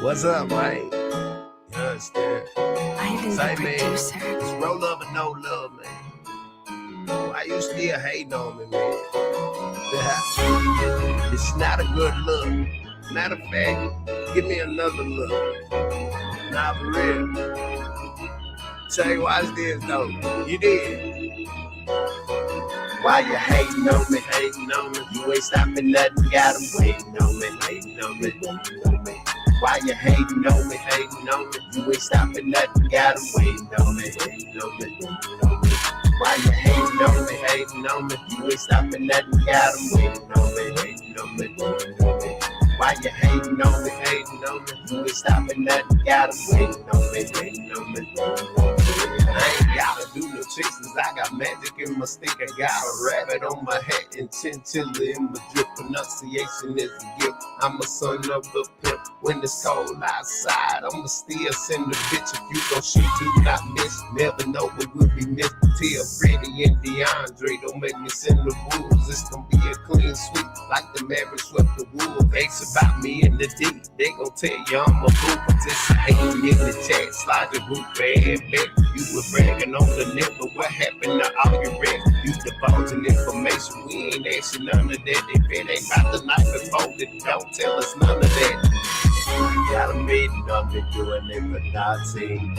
What's up, man? You understand? I think Say, the man, producer. it's roll love or no love, man. Why you still hating on me, man? It's not a good look. Matter of fact, give me another look. Nah, for real. Tell you watch this, though. You did. Why you hating on me, hating on me? You ain't stopping nothing, got 'em waiting on me, hating on me, waiting on me. Why you hating on me, hating on me? You ain't stopping nothing, got 'em waiting on me, hating on me, waiting on me. Why you hating on me, hating on me? You ain't stopping nothing, got 'em waiting on me, hating on me, waiting on me. Why you hating on me, hating on me? You ain't stopping nothing, got 'em waiting on me, hating on me, waiting on me. I ain't gotta do no tricks, I got magic in my stick. I got a rabbit on my hat and chinchilla in my drip. Pronunciation is a gift. I'm a son of the pimp. When it's cold outside, I'ma still send the bitch. If you gon' shoot, do not miss. Never know what will be missed. Till Freddie and DeAndre, don't make me send the wolves. It's gonna be a clean sweep, like the Mavericks swept the wolves. Ask about me in the D, they gon' tell you I'm a fool. Participating in the chat, slide the roof, bad back. You were bragging on the net, but what happened to all your rest? You divulging information, we ain't asking none of that. If it ain't about the night before, then don't tell us none of that. Got 'em hating on me, doing it for nothing.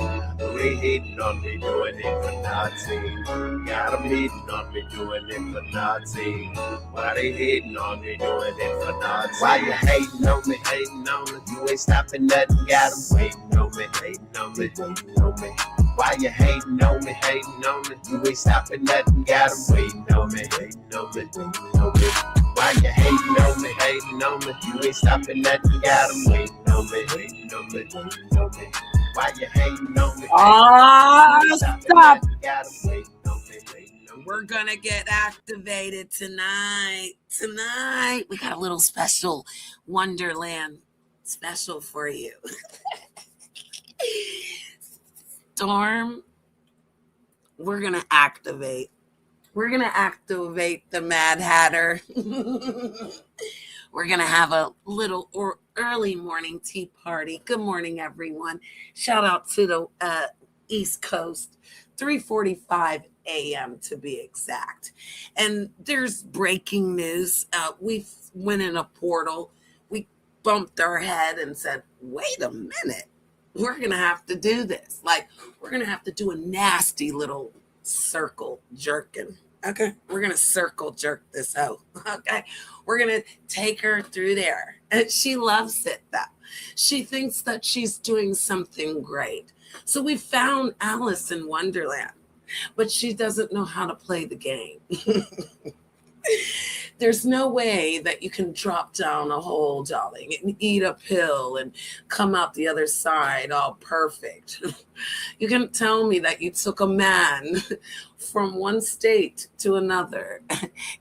They hating on me, doing it for nothing. Got 'em hating on me, doing it for nothing. Why they hating on me, doing it for nothing? Why you hating on me, hating on me? You ain't stopping nothing, got 'em waiting on me, hating on me, waiting on me. Why you hating on me, hating on me? You ain't stopping nothing, got 'em waiting on me, hating on me, waiting on me. Why you hating on me, hating on me? You ain't stopping nothing, got 'em waiting on me, waiting on me, waiting on me. Why you hating on me? Stop. Got 'em waiting on me, waiting on me. We're gonna get activated tonight. Tonight, we got a little special Wonderland special for you. Storm, we're gonna activate. We're gonna activate the Mad Hatter. We're gonna have a little early morning tea party. Good morning, everyone. Shout out to the East Coast, 3:45 a.m. to be exact. And there's breaking news. We went in a portal. We bumped our head and said, "Wait a minute. We're gonna have to do this. Like, we're gonna have to do a nasty little circle jerking." Okay, we're gonna circle jerk this out. Okay, we're gonna take her through there, and she loves it though. She thinks that she's doing something great. So we found Alice in Wonderland, but she doesn't know how to play the game. There's no way that you can drop down a hole, darling, and eat a pill and come out the other side all perfect. You can tell me that you took a man from one state to another,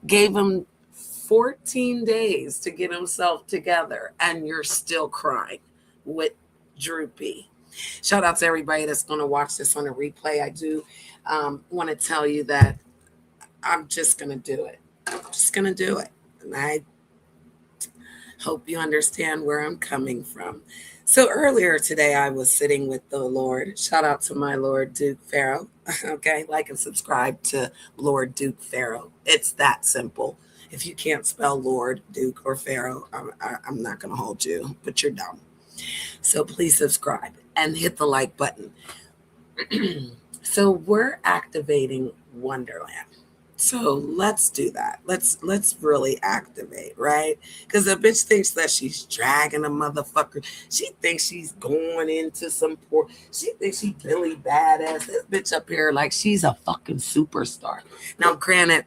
gave him 14 days to get himself together, and you're still crying with Droopy. Shout out to everybody that's going to watch this on a replay. I do want to tell you that I'm just going to do it. I'm just going to do it. And I hope you understand where I'm coming from. So earlier today, I was sitting with the Lord. Shout out to my Lord Duke Pharaoh. Okay, like and subscribe to Lord Duke Pharaoh. It's that simple. If you can't spell Lord, Duke, or Pharaoh, I'm not going to hold you, but you're dumb. So please subscribe and hit the like button. So we're activating Wonderland. So let's do that. Let's really activate, right? Because the bitch thinks that she's dragging a motherfucker. She thinks she's going into some poor. She thinks she's really badass. This bitch up here like she's a fucking superstar. Now, granted,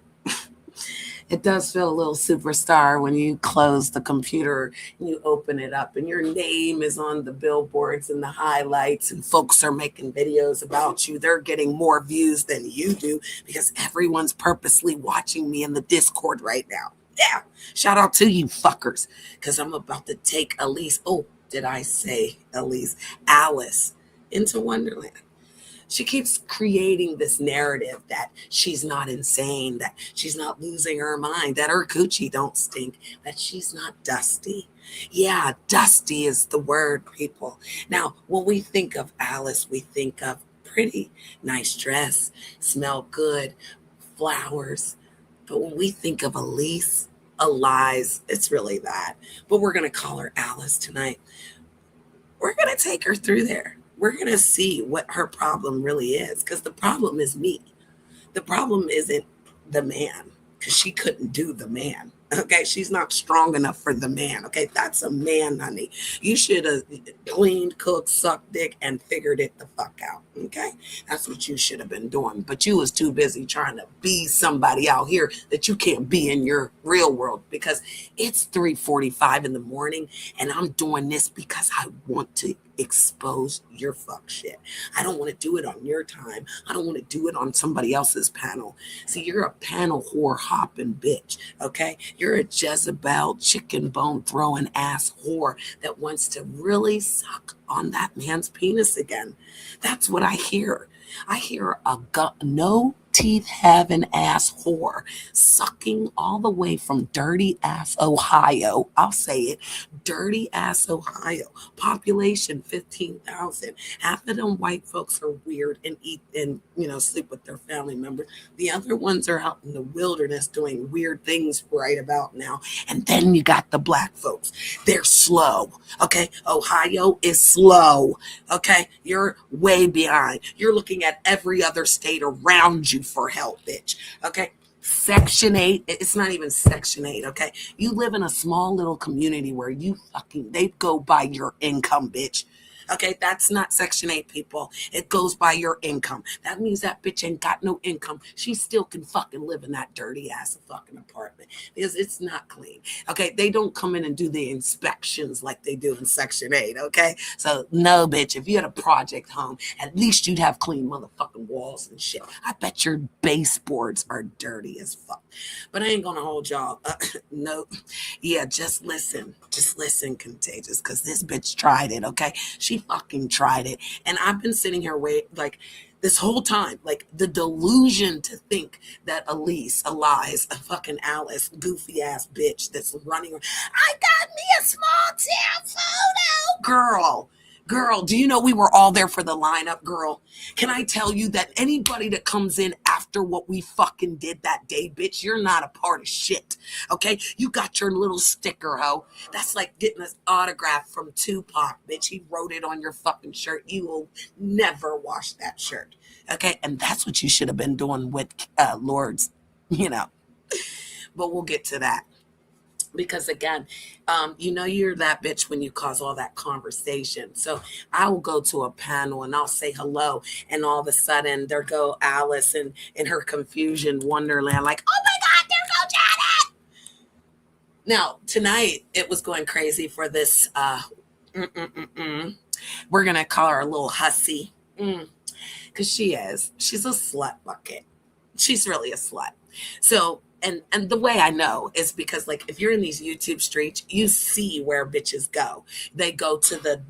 it does feel a little superstar when you close the computer and you open it up and your name is on the billboards and the highlights and folks are making videos about you. They're getting more views than you do because everyone's purposely watching me in the Discord right now. Yeah. Shout out to you fuckers because I'm about to take Elise. Oh, did I say Elise? Alice into Wonderland. She keeps creating this narrative that she's not insane, that she's not losing her mind, that her coochie don't stink, that she's not dusty. Yeah, dusty is the word, people. Now, when we think of Alice, we think of pretty, nice dress, smell good, flowers. But when we think of Elise, it's really that. But we're going to call her Alice tonight. We're going to take her through there. We're going to see what her problem really is, because the problem is me. The problem isn't the man, because she couldn't do the man. Okay, she's not strong enough for the man. Okay, that's a man, honey. You should have cleaned, cooked, sucked dick, and figured it the fuck out. Okay, that's what you should have been doing. But you was too busy trying to be somebody out here that you can't be in your real world, because it's 3:45 in the morning, and I'm doing this because I want to expose your fuck shit. I don't want to do it on your time. I don't want to do it on somebody else's panel. See, you're a panel whore hopping bitch, okay? You're a Jezebel chicken bone throwing ass whore that wants to really suck on that man's penis again. That's what I hear. I hear a no teeth having ass whore sucking all the way from dirty ass Ohio. I'll say it, dirty ass Ohio. Population 15,000. Half of them white folks are weird and eat and sleep with their family members. The other ones are out in the wilderness doing weird things right about now. And then you got the black folks. They're slow. Okay, Ohio is slow. Okay, you're way behind. You're looking at every other state around you for help, bitch. Okay, Section 8, it's not even Section 8, okay? You live in a small little community where they go by your income, bitch. Okay, that's not Section 8, people. It goes by your income. That means that bitch ain't got no income. She still can fucking live in that dirty ass fucking apartment because it's not clean. Okay, they don't come in and do the inspections like they do in Section 8, okay? So, no, bitch, if you had a project home, at least you'd have clean motherfucking walls and shit. I bet your baseboards are dirty as fuck. But I ain't gonna hold y'all. No. Yeah, just listen, Contagious, because this bitch tried it, okay? She fucking tried it. And I've been sitting here this whole time, like the delusion to think that Elise, a fucking Alice, goofy ass bitch that's running. I got me a small town photo. Girl, do you know we were all there for the lineup, girl? Can I tell you that anybody that comes in after what we fucking did that day, bitch, you're not a part of shit, okay? You got your little sticker, ho. That's like getting an autograph from Tupac, bitch. He wrote it on your fucking shirt. You will never wash that shirt, okay? And that's what you should have been doing with Lords, But we'll get to that. Because again, you're that bitch when you cause all that conversation. So I will go to a panel and I'll say hello, and all of a sudden there go Alice and in her confusion Wonderland, like, oh my God, there go Janet. Now tonight it was going crazy for this. We're gonna call her a little hussy, because she's a slut bucket. She's really a slut. So. And the way I know is because, like, if you're in these YouTube streets, you see where bitches go. They go to the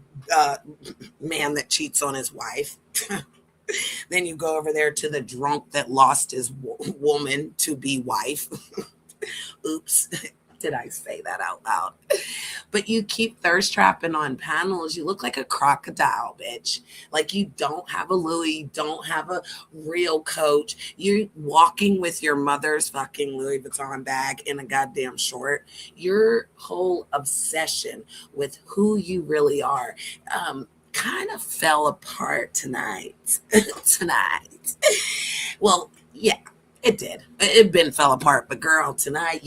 man that cheats on his wife. Then you go over there to the drunk that lost his woman to be wife. Oops. Did I say that out loud? But you keep thirst trapping on panels. You look like a crocodile, bitch. Like you don't have a Louis, you don't have a real coach. You're walking with your mother's fucking Louis Vuitton bag in a goddamn short. Your whole obsession with who you really are kind of fell apart tonight. Well, yeah, it did. It been fell apart. But girl, tonight,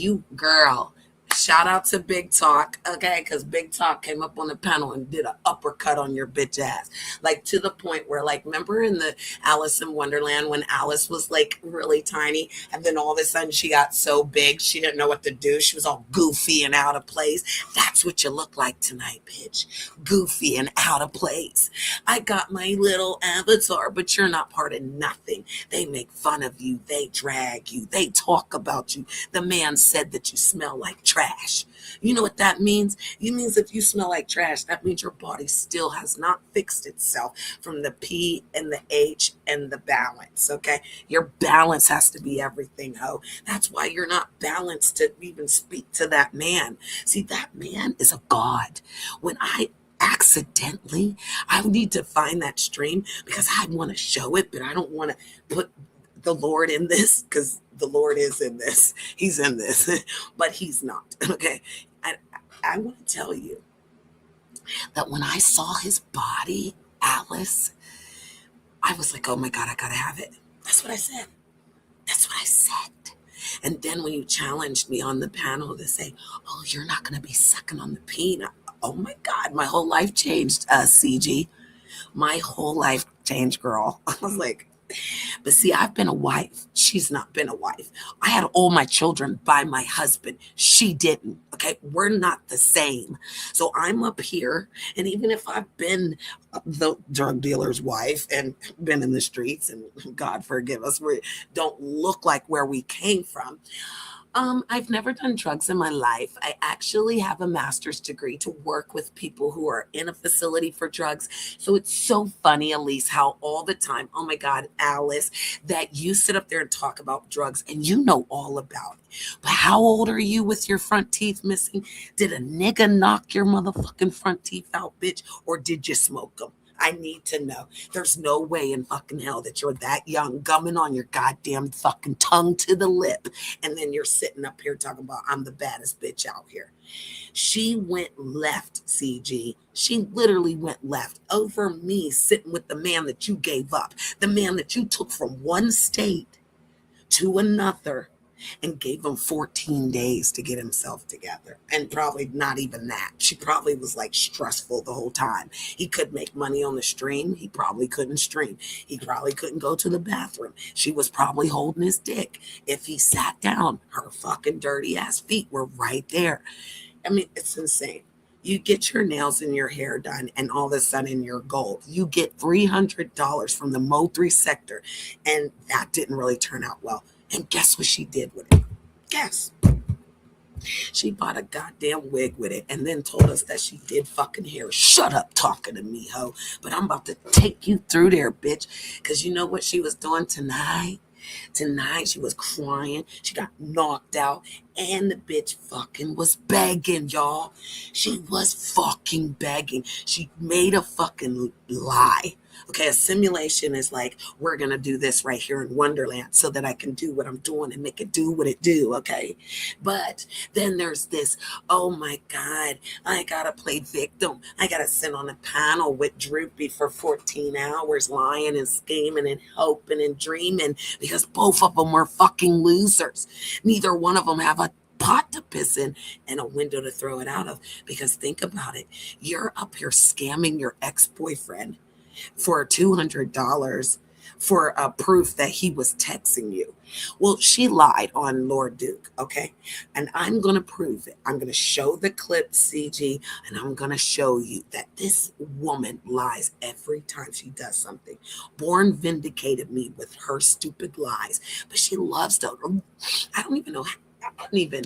shout out to Big Talk, okay? Because Big Talk came up on the panel and did an uppercut on your bitch ass. Like, to the point where, like, remember in the Alice in Wonderland when Alice was, like, really tiny, and then all of a sudden she got so big she didn't know what to do. She was all goofy and out of place. That's what you look like tonight, bitch. Goofy and out of place. I got my little avatar, but you're not part of nothing. They make fun of you. They drag you. They talk about you. The man said that you smell like trash. trash. You know what that means? It means if you smell like trash, that means your body still has not fixed itself from the P and the H and the balance, okay? Your balance has to be everything, ho. That's why you're not balanced to even speak to that man. See, that man is a god. When I accidentally, I need to find that stream because I want to show it, but I don't want to put the Lord in this because the Lord is in this. He's in this, but he's not. Okay. And I want to tell you that when I saw his body, Alice, I was like, oh my God, I got to have it. That's what I said. That's what I said. And then when you challenged me on the panel to say, oh, you're not going to be sucking on the peanut. Oh my God, my whole life changed, CG. My whole life changed, girl. I was like, but see, I've been a wife. She's not been a wife. I had all my children by my husband. She didn't. Okay. We're not the same. So I'm up here. And even if I've been the drug dealer's wife and been in the streets, and God forgive us, we don't look like where we came from. I've never done drugs in my life. I actually have a master's degree to work with people who are in a facility for drugs. So it's so funny, Elise, how all the time, oh my God, Alice, that you sit up there and talk about drugs and you know all about it. But how old are you with your front teeth missing? Did a nigga knock your motherfucking front teeth out, bitch? Or did you smoke them? I need to know. There's no way in fucking hell that you're that young, gumming on your goddamn fucking tongue to the lip, and then you're sitting up here talking about I'm the baddest bitch out here. She went left, CG. She literally went left over me sitting with the man that you gave up, the man that you took from one state to another and gave him 14 days to get himself together. And probably not even that. She probably was like stressful the whole time. He could make money on the stream. He probably couldn't stream. He probably couldn't go to the bathroom. She was probably holding his dick. If he sat down, her fucking dirty ass feet were right there. I mean, it's insane. You get your nails and your hair done, and all of a sudden you're gold. You get $300 from the Mo3 sector, and that didn't really turn out well. And guess what she did with it? Guess. She bought a goddamn wig with it and then told us that she did fucking hair. Shut up talking to me, ho. But I'm about to take you through there, bitch. Because you know what she was doing tonight? Tonight she was crying. She got knocked out. And the bitch fucking was begging, y'all. She was fucking begging. She made a fucking lie. Okay, a simulation is like, we're going to do this right here in Wonderland so that I can do what I'm doing and make it do what it do, okay? But then there's this, oh my God, I got to play victim. I got to sit on a panel with Droopy for 14 hours lying and scheming and hoping and dreaming because both of them were fucking losers. Neither one of them have a pot to piss in and a window to throw it out of. Because think about it. You're up here scamming your ex-boyfriend for $200 for a proof that he was texting you. Well, she lied on Lord Duke, okay? And I'm going to prove it. I'm going to show the clip, CG, and I'm going to show you that this woman lies every time she does something. Born vindicated me with her stupid lies, but she loves to, I don't even know, I don't even,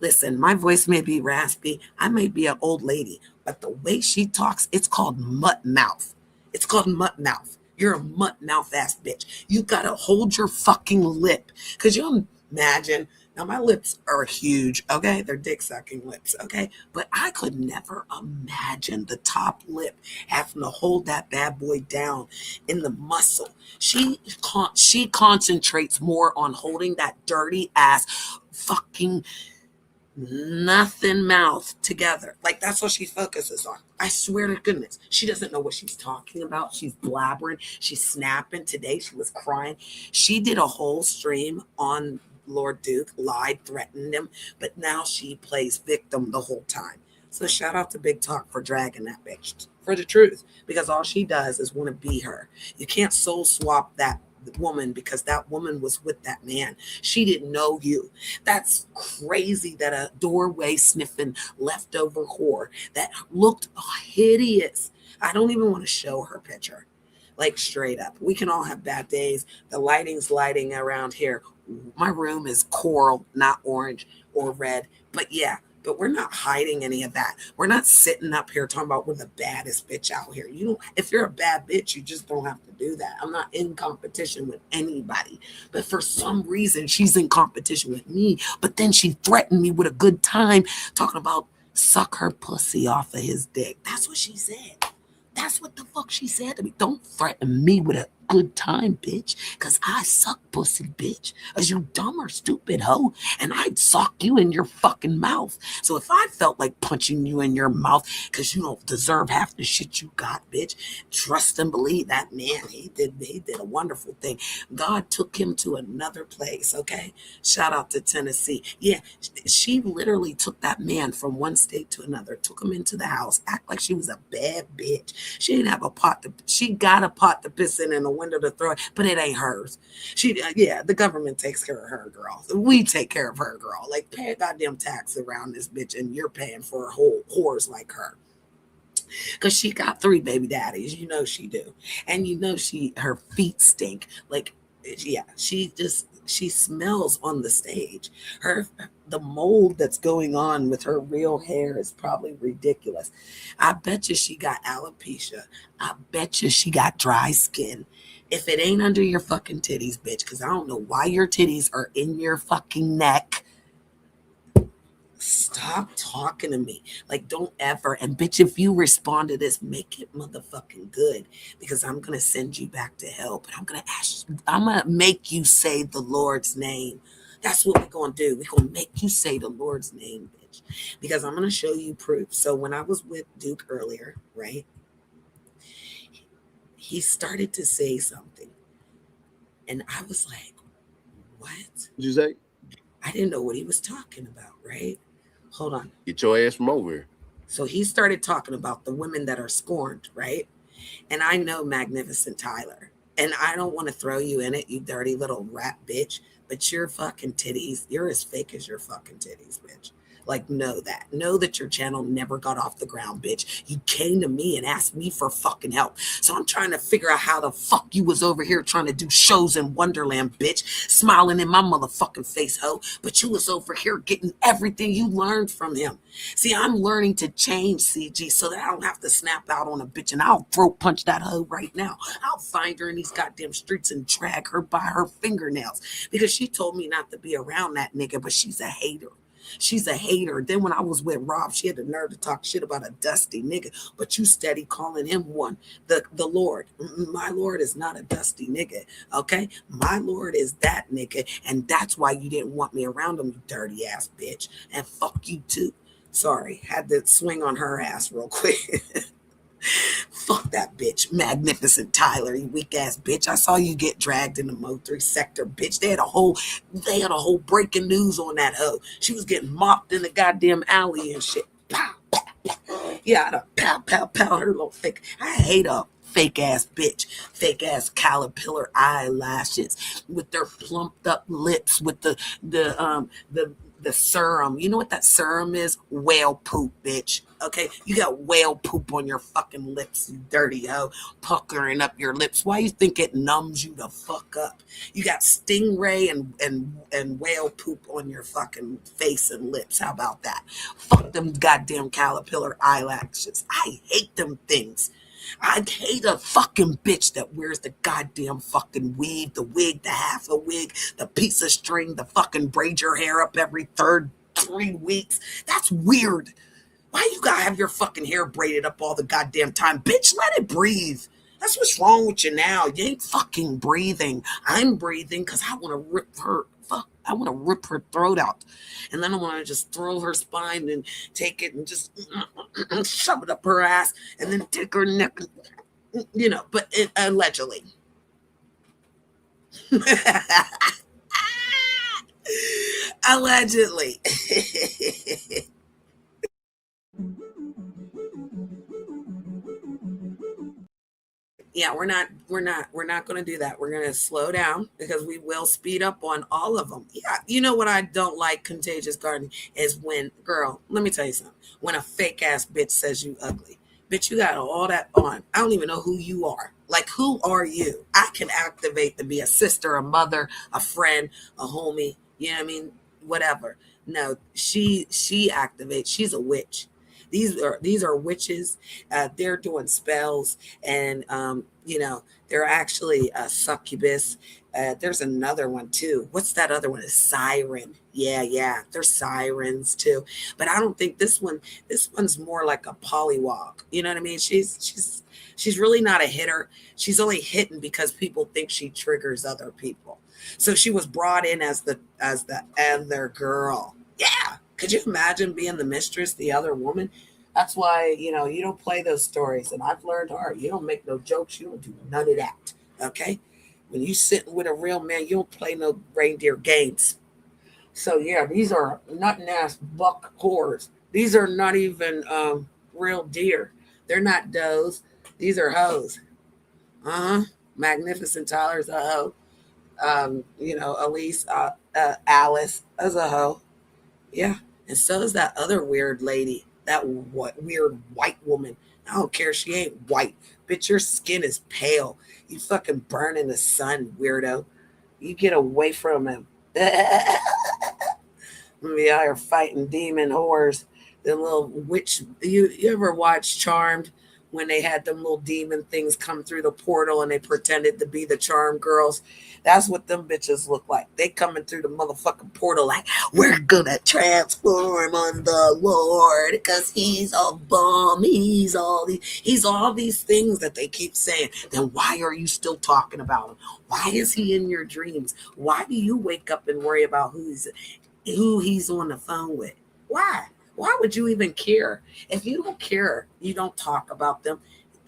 listen, my voice may be raspy. I may be an old lady, but the way she talks, it's called mutt mouth. It's called mutt mouth. You're a mutt mouth ass bitch. You gotta hold your fucking lip. Cause you imagine, now my lips are huge, okay? They're dick sucking lips, okay? But I could never imagine the top lip having to hold that bad boy down in the muscle. She concentrates more on holding that dirty ass fucking nothing mouth together. Like that's what she focuses on. I swear to goodness, she doesn't know what she's talking about. She's blabbering. She's snapping. Today she was crying. She did a whole stream on Lord Duke, lied, threatened him, but now she plays victim the whole time. So shout out to Big Talk for dragging that bitch for the truth, because all she does is want to be her. You can't soul swap that woman because that woman was with that man. She didn't know you. That's crazy that a doorway sniffing leftover whore that looked hideous. I don't even want to show her picture. Like straight up. We can all have bad days. The lighting's lighting around here. My room is coral, not orange or red. But yeah, But we're not hiding any of that. We're not sitting up here talking about we're the baddest bitch out here. You don't, if you're a bad bitch, you just don't have to do that. I'm not in competition with anybody. But for some reason, she's in competition with me. But then she threatened me with a good time talking about suck her pussy off of his dick. That's what she said. That's what the fuck she said to me. Don't threaten me with a good time, bitch, because I suck pussy, bitch. As you dumb or stupid hoe, and I'd sock you in your fucking mouth. So if I felt like punching you in your mouth because you don't deserve half the shit you got, bitch, trust and believe that man, he did a wonderful thing. God took him to another place, okay? Shout out to Tennessee. Yeah, she literally took that man from one state to another, took him into the house, act like she was a bad bitch. She didn't have a pot to, she got a pot to piss in and a window to throw it, but it ain't hers. She, yeah, the government takes care of her, girl. We take care of her, girl. Like, pay a goddamn tax around this bitch, and you're paying for whole whores like her. Because she got 3 baby daddies. You know she do. And you know her feet stink. Like, yeah, she smells on the stage. The mold that's going on with her real hair is probably ridiculous. I bet you she got alopecia. I bet you she got dry skin. If it ain't under your fucking titties, bitch, because I don't know why your titties are in your fucking neck. Stop talking to me. Like, don't ever. And bitch, if you respond to this, make it motherfucking good, because I'm going to send you back to hell. But I'm going to make you say the Lord's name. That's what we're going to do. We're going to make you say the Lord's name, bitch, because I'm going to show you proof. So when I was with Duke earlier, right, he started to say something. And I was like, what? What'd you say? I didn't know what he was talking about, right? Hold on. Get your ass from over here. So he started talking about the women that are scorned, right? And I know Magnificent Tyler. And I don't want to throw you in it, you dirty little rat bitch. But your fucking titties, you're as fake as your fucking titties, bitch. Like, know that. Know that your channel never got off the ground, bitch. You came to me and asked me for fucking help. So I'm trying to figure out how the fuck you was over here trying to do shows in Wonderland, bitch. Smiling in my motherfucking face, ho. But you was over here getting everything you learned from him. See, I'm learning to change, CG, so that I don't have to snap out on a bitch, and I'll throat punch that hoe right now. I'll find her in these goddamn streets and drag her by her fingernails, because she told me not to be around that nigga, but she's a hater. She's a hater. Then when I was with Rob, she had the nerve to talk shit about a dusty nigga, but you steady calling him one. The Lord. My Lord is not a dusty nigga, okay? My Lord is that nigga, and that's why you didn't want me around him, you dirty ass bitch. And fuck you too. Sorry, had to swing on her ass real quick. Fuck that bitch, Magnificent Tyler, you weak ass bitch. I saw you get dragged in the Mo3 sector, bitch. They had a whole breaking news on that hoe. She was getting mopped in the goddamn alley and shit. Pow, pow, pow. Yeah, I'd have pow, pow, pow her little fake. I hate her. Fake ass bitch, fake ass caterpillar eyelashes with their plumped up lips, with the serum. You know what that serum is? Whale poop, bitch. Okay, you got whale poop on your fucking lips, you dirty hoe, puckering up your lips. Why you think it numbs you the fuck up? You got stingray and whale poop on your fucking face and lips. How about that? Fuck them goddamn caterpillar eyelashes. I hate them things. I hate a fucking bitch that wears the goddamn fucking weave, the wig, the half a wig, the piece of string, the fucking braid your hair up every 3 weeks. That's weird. Why you gotta have your fucking hair braided up all the goddamn time? Bitch, let it breathe. That's what's wrong with you now. You ain't fucking breathing. I'm breathing because I want to rip her. I want to rip her throat out. And then I want to just throw her spine and take it and just shove it up her ass and then take her neck, you know, but allegedly. Allegedly. Yeah, we're not going to do that. We're going to slow down because we will speed up on all of them. Yeah, you know what I don't like, Contagious Garden, is when, girl, let me tell you something. When a fake ass bitch says you ugly, bitch, you got all that on. I don't even know who you are. Like, who are you? I can activate to be a sister, a mother, a friend, a homie. You know what I mean? Whatever. No, she activates. She's a witch. These are witches. They're doing spells, and they're actually a succubus. There's another one too. What's that other one? A siren. Yeah, yeah. They're sirens too. But I don't think this one. This one's more like a polywog. You know what I mean? She's really not a hitter. She's only hitting because people think she triggers other people. So she was brought in as the other girl. Yeah. Could you imagine being the mistress, the other woman? That's why, you don't play those stories. And I've learned hard. You don't make no jokes. You don't do none of that. Okay? When you sitting with a real man, you don't play no reindeer games. So yeah, these are nothing ass buck whores. These are not even real deer. They're not does. These are hoes. Uh-huh. Magnificent Tyler's a hoe. Elise, Alice as a hoe. Yeah. And so is that other weird lady, that weird white woman. I don't care. She ain't white. Bitch, your skin is pale. You fucking burn in the sun, weirdo. You get away from him. We are fighting demon whores. The little witch. You ever watch Charmed when they had them little demon things come through the portal and they pretended to be the charm girls? That's what them bitches look like. They coming through the motherfucking portal like, we're gonna transform on the Lord because he's a bum. He's all these things that they keep saying. Then why are you still talking about him? Why is he in your dreams? Why do you wake up and worry about who he's on the phone with? Why? Why would you even care? If you don't care, you don't talk about them.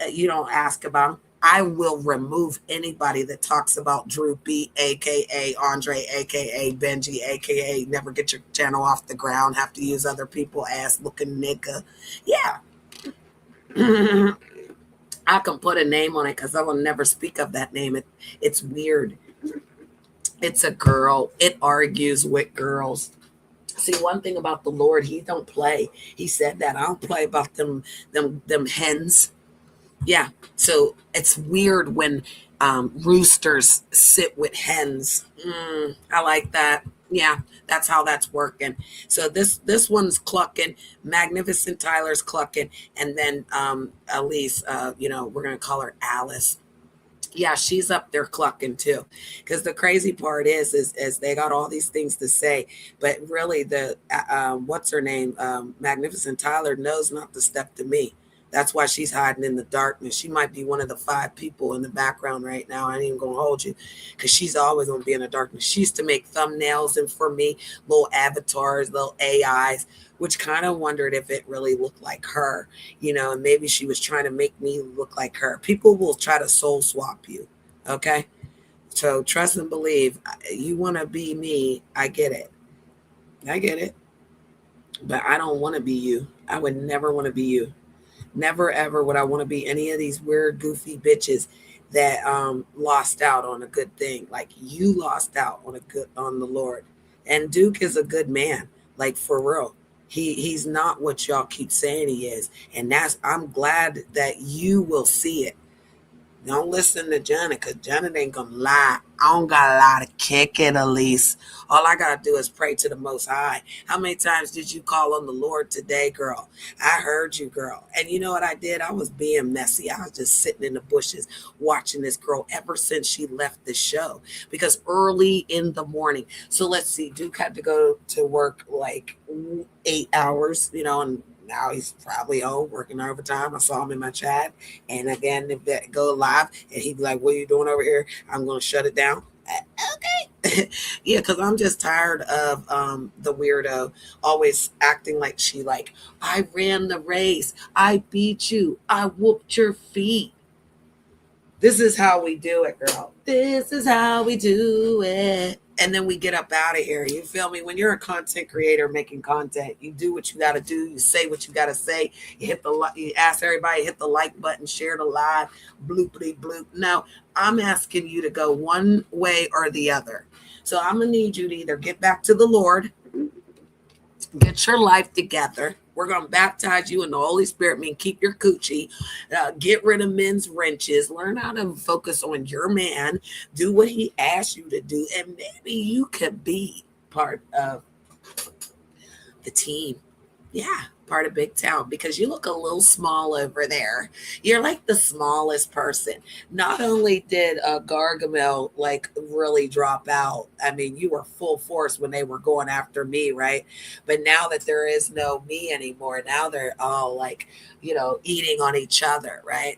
You don't ask about them. I will remove anybody that talks about Droopy, aka Andre, aka Benji, aka never get your channel off the ground, have to use other people ass looking nigga. Yeah. I can put a name on it because I will never speak of that name. It's weird. It's a girl. It argues with girls. See, one thing about the Lord, he don't play. He said that I don't play about them hens. Yeah. So it's weird when roosters sit with hens. I like that. Yeah, that's how that's working. So this one's clucking. Magnificent Tyler's clucking, and then Elise, we're gonna call her Alice. Yeah, she's up there clucking too. Because the crazy part is they got all these things to say, but really the what's her name, Magnificent Tyler knows not to step to me. That's why she's hiding in the darkness. She might be one of the 5 people in the background right now. I ain't even gonna hold you, because she's always gonna be in the darkness. She used to make thumbnails and for me, little avatars, little AIs, which kind of wondered if it really looked like her, and maybe she was trying to make me look like her. People will try to soul swap you. Okay. So trust and believe. You want to be me. I get it. I get it. But I don't want to be you. I would never want to be you. Never ever would I want to be any of these weird, goofy bitches that lost out on a good thing. Like you lost out on the Lord. And Duke is a good man, like for real. He's not what y'all keep saying he is. And I'm glad that you will see it. Don't listen to Janet, because Janet ain't gonna lie. I don't got a lot of kick it, Elise. All I gotta do is pray to the Most High. How many times did you call on the Lord today, girl? I heard you, girl. And you know what I did? I was being messy. I was just sitting in the bushes watching this girl ever since she left the show. Because early in the morning. So let's see, Duke had to go to work like 8 hours, and now he's probably home working overtime. I saw him in my chat. And again, if that go live and he'd be like, what are you doing over here? I'm going to shut it down. Okay. Yeah, because I'm just tired of the weirdo always acting like I ran the race. I beat you. I whooped your feet. This is how we do it, girl. This is how we do it. And then we get up out of here. You feel me? When you're a content creator making content, you do what you got to do. You say what you got to say. You ask everybody, hit the like button, share the live, bloopity bloop. Now, I'm asking you to go one way or the other. So I'm going to need you to either get back to the Lord, get your life together. We're going to baptize you in the Holy Spirit, mean keep your coochie, get rid of men's wrenches, learn how to focus on your man, do what he asked you to do, and maybe you could be part of the team. Yeah, part of Big Town, because you look a little small over there. You're like the smallest person. Not only did Gargamel like really drop out, I mean, you were full force when they were going after me, right? But now that there is no me anymore, now they're all like, eating on each other, right?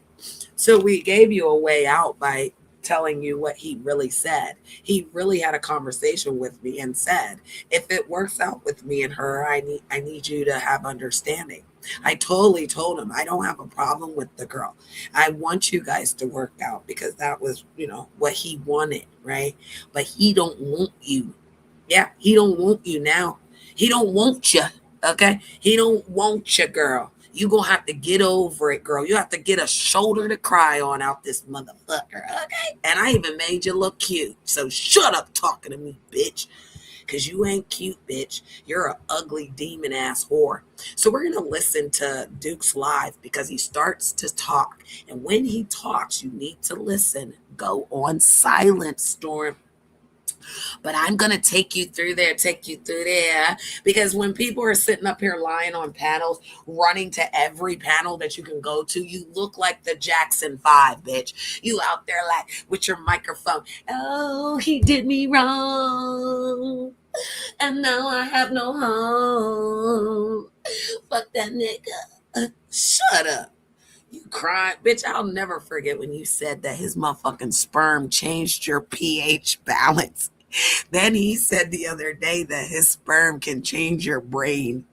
So we gave you a way out by telling you what he really said. He really had a conversation with me and said, if it works out with me and her, I need you to have understanding. I totally told him I don't have a problem with the girl. I want you guys to work out because that was, what he wanted, right? But he don't want you. Yeah, he don't want you now. He don't want you. Okay? He don't want you, girl. You gonna have to get over it, girl. You have to get a shoulder to cry on out this motherfucker, okay? And I even made you look cute. So shut up talking to me, bitch. Because you ain't cute, bitch. You're an ugly demon ass whore. So we're gonna listen to Duke's live because he starts to talk. And when he talks, you need to listen. Go on silent, Storm. But I'm going to take you through there, because when people are sitting up here lying on panels, running to every panel that you can go to, you look like the Jackson 5, bitch. You out there like with your microphone. Oh, he did me wrong. And now I have no home. Fuck that nigga. Shut up. You cried. Bitch, I'll never forget when you said that his motherfucking sperm changed your pH balance. Then he said the other day that his sperm can change your brain.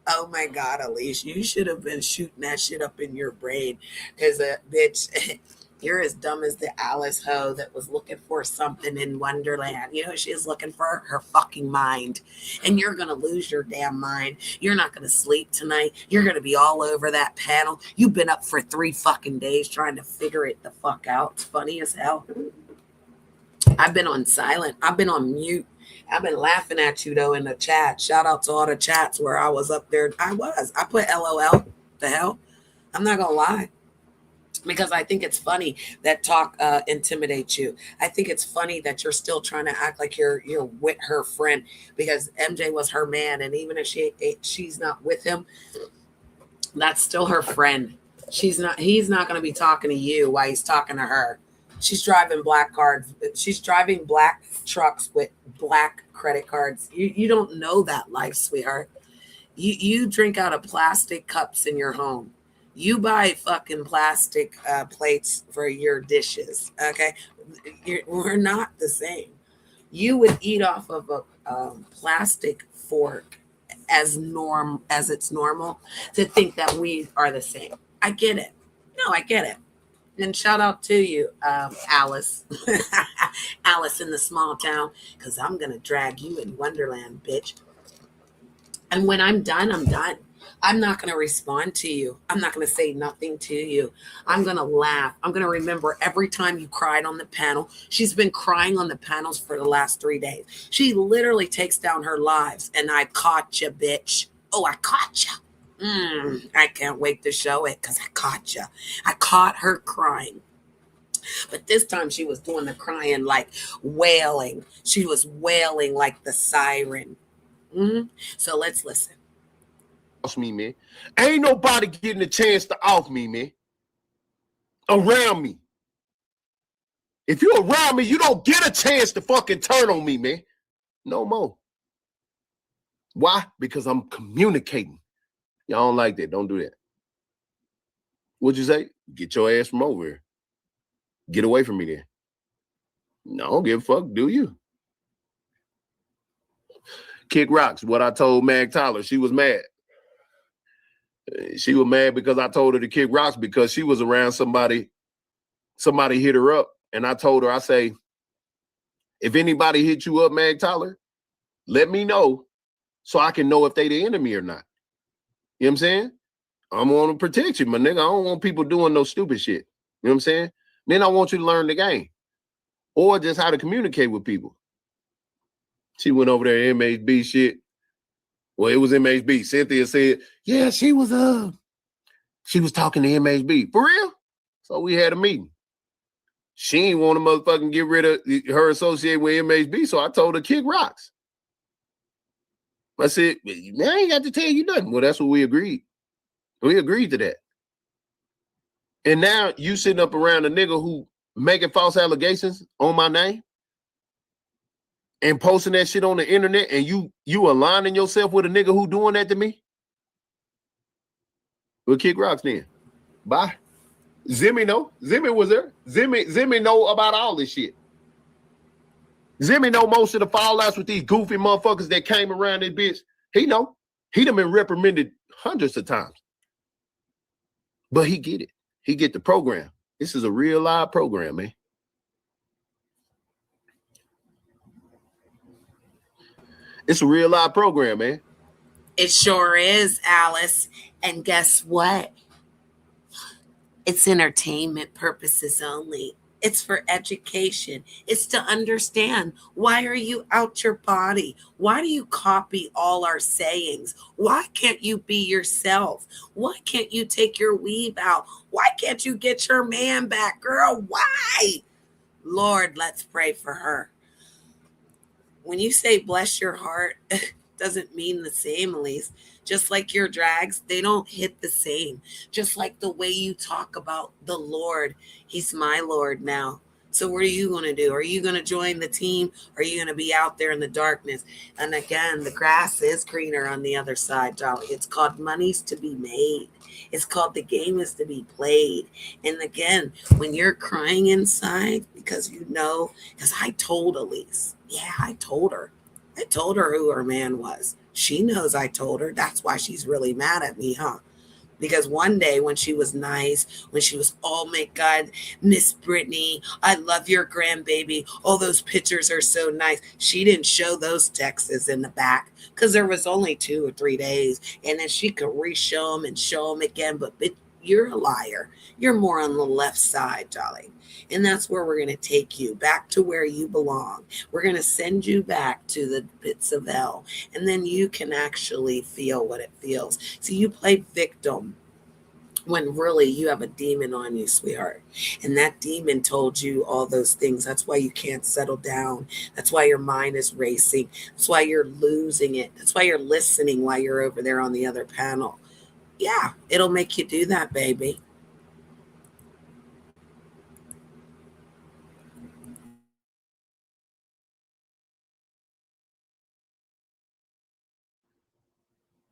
Oh my God, Elise, you should have been shooting that shit up in your brain. Because, bitch, you're as dumb as the Alice hoe that was looking for something in Wonderland. She's looking for her fucking mind. And you're going to lose your damn mind. You're not going to sleep tonight. You're going to be all over that panel. You've been up for 3 fucking days trying to figure it the fuck out. It's funny as hell. I've been on silent. I've been on mute. I've been laughing at you, though, in the chat. Shout out to all the chats where I was up there. I put LOL. The hell? I'm not going to lie. Because I think it's funny that talk intimidates you. I think it's funny that you're still trying to act like you're with her friend, because MJ was her man. And even if she's not with him, that's still her friend. He's not going to be talking to you while he's talking to her. She's driving black cards. She's driving black trucks with black credit cards. You don't know that life, sweetheart. You drink out of plastic cups in your home. You buy fucking plastic plates for your dishes, okay? We're not the same. You would eat off of a plastic fork as it's normal to think that we are the same. I get it. No, I get it. And shout out to you, Alice. Alice in the small town, because I'm going to drag you in Wonderland, bitch. And when I'm done, I'm done. I'm not going to respond to you. I'm not going to say nothing to you. I'm going to laugh. I'm going to remember every time you cried on the panel. She's been crying on the panels for the last 3 days. She literally takes down her lives. And I caught you, bitch. Oh, I caught you. I can't wait to show it because I caught you. I caught her crying. But this time she was doing the crying like wailing. She was wailing like the siren. So let's listen. Me, man. Ain't nobody getting a chance to off me, man. Around me. If you're around me, you don't get a chance to fucking turn on me, man. No more. Why? Because I'm communicating. Y'all don't like that. Don't do that. What'd you say? Get your ass from over here. Get away from me then. No, I don't give a fuck. Do you? Kick rocks. What I told Mag Tyler. She was mad. She was mad because I told her to kick rocks because she was around somebody. Somebody hit her up. And I told her, I say, if anybody hit you up, Mag Tyler, let me know so I can know if they the enemy or not. You know what I'm saying? I'm going to protect you, my nigga. I don't want people doing no stupid shit. You know what I'm saying? Then I want you to learn the game or just how to communicate with people. She went over there MHB shit. Well, it was MHB. Cynthia said, yeah, she was talking to MHB. For real? So we had a meeting. She ain't want to motherfucking get rid of her associate with MHB, so I told her kick rocks. I said, man, I ain't got to tell you nothing. Well, that's what we agreed. We agreed to that. And now you sitting up around a nigga who making false allegations on my name and posting that shit on the internet, and you aligning yourself with a nigga who doing that to me? We'll kick rocks then. Bye. Zimmy know. Zimmy was there. Zimmy know about all this shit. Zimmy know most of the fallouts with these goofy motherfuckers that came around this bitch. He know. He done been reprimanded hundreds of times. But he get it. He get the program. This is a real live program, man. It's a real live program, man. It sure is, Alice. And guess what? It's entertainment purposes only. It's for education. It's to understand, why are you out your body? Why do you copy all our sayings? Why can't you be yourself? Why can't you take your weave out? Why can't you get your man back, girl? Why? Lord, let's pray for her. When you say bless your heart, doesn't mean the same, Elise. Just like your drags, they don't hit the same. Just like the way you talk about the Lord, he's my Lord now. So what are you going to do? Are you going to join the team? Or are you going to be out there in the darkness? And again, the grass is greener on the other side, Dolly. It's called money's to be made. It's called the game is to be played. And again, when you're crying inside, because I told Elise. Yeah, I told her. I told her who her man was. She knows I told her. That's why she's really mad at me, huh? Because one day when she was nice, when she was, oh my God, Miss Brittany, I love your grandbaby. Oh, those pictures are so nice. She didn't show those texts in the back because there was only 2 or 3 days. And then she could re-show them and show them again. But you're a liar. You're more on the left side, darling. And that's where we're going to take you back to where you belong. We're going to send you back to the pits of hell. And then you can actually feel what it feels. So you play victim when really you have a demon on you, sweetheart. And that demon told you all those things. That's why you can't settle down. That's why your mind is racing. That's why you're losing it. That's why you're listening while you're over there on the other panel. Yeah, it'll make you do that, baby.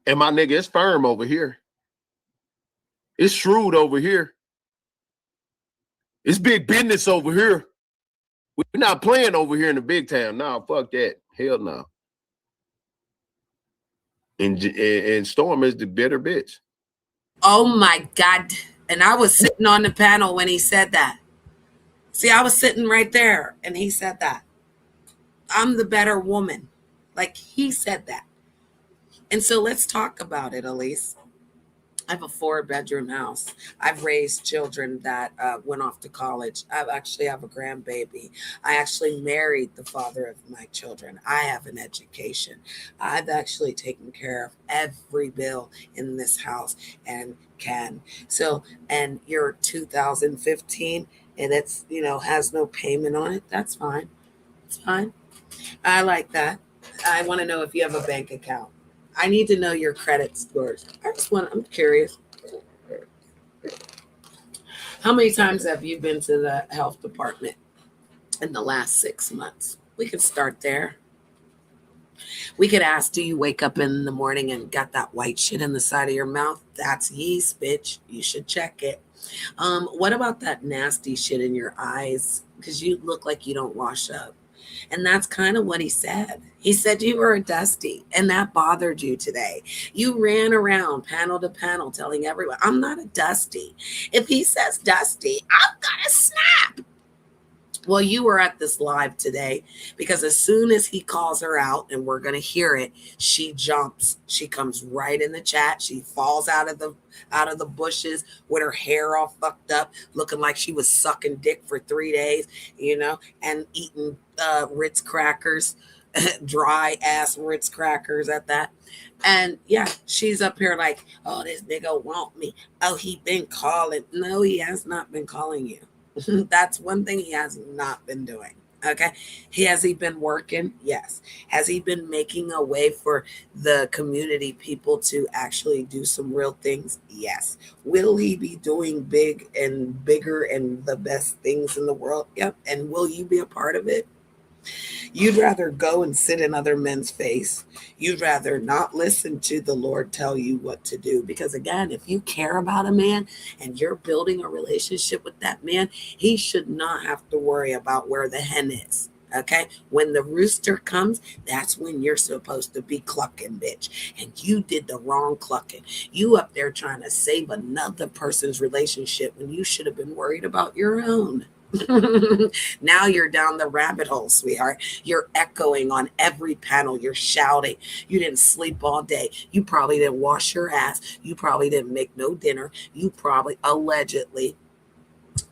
And my nigga, it's firm over here. It's shrewd over here. It's big business over here. We're not playing over here in the big town. No, fuck that. Hell no. And Storm is the bitter bitch. Oh my God. And I was sitting on the panel when he said that. See, I was sitting right there and he said that. I'm the better woman. Like he said that. And so let's talk about it, Elise. I have a 4-bedroom house. I've raised children that went off to college. I actually have a grandbaby. I actually married the father of my children. I have an education. I've actually taken care of every bill in this house and can. So, and you're 2015 and it's, has no payment on it. That's fine. It's fine. I like that. I want to know if you have a bank account. I need to know your credit scores. I'm curious. How many times have you been to the health department in the last 6 months? We could start there. We could ask, do you wake up in the morning and got that white shit in the side of your mouth? That's yeast, bitch. You should check it. What about that nasty shit in your eyes? Because you look like you don't wash up. And that's kind of what he said. He said you were a dusty, and that bothered you today. You ran around panel to panel telling everyone, I'm not a dusty. If he says dusty, I'm going to snap. Well, you were at this live today because as soon as he calls her out, and we're going to hear it, she jumps. She comes right in the chat. She falls out of the bushes with her hair all fucked up, looking like she was sucking dick for 3 days, and eating Ritz crackers, dry ass Ritz crackers at that. And yeah, she's up here like, oh, this nigga want me. Oh, he been calling. No, he has not been calling you. That's one thing he has not been doing. Okay. Has he been working? Yes. Has he been making a way for the community people to actually do some real things? Yes. Will he be doing big and bigger and the best things in the world? Yep. And will you be a part of it? You'd rather go and sit in other men's face. You'd rather not listen to the Lord tell you what to do. Because again, if you care about a man and you're building a relationship with that man, he should not have to worry about where the hen is. Okay. When the rooster comes, that's when you're supposed to be clucking, bitch. And you did the wrong clucking. You up there trying to save another person's relationship when you should have been worried about your own. Now you're down the rabbit hole, sweetheart. You're echoing on every panel. You're shouting. You didn't sleep all day. You probably didn't wash your ass. You probably didn't make no dinner. You probably allegedly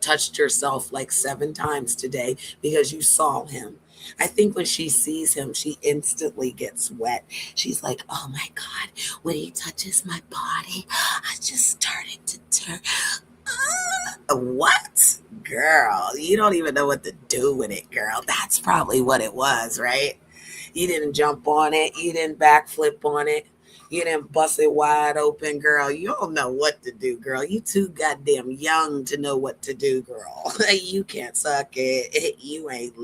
touched yourself like 7 times today because you saw him. I think when she sees him, she instantly gets wet. She's like, oh my God, when he touches my body, I just started to turn. What? Girl, you don't even know what to do with it, girl. That's probably what it was, right? You didn't jump on it. You didn't backflip on it. You didn't bust it wide open, girl. You don't know what to do, girl. You too goddamn young to know what to do, girl. You can't suck it. You ain't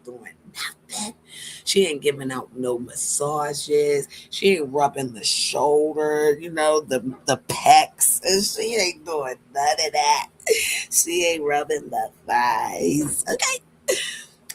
doing nothing. She ain't giving out no massages. She ain't rubbing the shoulder, the pecs. She ain't doing none of that. She ain't rubbing the thighs. Okay.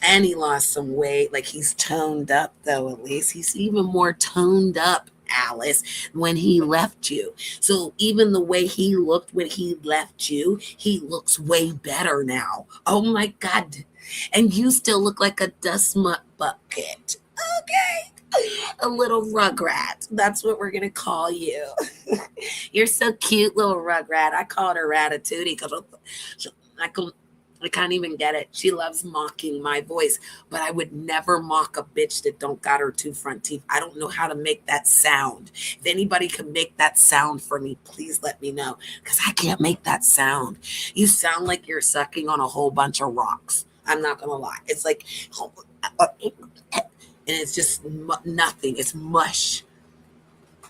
And he lost some weight. Like he's toned up, though, at least. He's even more toned up, Alice, when he left you. So even the way he looked when he left you, he looks way better now. Oh my God. And you still look like a dust bucket. Okay. A little rugrat. That's what we're going to call you. You're so cute, little rugrat. I called her Ratatouille because I can't even get it. She loves mocking my voice, but I would never mock a bitch that don't got her 2 front teeth. I don't know how to make that sound. If anybody can make that sound for me, please let me know, because I can't make that sound. You sound like you're sucking on a whole bunch of rocks. I'm not going to lie. It's like, and it's just nothing. It's mush.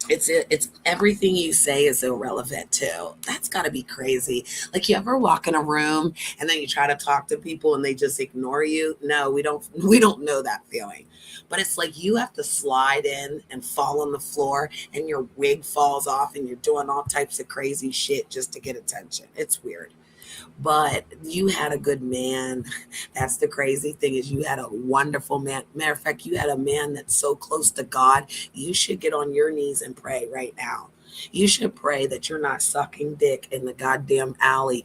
It's everything you say is irrelevant too. That's got to be crazy. Like, you ever walk in a room and then you try to talk to people and they just ignore you? No, we don't know that feeling. But it's like you have to slide in and fall on the floor and your wig falls off and you're doing all types of crazy shit just to get attention. It's weird. But you had a good man. That's the crazy thing, is you had a wonderful man. Matter of fact, you had a man that's so close to God. You should get on your knees and pray right now. You should pray that you're not sucking dick in the goddamn alley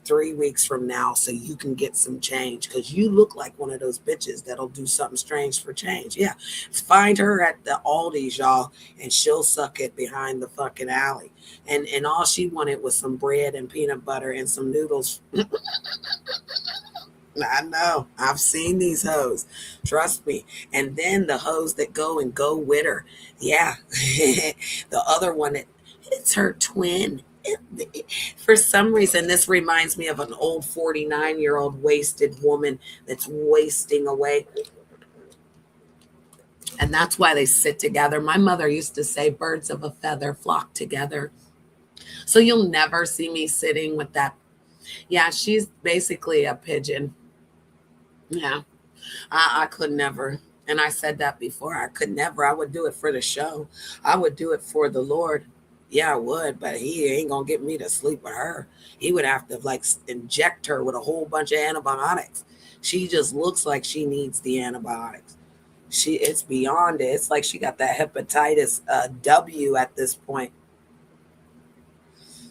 3 weeks from now so you can get some change, because you look like one of those bitches that'll do something strange for change. Yeah, find her at the Aldi's, y'all, and she'll suck it behind the fucking alley. And all she wanted was some bread and peanut butter and some noodles. I know. I've seen these hoes. Trust me. And then the hoes that go with her. Yeah. The other one, it's her twin. For some reason, this reminds me of an old 49-year-old wasted woman that's wasting away. And that's why they sit together. My mother used to say, birds of a feather flock together. So you'll never see me sitting with that. Yeah, she's basically a pigeon. Yeah, I could never. And I said that before. I could never. I would do it for the show. I would do it for the Lord. Yeah, I would, but he ain't gonna get me to sleep with her. He would have to like inject her with a whole bunch of antibiotics. She just looks like she needs the antibiotics. It's beyond it. It's like she got that hepatitis W at this point.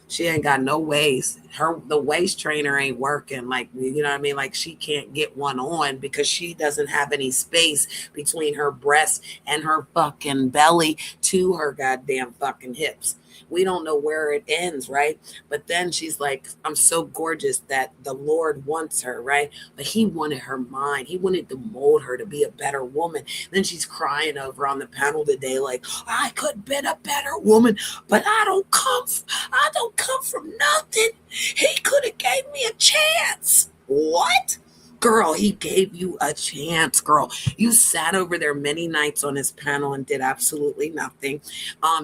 She ain't got no waist. The waist trainer ain't working. Like, you know what I mean? Like, she can't get one on because she doesn't have any space between her breast and her fucking belly to her goddamn fucking hips. We don't know where it ends, right? But then she's like, I'm so gorgeous that the Lord wants her, right? But he wanted her mind. He wanted to mold her to be a better woman. Then she's crying over on the panel today, like, I could have been a better woman, but I don't come from nothing. He could have gave me a chance. What? Girl, he gave you a chance, girl. You sat over there many nights on his panel and did absolutely nothing.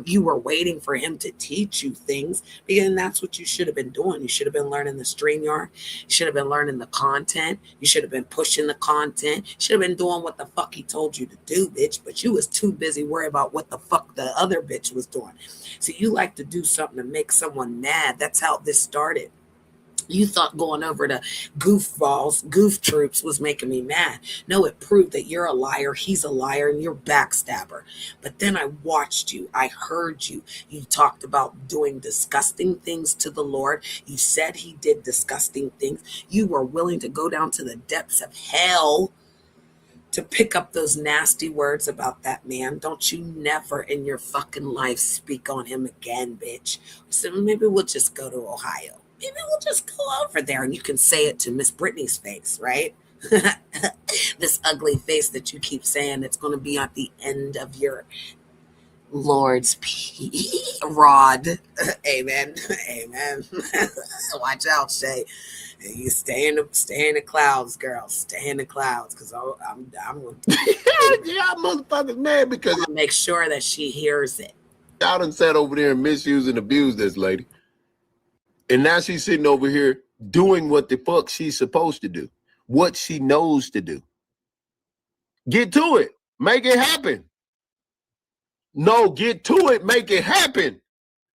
You were waiting for him to teach you things, because that's what you should have been doing. You should have been learning the StreamYard. You should have been learning the content. You should have been pushing the content. You should have been doing what the fuck he told you to do, bitch. But you was too busy worrying about what the fuck the other bitch was doing. So you like to do something to make someone mad. That's how this started. You thought going over to goof troops was making me mad. No, it proved that you're a liar, he's a liar, and you're a backstabber. But then I watched you. I heard you. You talked about doing disgusting things to the Lord. You said he did disgusting things. You were willing to go down to the depths of hell to pick up those nasty words about that man. Don't you never in your fucking life speak on him again, bitch. So maybe we'll just go to Ohio. Maybe we'll just go over there and you can say it to Miss Brittany's face, right? This ugly face that you keep saying it's going to be at the end of your Lord's rod. Amen. Amen. Watch out, Shay. You stay in the clouds, girl. Stay in the clouds, because I'm going to Yeah, motherfuckers mad because make sure that she hears it. y'all done sat over there and misuse and abuse this lady. And now she's sitting over here doing what the fuck she's supposed to do, what she knows to do. Get to it. Make it happen. No, get to it. Make it happen.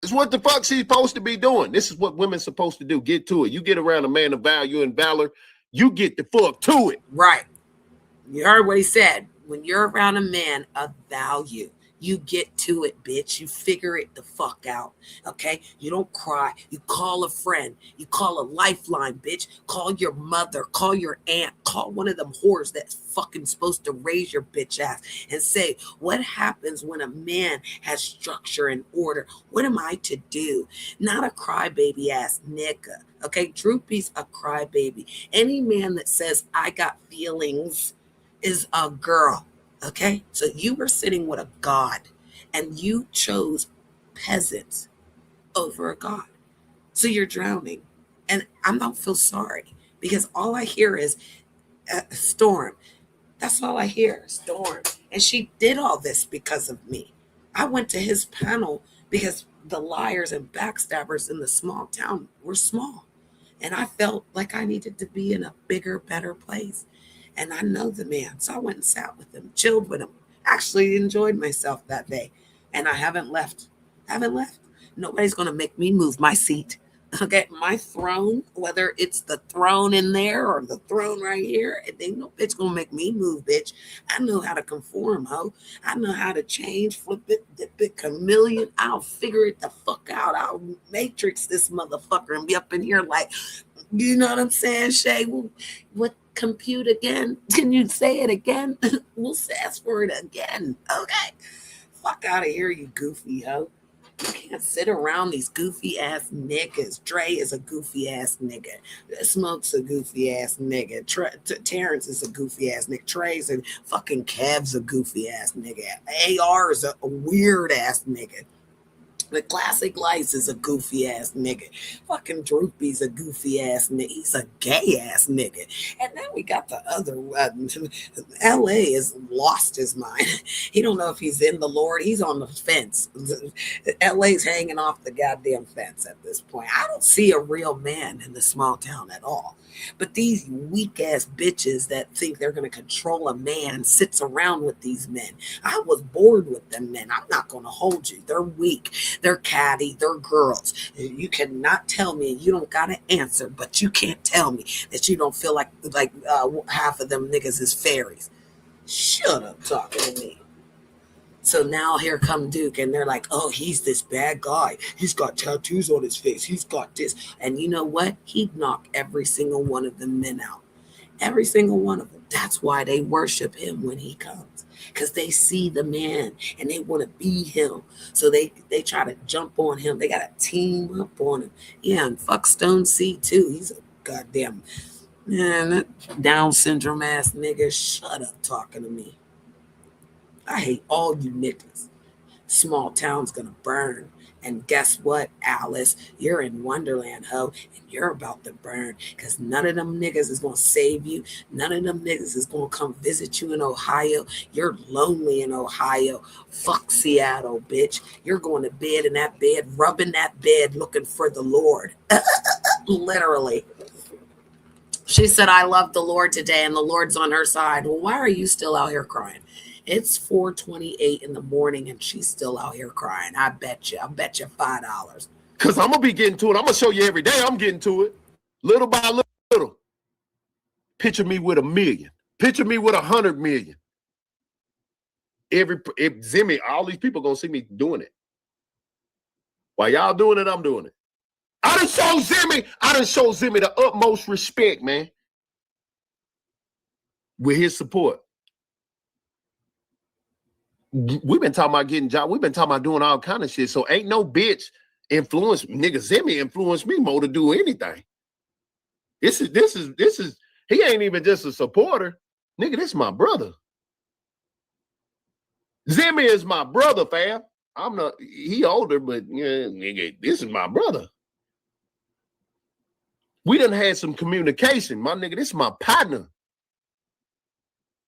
It's what the fuck she's supposed to be doing. This is what women's supposed to do. Get to it. You get around a man of value and valor, you get the fuck to it. Right. You heard what he said. When you're around a man of value, you get to it, bitch. You figure it the fuck out, okay? You don't cry. You call a friend. You call a lifeline, bitch. Call your mother. Call your aunt. Call one of them whores that's fucking supposed to raise your bitch ass and say, what happens when a man has structure and order? What am I to do? Not a crybaby ass nigga, okay? Droopy's a crybaby. Any man that says, I got feelings is a girl. Okay, so you were sitting with a God and you chose peasants over a God. So you're drowning. And I don't feel sorry, because all I hear is storm. That's all I hear, storm. And she did all this because of me. I went to his panel because the liars and backstabbers in the small town were small. And I felt like I needed to be in a bigger, better place. And I know the man. So I went and sat with him, chilled with him. Actually enjoyed myself that day. And I haven't left. Nobody's going to make me move my seat. Okay, my throne, whether it's the throne in there or the throne right here, it ain't no bitch going to make me move, bitch. I know how to conform, ho. I know how to change, flip it, dip it, chameleon. I'll figure it the fuck out. I'll matrix this motherfucker and be up in here like, you know what I'm saying, Shay? What? Compute again? Can you say it again? We'll ask for it again. Okay. Fuck out of here, you goofy hoe. You can't sit around these goofy ass niggas. Dre is a goofy ass nigga. Smoke's a goofy ass nigga. Terrence is a goofy ass nigga. Trey's and fucking Kev's a goofy ass nigga. AR is a weird ass nigga. The Classic Lights is a goofy ass nigga. Fucking Droopy's a goofy ass nigga. He's a gay ass nigga. And then we got the other one. LA has lost his mind. He don't know if he's in the Lord. He's on the fence. LA's hanging off the goddamn fence at this point. I don't see a real man in the small town at all. But these weak ass bitches that think they're going to control a man sits around with these men. I was bored with them men. I'm not going to hold you. They're weak. They're catty. They're girls. You cannot tell me, you don't got to answer, but you can't tell me that you don't feel like half of them niggas is fairies. Shut up talking to me. So now here come Duke, and they're like, oh, he's this bad guy. He's got tattoos on his face. He's got this. And you know what? He'd knock every single one of them men out. Every single one of them. That's why they worship him when he comes. Because they see the man, and they want to be him. So they try to jump on him. They got to team up on him. Yeah, and fuck Stone C, too. He's a goddamn, man, that Down syndrome ass nigga. Shut up talking to me. I hate all you niggas. Small town's gonna burn. And guess what, Alice? You're in Wonderland, ho, and you're about to burn because none of them niggas is going to save you. None of them niggas is going to come visit you in Ohio. You're lonely in Ohio. Fuck Seattle, bitch. You're going to bed in that bed, rubbing that bed, looking for the Lord. Literally. She said, I love the Lord today, and the Lord's on her side. Well, why are you still out here crying? It's 4:28 in the morning, and she's still out here crying. I bet you $5. Because I'm going to be getting to it. I'm going to show you every day I'm getting to it. Little by little. Picture me with 1 million. Picture me with 100 million. If Zimmy, all these people going to see me doing it. While y'all doing it, I'm doing it. I done show Zimmy the utmost respect, man. With his support. We've been talking about getting jobs. We've been talking about doing all kind of shit. So ain't no bitch influence. Nigga, Zimmy influenced me more to do anything. This is, he ain't even just a supporter. Nigga, this is my brother. Zimmy is my brother, fam. I'm not, he older, but yeah, nigga, this is my brother. We done had some communication. My nigga, this is my partner.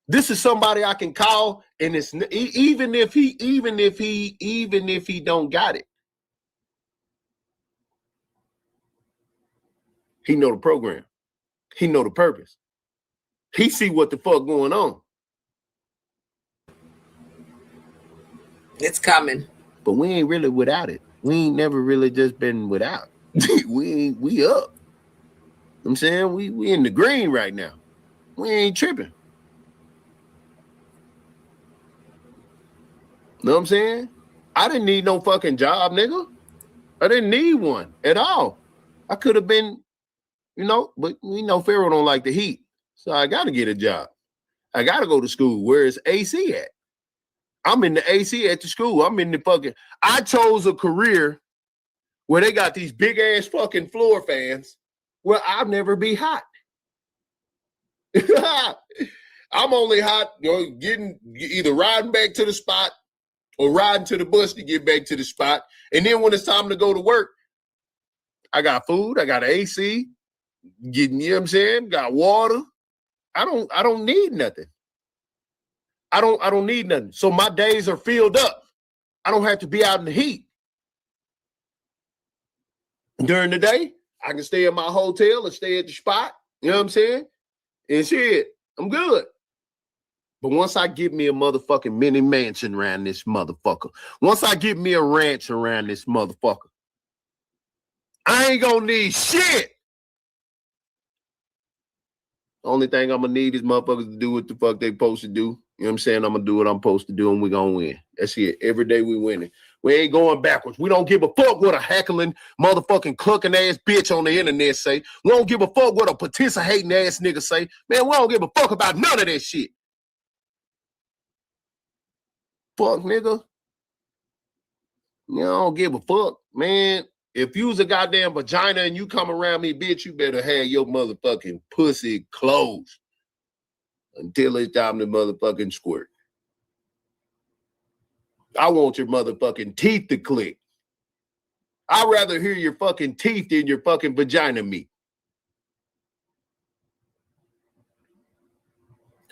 This is somebody I can call, and it's even if he don't got it. He know the program. He know the purpose. He see what the fuck going on. It's coming. But we ain't really without it. We ain't never really just been without. we up. You know what I'm saying? We in the green right now. We ain't tripping. Know what I'm saying? I didn't need no fucking job, nigga. I didn't need one at all. I could have been, but we know Pharaoh don't like the heat. So I got to get a job. I got to go to school. Where is AC at? I'm in the AC at the school. I'm in the fucking, I chose a career where they got these big ass fucking floor fans where I'll never be hot. I'm only hot, getting either riding back to the spot or riding to the bus to get back to the spot. And then when it's time to go to work, I got food, I got AC, getting, you know what I'm saying? Got water. I don't need nothing. I don't need nothing. So my days are filled up. I don't have to be out in the heat. During the day, I can stay in my hotel or stay at the spot. You know what I'm saying? And shit, I'm good. But once I get me a motherfucking mini mansion around this motherfucker, once I get me a ranch around this motherfucker, I ain't gonna need shit. Only thing I'm gonna need is motherfuckers to do what the fuck they supposed to do. You know what I'm saying? I'm gonna do what I'm supposed to do and we gonna win. That's it. Every day we winning. We ain't going backwards. We don't give a fuck what a heckling, motherfucking clucking ass bitch on the internet say. We don't give a fuck what a participating ass nigga say. Man, we don't give a fuck about none of that shit. Fuck, nigga. You know, I don't give a fuck, man. If you's a goddamn vagina and you come around me, bitch, you better have your motherfucking pussy closed until it's time to motherfucking squirt. I want your motherfucking teeth to click. I'd rather hear your fucking teeth than your fucking vagina meat.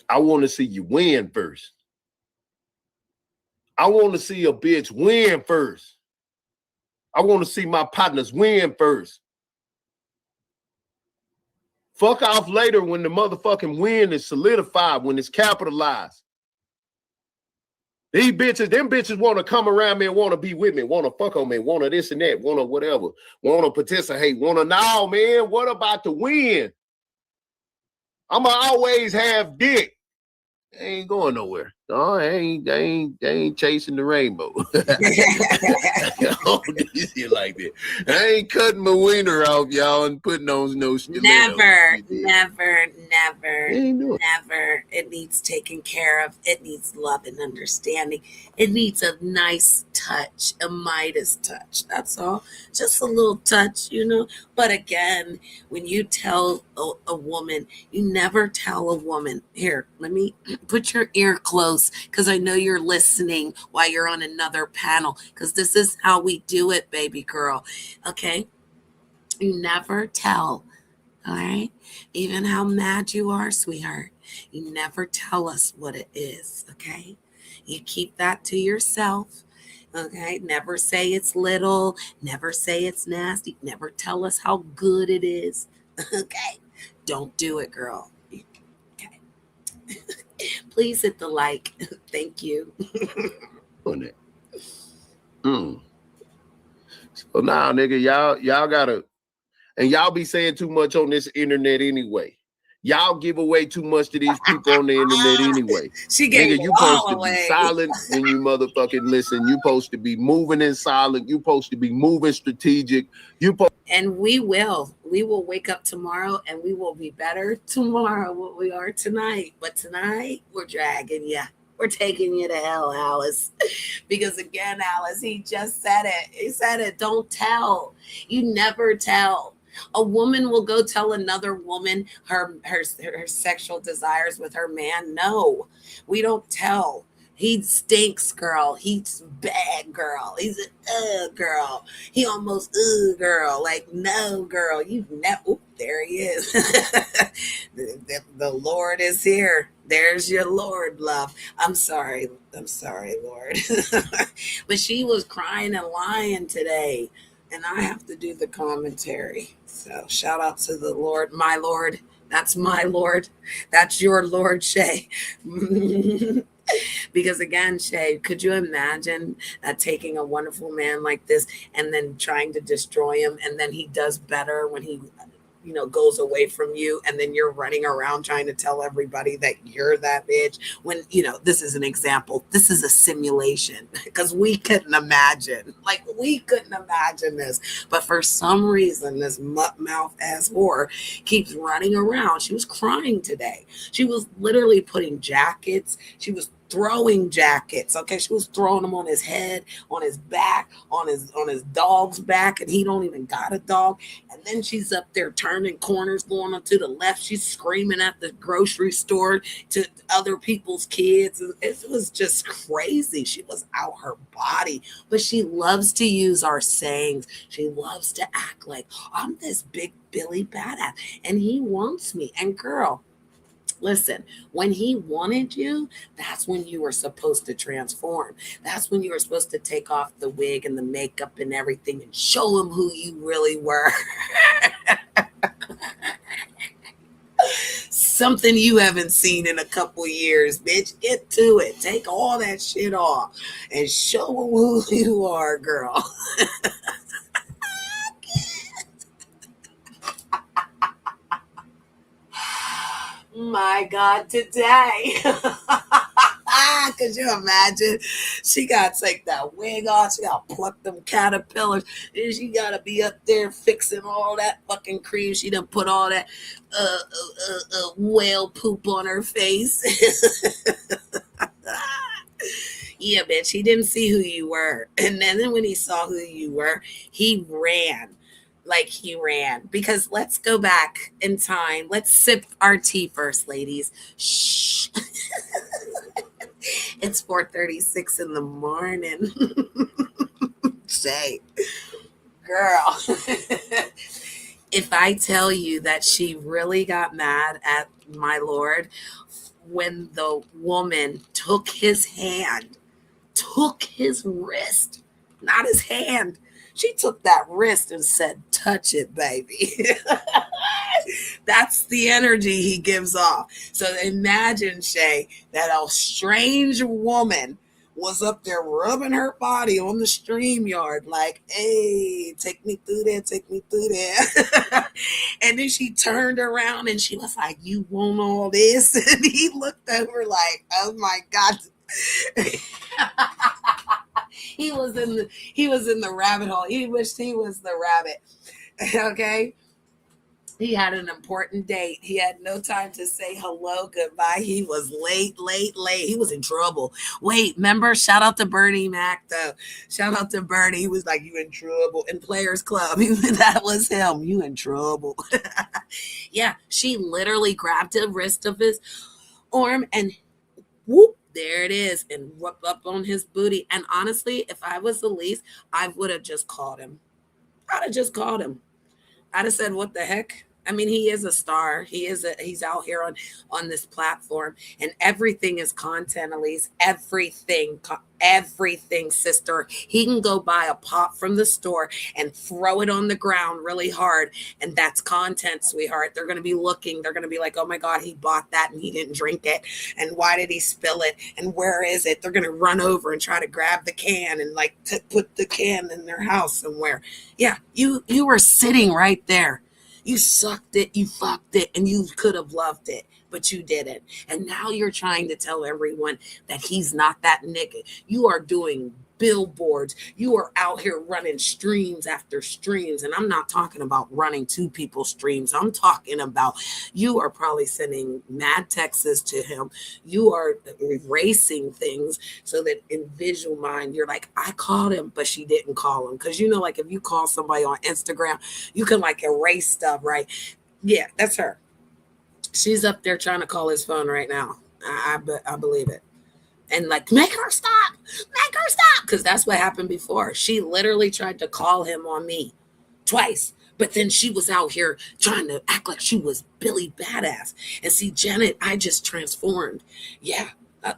I want to see you win first. I want to see a bitch win first. I want to see my partners win first. Fuck off later when the motherfucking win is solidified, when it's capitalized. These bitches, them bitches want to come around me and want to be with me, want to fuck on me, want to this and that, want to whatever, want to participate, want to, no, man, what about the win? I'm going to always have dick. I ain't going nowhere. No, I ain't chasing the rainbow. I don't do shit like that. I ain't cutting my wiener off, y'all, and putting on no stilettos. Never. It needs taken care of. It needs love and understanding. It needs a nice touch, a Midas touch. That's all. Just a little touch, you know. But again, when you tell a woman, you never tell a woman, here, let me put your ear close because I know you're listening while you're on another panel because this is how we do it, baby girl. Okay? You never tell, all right? Even how mad you are, sweetheart, you never tell us what it is, okay? You keep that to yourself, okay? Never say it's little, never say it's nasty, never tell us how good it is, okay? Don't do it, girl. Okay. Please hit the like. Thank you. On it. So now, nigga, y'all gotta, and y'all be saying too much on this internet anyway. Y'all give away too much to these people on the internet anyway. She gave Nigga, you it all supposed to away. be silent when you motherfucking listen. You supposed to be moving in silent. You supposed to be moving strategic. And we will wake up tomorrow and we will be better tomorrow what we are tonight. But tonight we're dragging you. We're taking you to hell, Alice. Because again, Alice, he just said it. He said it. Don't tell. You never tell. A woman will go tell another woman her sexual desires with her man. No, we don't tell. He stinks, girl. He's bad, girl. He's a girl. He almost girl. Like, no, girl. You never. There he is. the Lord is here. There's your Lord, love. I'm sorry, Lord. But she was crying and lying today, and I have to do the commentary. So shout out to the Lord, my Lord. That's my Lord. That's your Lord, Shay. Because again, Shay, could you imagine taking a wonderful man like this and then trying to destroy him, and then he does better when he goes away from you, and then you're running around trying to tell everybody that you're that bitch when, this is an example. This is a simulation because we couldn't imagine this. But for some reason, this mouth ass whore keeps running around. She was crying today. She was literally putting jackets. She was throwing jackets. Okay. She was throwing them on his head, on his back, on his dog's back, and he don't even got a dog. And then she's up there turning corners, going on to the left. She's screaming at the grocery store to other people's kids. It was just crazy. She was out her body, but she loves to use our sayings. She loves to act like I'm this big Billy badass, and he wants me. And girl, listen, when he wanted you, that's when you were supposed to transform. That's when you were supposed to take off the wig and the makeup and everything and show him who you really were. Something you haven't seen in a couple years, bitch. Get to it. Take all that shit off and show him who you are, girl. My God, today. Could you imagine? She got to take that wig off. She got to pluck them caterpillars. And she got to be up there fixing all that fucking cream. She done put all that whale poop on her face. Yeah, bitch. He didn't see who you were. And then when he saw who you were, he ran. Like he ran. Because let's go back in time. Let's sip our tea first, ladies. Shh. It's 4:36 in the morning. Shay, girl. If I tell you that she really got mad at my Lord when the woman took his hand, took his wrist, not his hand. She took that wrist and said, touch it, baby. That's the energy he gives off. So imagine, Shay, that a strange woman was up there rubbing her body on the StreamYard like, hey, take me through there, take me through there. And then she turned around and she was like, you want all this? And he looked over like, oh my God. He was in the rabbit hole. He wished he was the rabbit. Okay. He had an important date. He had no time to say hello, goodbye. He was late. He was in trouble. Wait, remember? Shout out to Bernie Mac, though. Shout out to Bernie. He was like, "You in trouble." In Players Club, that was him. You in trouble. Yeah, she literally grabbed the wrist of his arm and whoop, there it is, and whoop up on his booty. And honestly, if I was Elise, I would have just called him. I'd have just called him. I'd have said, "What the heck?" I mean, he is a star. He's out here on this platform, and everything is content. Elise, everything, sister. He can go buy a pop from the store and throw it on the ground really hard, and that's content, sweetheart. They're going to be looking. They're going to be like, "Oh my God, he bought that and he didn't drink it, and why did he spill it? And where is it?" They're going to run over and try to grab the can and like put the can in their house somewhere. Yeah, you were sitting right there. You sucked it, you fucked it, and you could have loved it, but you didn't. And now you're trying to tell everyone that he's not that nigga. You are doing billboards. You are out here running streams after streams. And I'm not talking about running two people's streams. I'm talking about you are probably sending mad texts to him. You are erasing things so that in visual mind, you're like, "I called him, but she didn't call him." Because like if you call somebody on Instagram, you can like erase stuff, right? Yeah, that's her. She's up there trying to call his phone right now. I believe it. And like, make her stop, because that's what happened before. She literally tried to call him on me twice, but then she was out here trying to act like she was Billy Badass. And see, Janet, I just transformed. Yeah.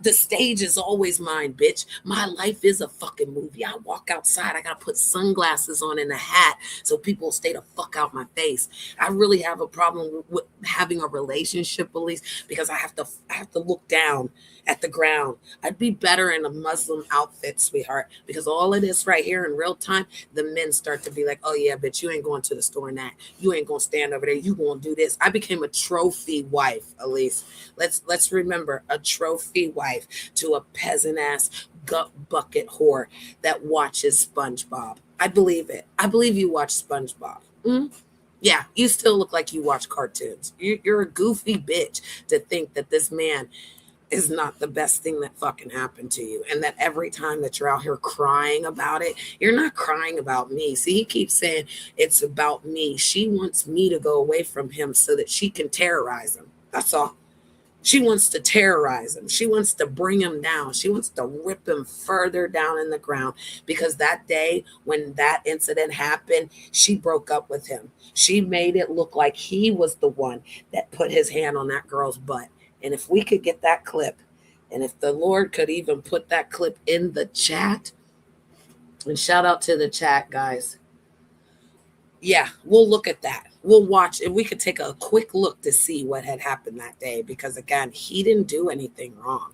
The stage is always mine, bitch. My life is a fucking movie. I walk outside. I got to put sunglasses on and a hat so people stay the fuck out my face. I really have a problem with having a relationship, Elise, because I have to look down at the ground. I'd be better in a Muslim outfit, sweetheart, because all of this right here in real time, the men start to be like, "Oh yeah, bitch, you ain't going to the store and that. You ain't going to stand over there. You going to do this." I became a trophy wife, Elise. Let's remember, a trophy wife to a peasant ass gut bucket whore that watches SpongeBob. I believe it. I believe you watch SpongeBob. Yeah, you still look like you watch cartoons. You're a goofy bitch to think that this man is not the best thing that fucking happened to you, and that every time that you're out here crying about it, you're not crying about me. See, he keeps saying it's about me. She wants me to go away from him so that she can terrorize him. That's all. She wants to terrorize him. She wants to bring him down. She wants to rip him further down in the ground, because that day when that incident happened, she broke up with him. She made it look like he was the one that put his hand on that girl's butt. And if we could get that clip, and if the Lord could even put that clip in the chat, and shout out to the chat, guys. Yeah, we'll look at that. We'll watch, and we could take a quick look to see what had happened that day, because again, he didn't do anything wrong.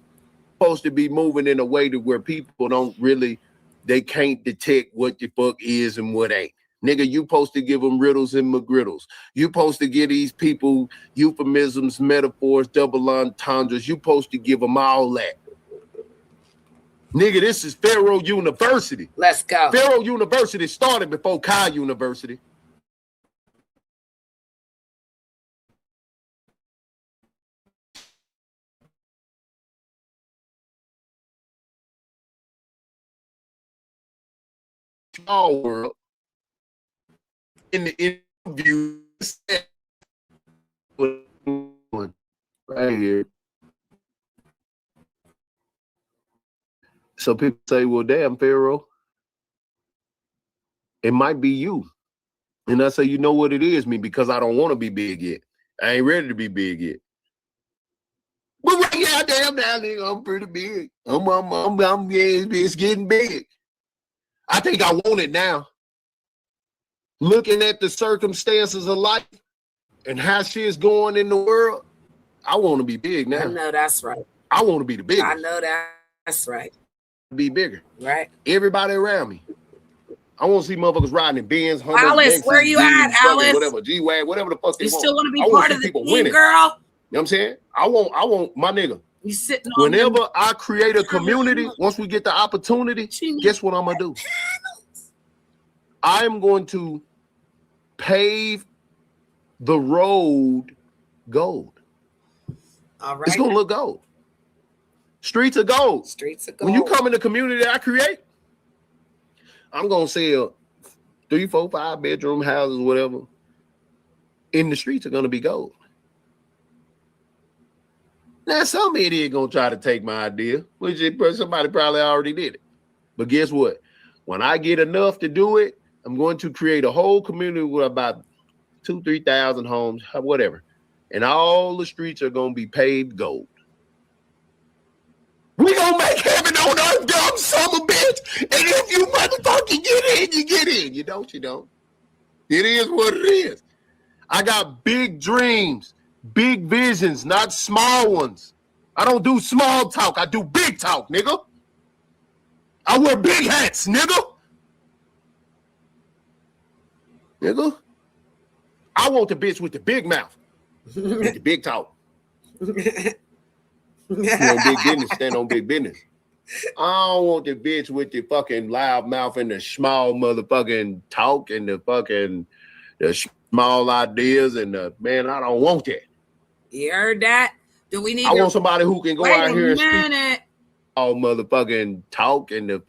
Supposed to be moving in a way to where people don't really, they can't detect what the fuck is and what ain't. Nigga, you supposed to give them riddles and McGriddles. You supposed to give these people euphemisms, metaphors, double entendres. You supposed to give them all that. Nigga, this is Pharaoh University. Let's go. Pharaoh University started before Kai University. Small world. In the interview, right here. So people say, "Well, damn, Pharaoh, it might be you." And I say, "You know what it is, me, because I don't want to be big yet. I ain't ready to be big yet." But yeah, damn now, nigga, I'm pretty big. Yeah, it's getting big. I think I want it now. Looking at the circumstances of life and how shit's going in the world, I want to be big now. I know that's right. I want to be the biggest. I know that's right. Be bigger. Right. Everybody around me. I want to see motherfuckers riding in Benz, Hummers, Alice, where you at, Alice? Whatever, G-Wag, whatever the fuck they want. You still want to be I part of the people team, winning. girl? You know what I'm saying? I want my nigga. You sitting on whenever I create a community, once we get the opportunity, guess what I'm gonna do? I am going to pave the road gold. All right. It's gonna look gold. Streets are gold. Streets are gold. When you come in the community that I create, I'm gonna sell 3, 4, 5 bedroom houses, whatever. In the streets are gonna be gold. Now, some idiot gonna try to take my idea, which somebody probably already did it. But guess what? When I get enough to do it, I'm going to create a whole community with about 2,000, 3,000 homes, whatever. And all the streets are gonna be paved gold. We gonna make heaven on earth, dumb son of a bitch. And if you motherfucking get in, you get in. You don't. It is what it is. I got big dreams, big visions, not small ones. I don't do small talk. I do big talk, nigga. I wear big hats, nigga. Nigga. I want the bitch with the big mouth, with the big talk. You know, big business, stand on big business. I don't want the bitch with the fucking loud mouth and the small motherfucking talk and the small ideas and the, man, I don't want that. You heard that? Do we need I want somebody who can go out here and speak all motherfucking talk and the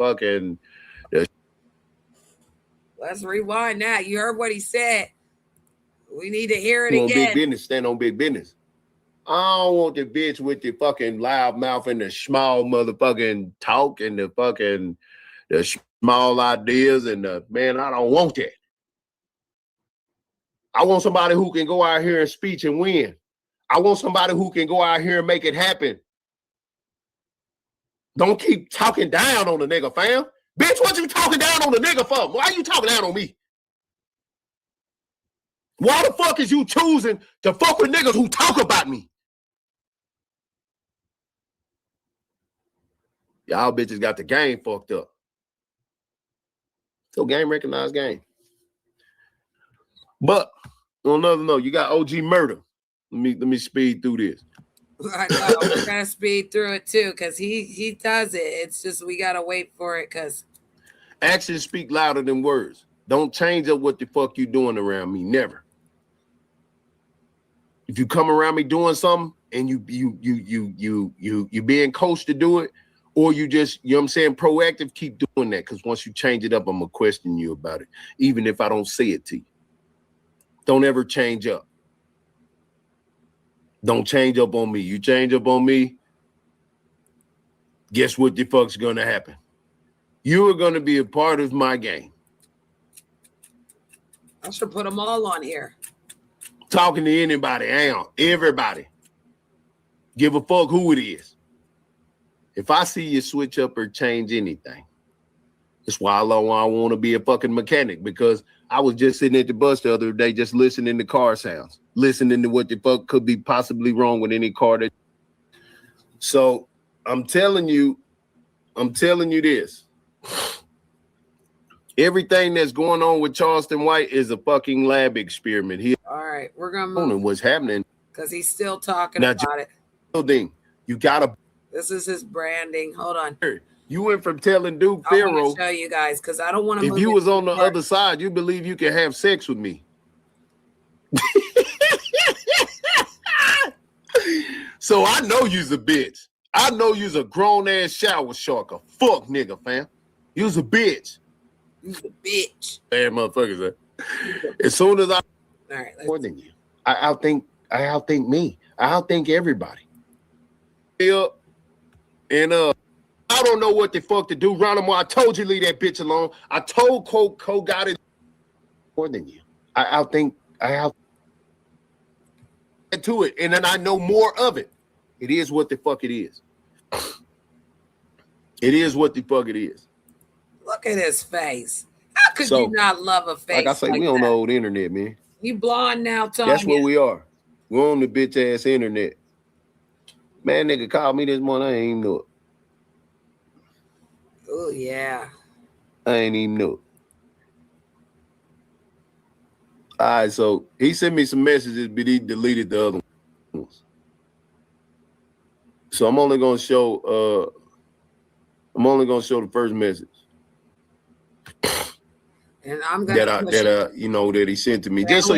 Let's rewind that. You heard what he said. We need to hear it again. Big business, stand on big business. I don't want the bitch with the fucking loud mouth and the small motherfucking talk and the small ideas and the, man, I don't want that. I want somebody who can go out here and speech and win. I want somebody who can go out here and make it happen. Don't keep talking down on the nigga, fam. Bitch, what you talking down on the nigga for? Why you talking down on me? Why the fuck is you choosing to fuck with niggas who talk about me? Y'all bitches got the game fucked up. So game recognized game. But on another note, you got OG Murder. Let me speed through this. I know we're gonna speed through it too, because he does it. It's just we gotta wait for it, because actions speak louder than words. Don't change up what the fuck you doing around me. Never. If you come around me doing something and you being coached to do it, or you just, you know what I'm saying, proactive, keep doing that. Because once you change it up, I'm gonna question you about it, even if I don't say it to you. Don't ever change up. Don't change up on me. You change up on me, guess what the fuck's gonna happen? You are gonna be a part of my game. I should put them all on here. Talking to anybody, everybody. Give a fuck who it is. If I see you switch up or change anything, that's why I want to be a fucking mechanic, because I was just sitting at the bus the other day just listening to car sounds, listening to what the fuck could be possibly wrong with any car. So I'm telling you this. Everything that's going on with Charleston White is a fucking lab experiment. All right, we're gonna move. What's happening? Because he's still talking about it. Building, you gotta. This is his branding. Hold on. You went from telling Duke Pharaoh. I'm gonna show you guys, because I don't want to. If you was on the other side, you believe you can have sex with me. So I know you's a bitch. I know you's a grown ass shower shark, a fuck nigga, fam. You's a bitch. You's a bitch. Damn motherfuckers. As soon as I all right, more than you, I outthink me. I outthink everybody. And I don't know what the fuck to do. Ronimo, I told you leave that bitch alone. I told Cole got it more than you. I outthink to it, and then I know more of it. It is what the fuck it is. It is what the fuck it is. Look at his face. How could you not love a face? Like I say, we on the old internet, man. You blonde now, Tony. That's what we are. We're on the bitch ass internet. Man, nigga called me this morning. I ain't even know it. Oh yeah. I ain't even know it. All right, so he sent me some messages, but he deleted the other ones. So I'm only gonna show the first message. And I'm gonna that he sent to me, just so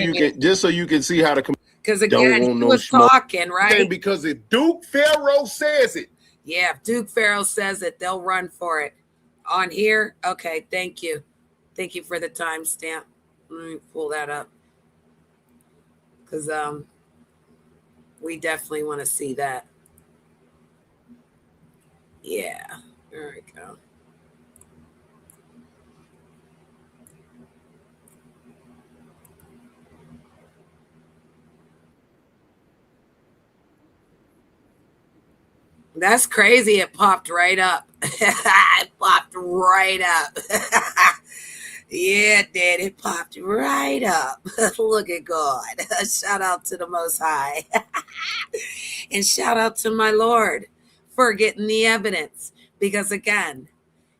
you can see how to. Because again, he was talking, right? Because if Duke Pharaoh says it. Yeah, if Duke Pharaoh says it, they'll run for it. On here, okay, thank you. Thank you for the timestamp. Let me pull that up. Because we definitely want to see that. Yeah, there we go. That's crazy. It popped right up. It popped right up. Yeah, it did. It popped right up. Look at God. Shout out to the Most High. And shout out to my Lord for getting the evidence. Because again,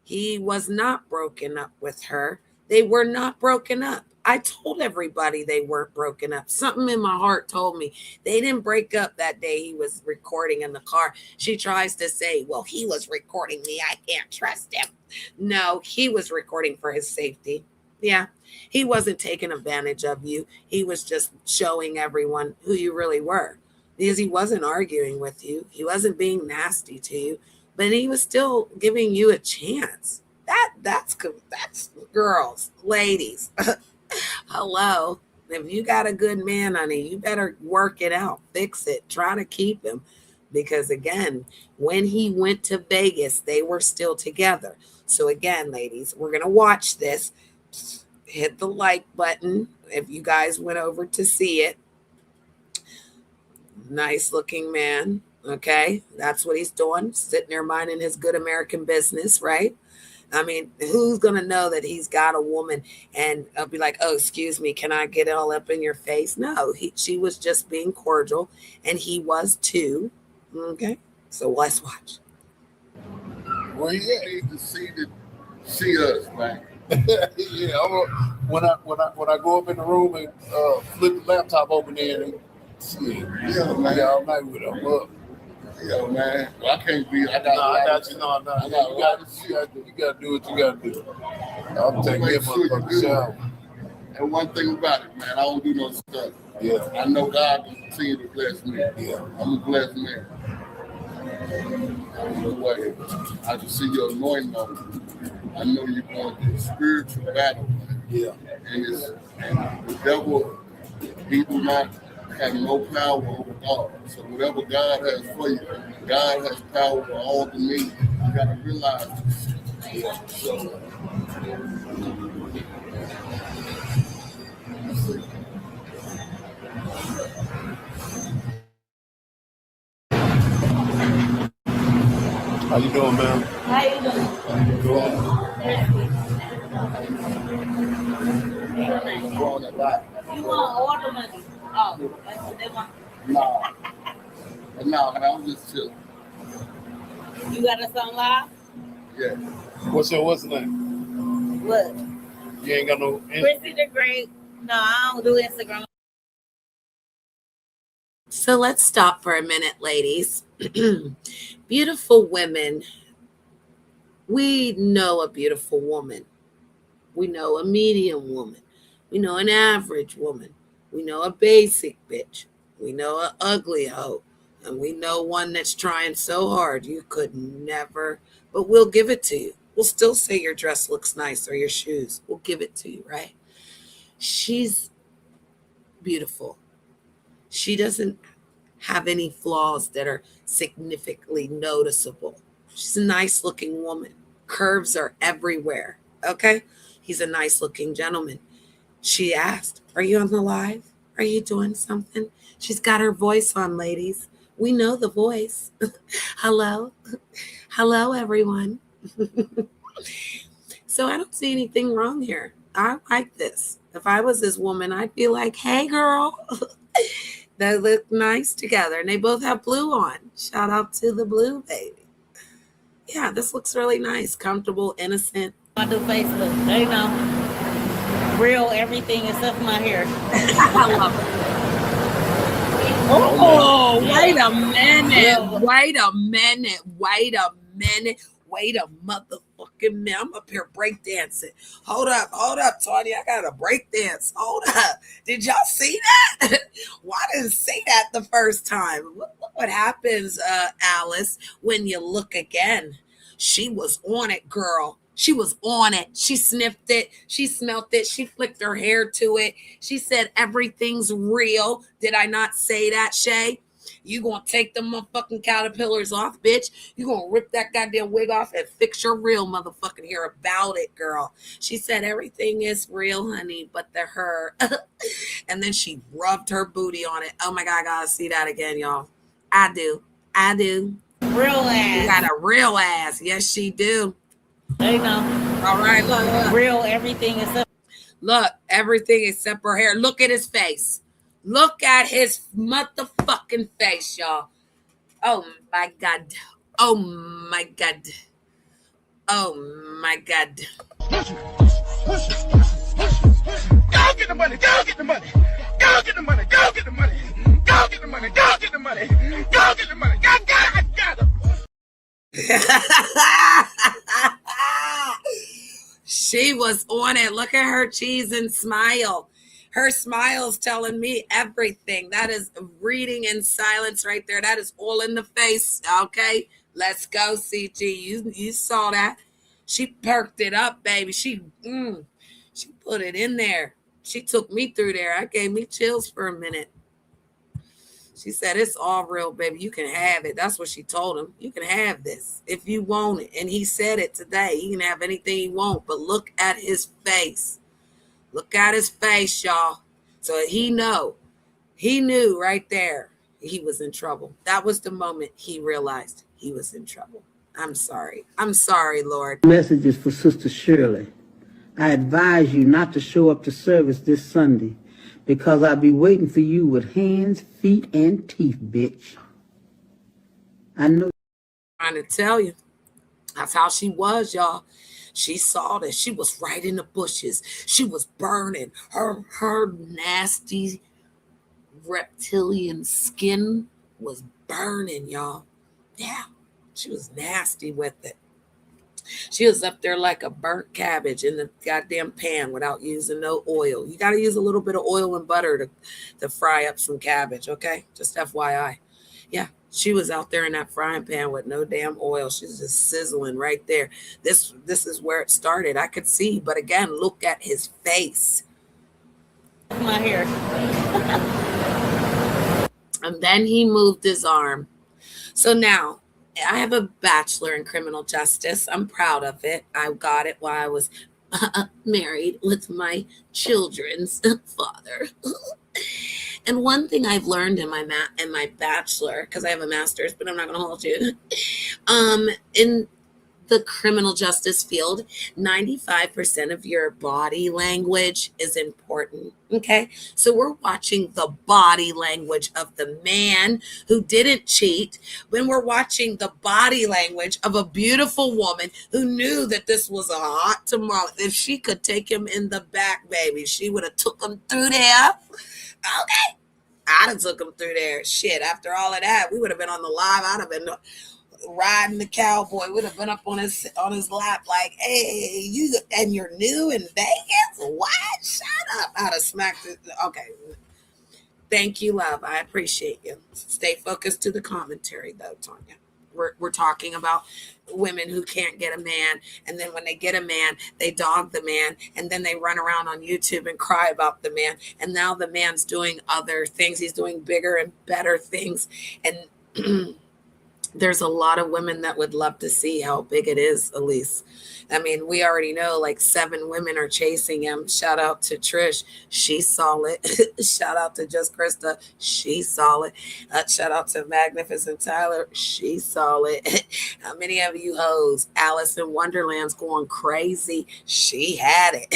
he was not broken up with her. They were not broken up. I told everybody they weren't broken up. Something in my heart told me they didn't break up that day he was recording in the car. She tries to say, well, he was recording me. I can't trust him. No, he was recording for his safety. Yeah, he wasn't taking advantage of you. He was just showing everyone who you really were, because he wasn't arguing with you. He wasn't being nasty to you, but he was still giving you a chance. That's girls, ladies. Hello. If you got a good man, honey, you better work it out, fix it, try to keep him. Because again, when he went to Vegas, they were still together. So again, ladies, we're going to watch this. Hit the like button if you guys went over to see it. Nice looking man. Okay. That's what he's doing. Sitting there minding his good American business, right? I mean, who's going to know that he's got a woman and be like, oh, excuse me, can I get all up in your face? No, she was just being cordial, and he was too. Okay. So let's watch. Well, you need to see us, man. Yeah, when I go up in the room and flip the laptop open there and see it. Yeah, man. Yeah, all night with him up. Yeah, man. Well, I can't be. I got you. No. You got to do what you got to do. I'm taking that motherfucking shower. And one thing about it, man, I don't do no stuff. Yeah. I know God will continue to bless me. Yeah. I'm a blessed man. I know what I can see your anointing on you. I know you're going through a spiritual battle. Yeah. And the devil, he do not have no power over God. So whatever God has for you, God has power over all the needs. You got to realize this. Yeah. So, How you doing, man? How you doing? You want order money? Oh, that's what they want. No, man, I'm just chilling. You got us on live? Yeah. What's the name? What? You ain't got no. Chrissy the Great. No, I don't do Instagram. So let's stop for a minute, ladies. Beautiful women. We know a beautiful woman. We know a medium woman. We know an average woman. We know a basic bitch. We know an ugly hoe. And we know one that's trying so hard you could never, but we'll give it to you. We'll still say your dress looks nice or your shoes. We'll give it to you, right? She's beautiful. She doesn't have any flaws that are significantly noticeable. She's a nice looking woman. Curves are everywhere. Okay? He's a nice looking gentleman. She asked, are you on the live? Are you doing something? She's got her voice on, ladies. We know the voice. Hello. Hello, everyone. So I don't see anything wrong here. I like this. If I was this woman, I'd be like, hey, girl. They look nice together. And they both have blue on. Shout out to the blue baby. Yeah, this looks really nice. Comfortable, innocent. I do Facebook. They know. Real everything except my hair. I love it. Oh, wait a minute. Wait a minute. Wait a minute. Wait a motherfucker. fucking man. I'm up here breakdancing. Hold up, Tony. I got a breakdance. Hold up. Did y'all see that? Why didn't see that the first time? Look what happens, Alice, when you look again. She was on it, girl. She was on it. She sniffed it. She smelt it. She flicked her hair to it. She said, everything's real. Did I not say that, Shay? You gonna take them motherfucking caterpillars off, bitch. You gonna rip that goddamn wig off and fix your real motherfucking hair about it, girl. She said everything is real, honey, but the her. And then she rubbed her booty on it. Oh my God, I gotta see that again, y'all. I do. Real ass. You got a real ass. Yes, she do. They know. All right, look. Real everything except. Look, everything except her hair. Look at his face. Look at his motherfucking face, y'all. Oh my God. Oh my God. Oh my God. Go get the money. Go get the money. Go get the money. Go get the money. Go get the money. Go get the money. Go get the money. I got it. She was on it. Look at her cheese and smile. Her smile's telling me everything. That is reading in silence right there. That is all in the face. Okay, let's go, CG. You saw that. She perked it up, baby. She put it in there. She took me through there. I gave me chills for a minute. She said, it's all real, baby. You can have it. That's what she told him. You can have this if you want it. And he said it today. He can have anything he wants. But look at his face. Look at his face, y'all. So he knew right there he was in trouble. That was the moment he realized he was in trouble. I'm sorry. I'm sorry, Lord. Message is for Sister Shirley. I advise you not to show up to service this Sunday because I'll be waiting for you with hands, feet, and teeth, bitch. I know. I'm trying to tell you. That's how she was, y'all. She saw this. She was right in the bushes. She was burning. Her nasty reptilian skin was burning, y'all. Yeah, she was nasty with it. She was up there like a burnt cabbage in the goddamn pan without using no oil. You got to use a little bit of oil and butter to fry up some cabbage, okay? Just FYI. Yeah, she was out there in that frying pan with no damn oil. She's just sizzling right there. This is where it started. I could see, but again, look at his face. My hair. And then he moved his arm. So now, I have a bachelor in criminal justice. I'm proud of it. I got it while I was married with my children's father. And one thing I've learned in my bachelor, because I have a master's, but I'm not going to hold you, in the criminal justice field, 95% of your body language is important. Okay, so we're watching the body language of the man who didn't cheat, when we're watching the body language of a beautiful woman who knew that this was a hot tamale. If she could take him in the back, baby, she would have took him through there. Okay, I'd have took him through there. Shit, after all of that, we would have been on the live. I'd have been riding the cowboy. Would have been up on his lap like, hey, you and you're new in Vegas? What? Shut up. I'd have smacked it. Okay. Thank you, love. I appreciate you. Stay focused to the commentary, though, Tanya. We're talking about women who can't get a man, and then when they get a man, they dog the man, and then they run around on YouTube and cry about the man, and now the man's doing other things. He's doing bigger and better things, and there's a lot of women that would love to see how big it is, Elise. I mean, we already know like 7 women are chasing him. Shout out to Trish. She's solid. Shout out to Just Krista. She's solid. Shout out to Magnificent Tyler. She's solid. How many of you hoes? Alice in Wonderland's going crazy. She had it.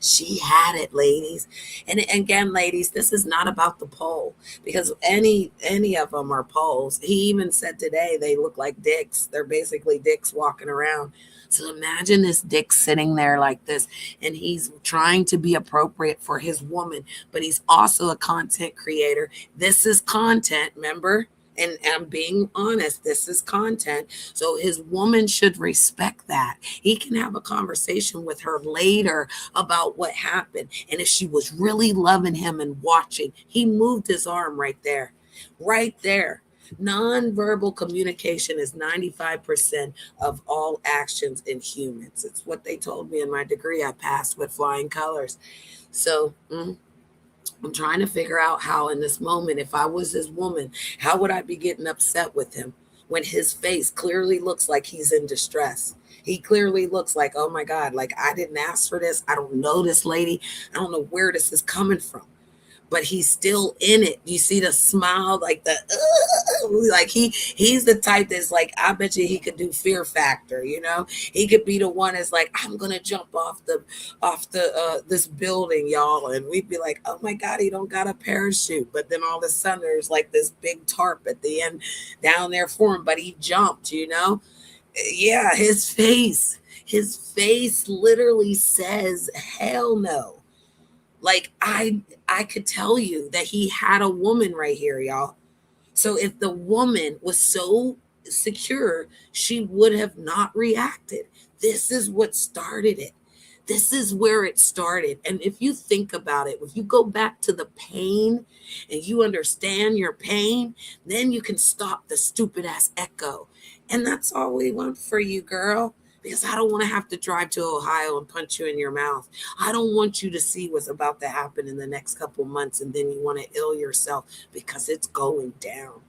She had it, ladies. And again, ladies, this is not about the poll, because any of them are polls. He even said today they look like dicks. They're basically dicks walking around. So imagine this dick sitting there like this, and he's trying to be appropriate for his woman, but he's also a content creator. This is content, remember? And I'm being honest, this is content. So his woman should respect that. He can have a conversation with her later about what happened. And if she was really loving him and watching, he moved his arm right there. Right there. Nonverbal communication is 95% of all actions in humans. It's what they told me in my degree I passed with flying colors. So, I'm trying to figure out how, in this moment, if I was his woman, how would I be getting upset with him when his face clearly looks like he's in distress? He clearly looks like, oh my God, like I didn't ask for this. I don't know this lady. I don't know where this is coming from. But he's still in it. You see the smile, like the like he's the type that's like, I bet you he could do Fear Factor, you know? He could be the one that's like, I'm gonna jump off the this building, y'all. And we'd be like, oh my God, he don't got a parachute. But then all of a sudden there's like this big tarp at the end down there for him, but he jumped, you know? Yeah, his face literally says hell no. Like I could tell you that he had a woman right here, y'all. So if the woman was so secure, she would have not reacted. This is what started it. This is where it started. And if you think about it, if you go back to the pain and you understand your pain, then you can stop the stupid ass echo. And that's all we want for you, girl. Because I don't want to have to drive to Ohio and punch you in your mouth. I don't want you to see what's about to happen in the next couple months and then you want to ill yourself because it's going down.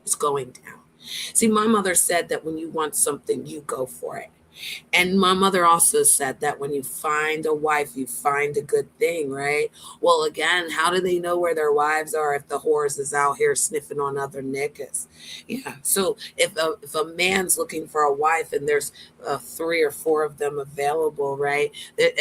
It's going down. See, my mother said that when you want something, you go for it. And my mother also said that when you find a wife, you find a good thing, right? Well, again, how do they know where their wives are if the whores is out here sniffing on other niggas? Yeah. So if a man's looking for a wife and there's 3 or 4 of them available, right?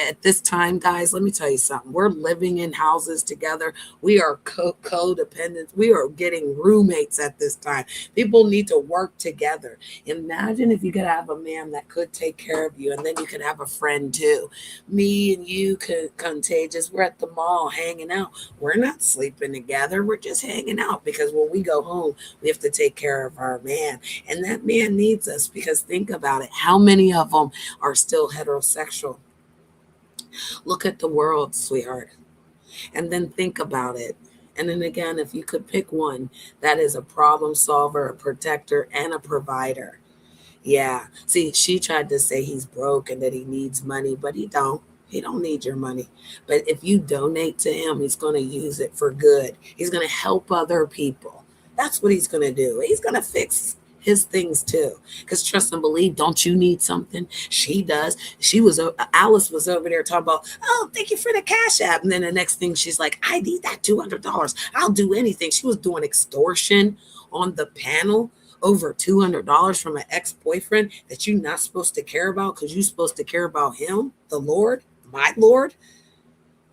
At this time, guys, let me tell you something. We're living in houses together. We are codependent. We are getting roommates at this time. People need to work together. Imagine if you could have a man that could take care of you, and then you could have a friend too. Me and you could contagious. We're at the mall hanging out. We're not sleeping together. We're just hanging out because when we go home, we have to take care of our man, and that man needs us. Because think about it, how many of them are still heterosexual? Look at the world, sweetheart, and then think about it. And then again, if you could pick one that is a problem solver, a protector, and a provider. Yeah. See, she tried to say he's broke and that he needs money, but he don't. He don't need your money. But if you donate to him, he's going to use it for good. He's going to help other people. That's what he's going to do. He's going to fix his things too. Because trust and believe, don't you need something? She does. Alice was over there talking about, oh, thank you for the Cash App. And then the next thing she's like, I need that $200. I'll do anything. She was doing extortion on the panel over $200 from an ex-boyfriend that you're not supposed to care about because you're supposed to care about him, the Lord, my Lord.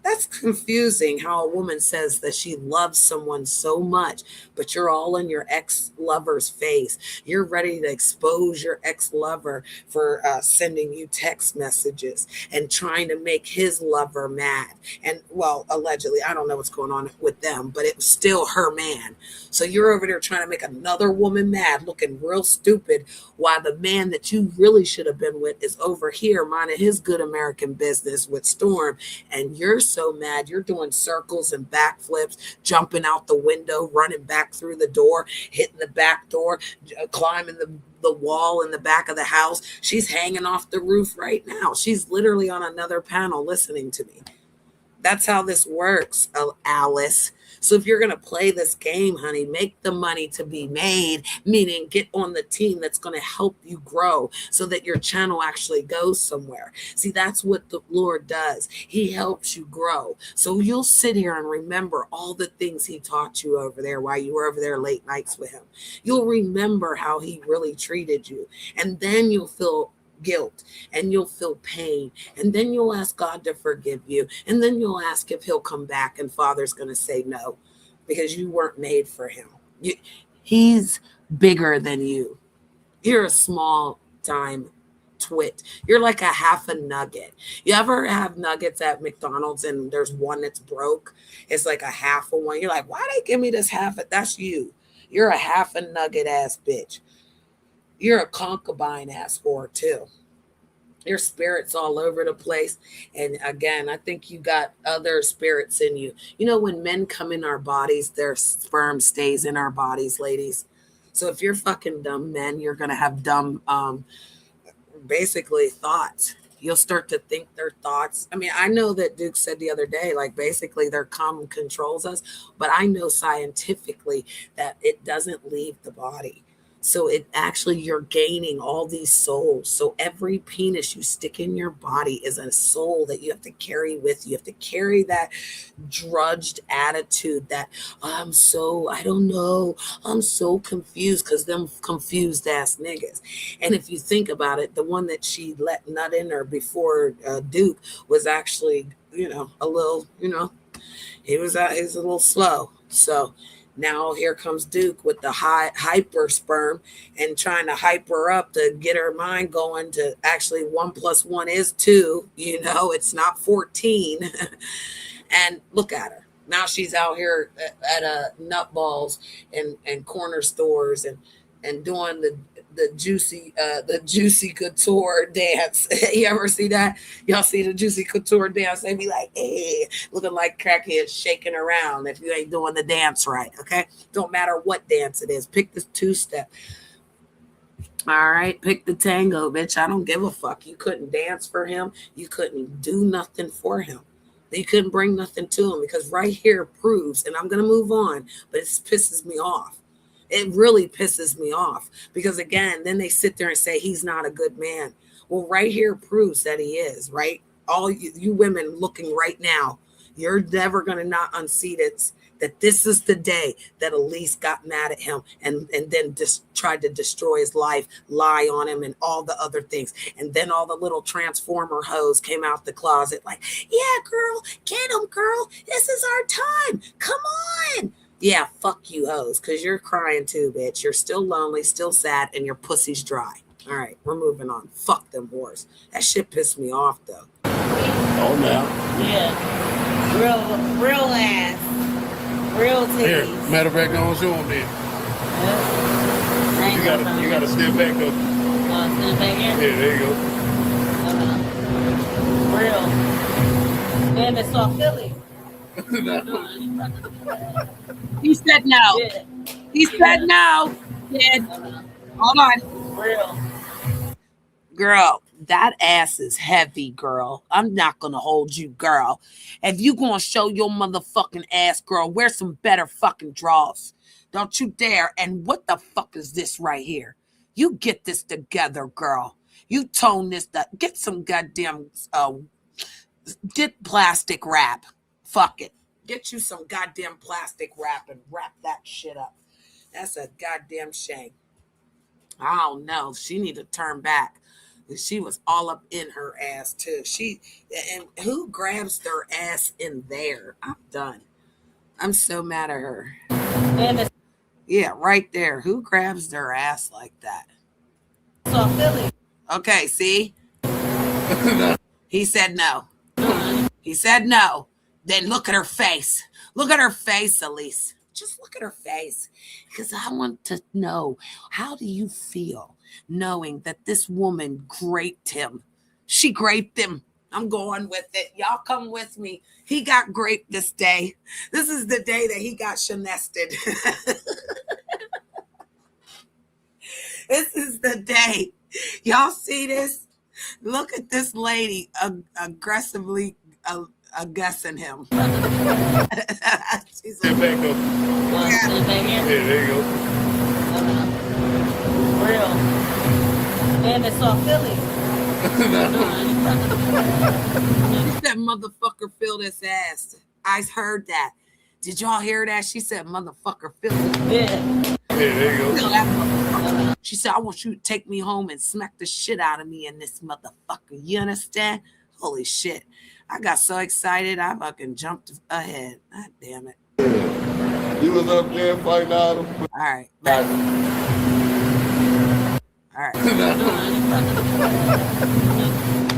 That's confusing how a woman says that she loves someone so much, but you're all in your ex-lover's face. You're ready to expose your ex-lover for sending you text messages and trying to make his lover mad. And, well, allegedly, I don't know what's going on with them, but it was still her man. So you're over there trying to make another woman mad, looking real stupid, while the man that you really should have been with is over here minding his good American business with Storm, and you're so mad you're doing circles and backflips, jumping out the window, running back through the door, hitting the back door, climbing the wall in the back of the house. She's hanging off the roof right now. She's literally on another panel listening to me. That's how this works, Alice. So if you're going to play this game, honey, make the money to be made, meaning get on the team that's going to help you grow so that your channel actually goes somewhere. See, that's what the Lord does. He helps you grow. So you'll sit here and remember all the things he taught you over there while you were over there late nights with him. You'll remember how he really treated you. And then you'll feel guilt and you'll feel pain, and then you'll ask God to forgive you, and then you'll ask if he'll come back, and Father's going to say no because you weren't made for him. He's bigger than you. You're a small time twit. You're like a half a nugget. You ever have nuggets at McDonald's and there's one that's broke? It's like a half of one. You're like, why they give me this half? That's you. You're a half a nugget ass bitch. You're a concubine ass whore too. Your spirit's all over the place. And again, I think you got other spirits in you. You know, when men come in our bodies, their sperm stays in our bodies, ladies. So if you're fucking dumb men, you're gonna have dumb basically thoughts. You'll start to think their thoughts. I mean, I know that Duke said the other day, like basically their cum controls us, but I know scientifically that it doesn't leave the body. So it actually, you're gaining all these souls. So every penis you stick in your body is a soul that you have to carry with you. You have to carry that drudged attitude that I don't know, I'm so confused, because them confused ass niggas. And if you think about it, the one that she let nut in her before Duke was actually, a little, he was a little slow. So now here comes Duke with the hyper sperm and trying to hype her up to get her mind going to actually 1 + 1 is 2. It's not 14. And look at her. Now she's out here at nutballs and corner stores and doing the juicy couture dance. You ever see that? Y'all see the juicy couture dance? They be like, hey, looking like crackheads shaking around if you ain't doing the dance right. Okay, don't matter what dance it is. Pick the 2-step. All right, pick the tango, bitch. I don't give a fuck. You couldn't dance for him. You couldn't do nothing for him. You couldn't bring nothing to him, because right here proves, and I'm gonna move on, but it pisses me off. It really pisses me off, because again, then they sit there and say he's not a good man. Well, right here proves that he is, right? All you women looking right now, you're never going to not unsee that this is the day that Elise got mad at him and then just tried to destroy his life, lie on him, and all the other things. And then all the little transformer hoes came out the closet like, yeah, girl, get him, girl. This is our time. Come on. Yeah, fuck you hoes, because you're crying too, bitch. You're still lonely, still sad, and your pussy's dry. All right, we're moving on. Fuck them whores. That shit pissed me off, though. Oh, now. Yeah. Real ass. Real titties. Here, matter of fact, don't show them then. Yeah. You gotta step back up. Step back in? Yeah, there you go. Real. Damn, it's South Philly. He said no. Yeah. He said no. Kid. Hold on. Real. Girl, that ass is heavy, girl. I'm not going to hold you, girl. If you going to show your motherfucking ass, girl, wear some better fucking drawers. Don't you dare. And what the fuck is this right here? You get this together, girl. You tone this. Get some goddamn, get plastic wrap. Fuck it. Get you some goddamn plastic wrap and wrap that shit up. That's a goddamn shame. I don't know. She need to turn back. She was all up in her ass too. And who grabs their ass in there? I'm done. I'm so mad at her. Yeah, right there. Who grabs their ass like that? South Philly. Okay, see? He said no. He said no. Then look at her face. Look at her face, Elise. Just look at her face. Because I want to know, how do you feel knowing that this woman graped him? She graped him. I'm going with it. Y'all come with me. He got graped this day. This is the day that he got shanested. This is the day. Y'all see this? Look at this lady aggressively guessing him. She's Step back up. Step back in? Yeah, there you go. Real. Damn, it's South Philly. She said, motherfucker, feel this ass. I heard that. Did y'all hear that? She said, motherfucker, feel this. Yeah. Yeah, there you go. Feel that motherfucker. She said, I want you to take me home and smack the shit out of me in this motherfucker. You understand? Holy shit. I got so excited, I fucking jumped ahead. God damn it. He was up there fighting out of All right. All right.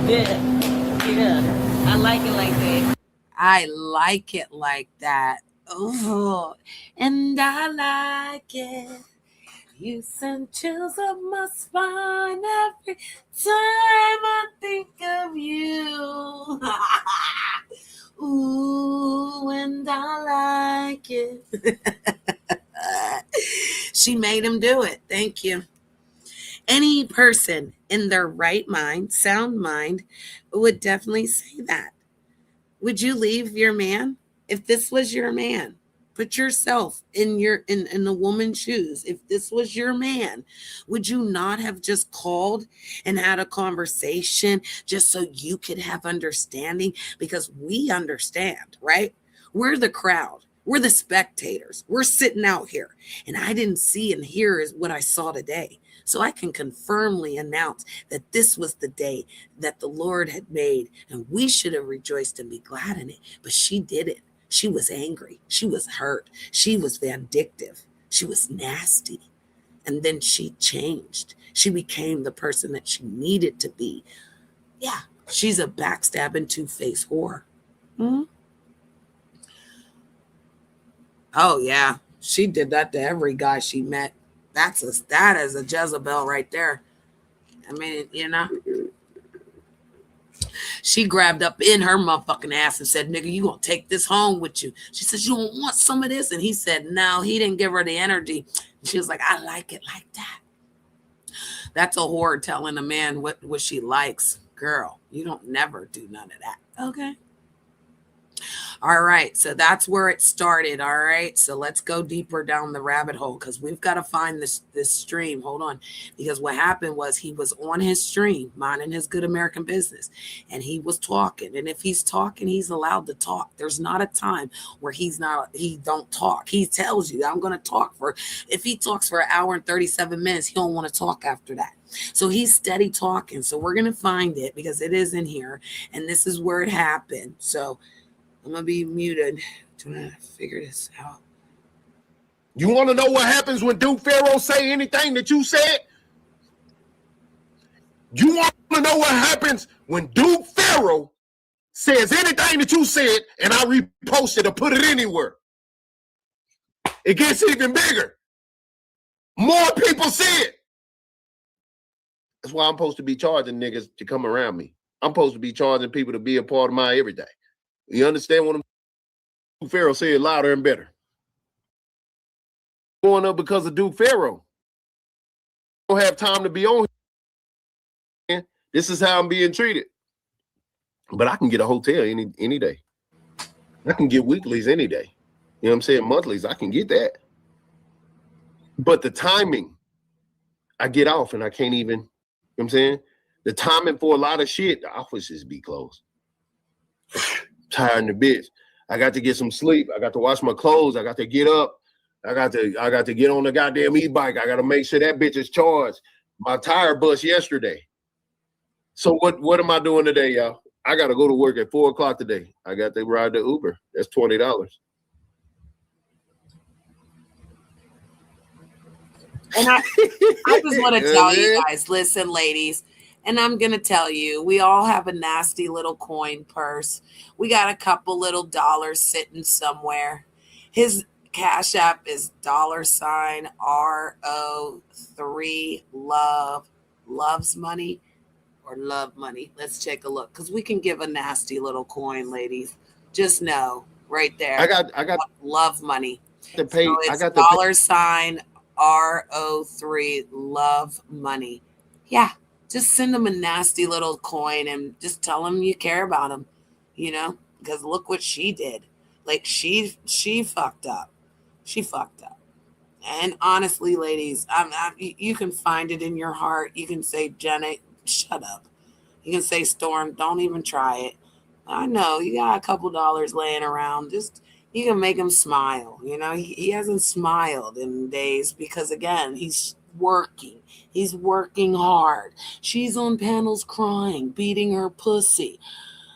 Yeah. I like it like that. I like it like that. Oh, and I like it. You send chills up my spine every time I think of you. Ooh, and I like it. She made him do it. Thank you. Any person in their right mind, sound mind, would definitely say that. Would you leave your man if this was your man? Put yourself in the woman's shoes. If this was your man, would you not have just called and had a conversation just so you could have understanding? Because we understand, right? We're the crowd. We're the spectators. We're sitting out here. And I didn't see and hear is what I saw today. So I can confirmly announce that this was the day that the Lord had made, and we should have rejoiced and be glad in it. But she didn't. She was angry. She was hurt. She was vindictive. She was nasty. And then she changed. She became the person that she needed to be. Yeah, she's a backstabbing, two-faced whore. Hmm? Oh, yeah. She did that to every guy she met. That is a Jezebel right there. I mean, she grabbed up in her motherfucking ass and said, nigga, you gonna take this home with you. She says, you don't want some of this? And he said, no, he didn't give her the energy. She was like, I like it like that. That's a whore telling a man what she likes. Girl, you don't never do none of that. Okay. All right, so that's where it started. All right, so let's go deeper down the rabbit hole because we've got to find this stream. Hold on, because what happened was he was on his stream, minding his good American business, and he was talking. And if he's talking, he's allowed to talk. There's not a time where he don't talk. He tells you, I'm going to talk for. If he talks for an hour and 37 minutes, he don't want to talk after that. So he's steady talking. So we're going to find it because it is in here, and this is where it happened. So I'm going to be muted to figure this out. You want to know what happens when Duke Pharaoh say anything that you said? You want to know what happens when Duke Pharaoh says anything that you said and I repost it or put it anywhere? It gets even bigger. More people see it. That's why I'm supposed to be charging niggas to come around me. I'm supposed to be charging people to be a part of my everyday. You understand what Duke Pharaoh said louder and better? Going up because of Duke Pharaoh. I don't have time to be on here. This is how I'm being treated. But I can get a hotel any day. I can get weeklies any day. You know what I'm saying? Monthlies, I can get that. But the timing, I get off and I can't even, you know what I'm saying? The timing for a lot of shit, the offices be closed. Tired in the bitch. I got to get some sleep. I got to wash my clothes. I got to get up. I got to get on the goddamn e-bike. I got to make sure that bitch is charged. My tire bust yesterday. So what am I doing today, y'all? I got to go to work at 4 o'clock today. I got to ride the Uber. That's $20. And I just want to tell you guys, listen, ladies, and I'm going to tell you, we all have a nasty little coin purse. We got a couple little dollars sitting somewhere. His Cash App is $RO3 loves money or love money. Let's take a look because we can give a nasty little coin, ladies. Just know right there. I got love money. To pay. So it's I got the $RO3 love money. Yeah. Just send them a nasty little coin and just tell them you care about them, because look what she did. Like she fucked up. She fucked up. And honestly, ladies, you can find it in your heart. You can say, Jenna, shut up. You can say, Storm, don't even try it. I know you got a couple dollars laying around. Just you can make him smile. He hasn't smiled in days because, again, he's working. He's working hard. She's on panels crying, beating her pussy,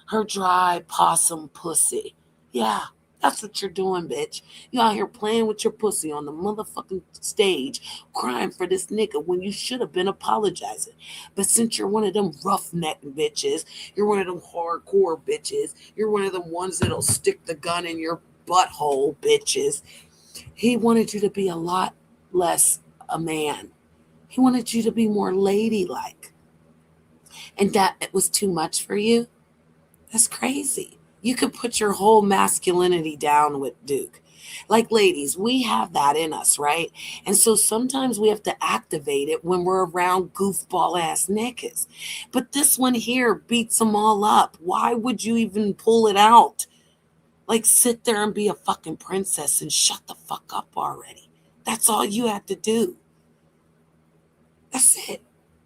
her dry possum pussy. Yeah, that's what you're doing, bitch. You out here playing with your pussy on the motherfucking stage, crying for this nigga when you should have been apologizing. But since you're one of them roughneck bitches, you're one of them hardcore bitches, you're one of them ones that'll stick the gun in your butthole, bitches. He wanted you to be a lot less a man. He wanted you to be more ladylike. And that it was too much for you? That's crazy. You could put your whole masculinity down with Duke. Like, ladies, we have that in us, right? And so sometimes we have to activate it when we're around goofball ass niggas. But this one here beats them all up. Why would you even pull it out? Like, sit there and be a fucking princess and shut the fuck up already. That's all you had to do. That's it.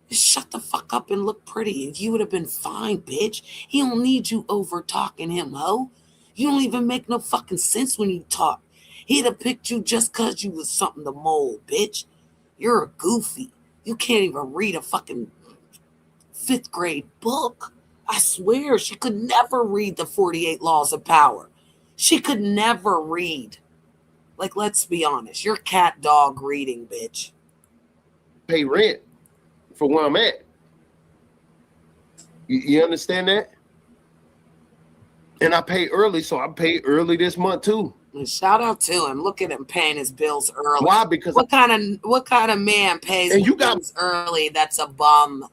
Just shut the fuck up and look pretty. You would have been fine, bitch. He don't need you over talking him, ho. You don't even make no fucking sense when you talk. He'd have picked you just cause you was something to mold, bitch. You're a goofy. You can't even read a fucking 5th grade book. I swear, she could never read the 48 Laws of Power. She could never read. Like, let's be honest. You're cat dog reading, bitch. Pay rent for where I'm at. You understand that? And I pay early, so I pay early this month too. And shout out to him. Look at him paying his bills early. Why? Because what kind of man pays his bills early? That's a bum,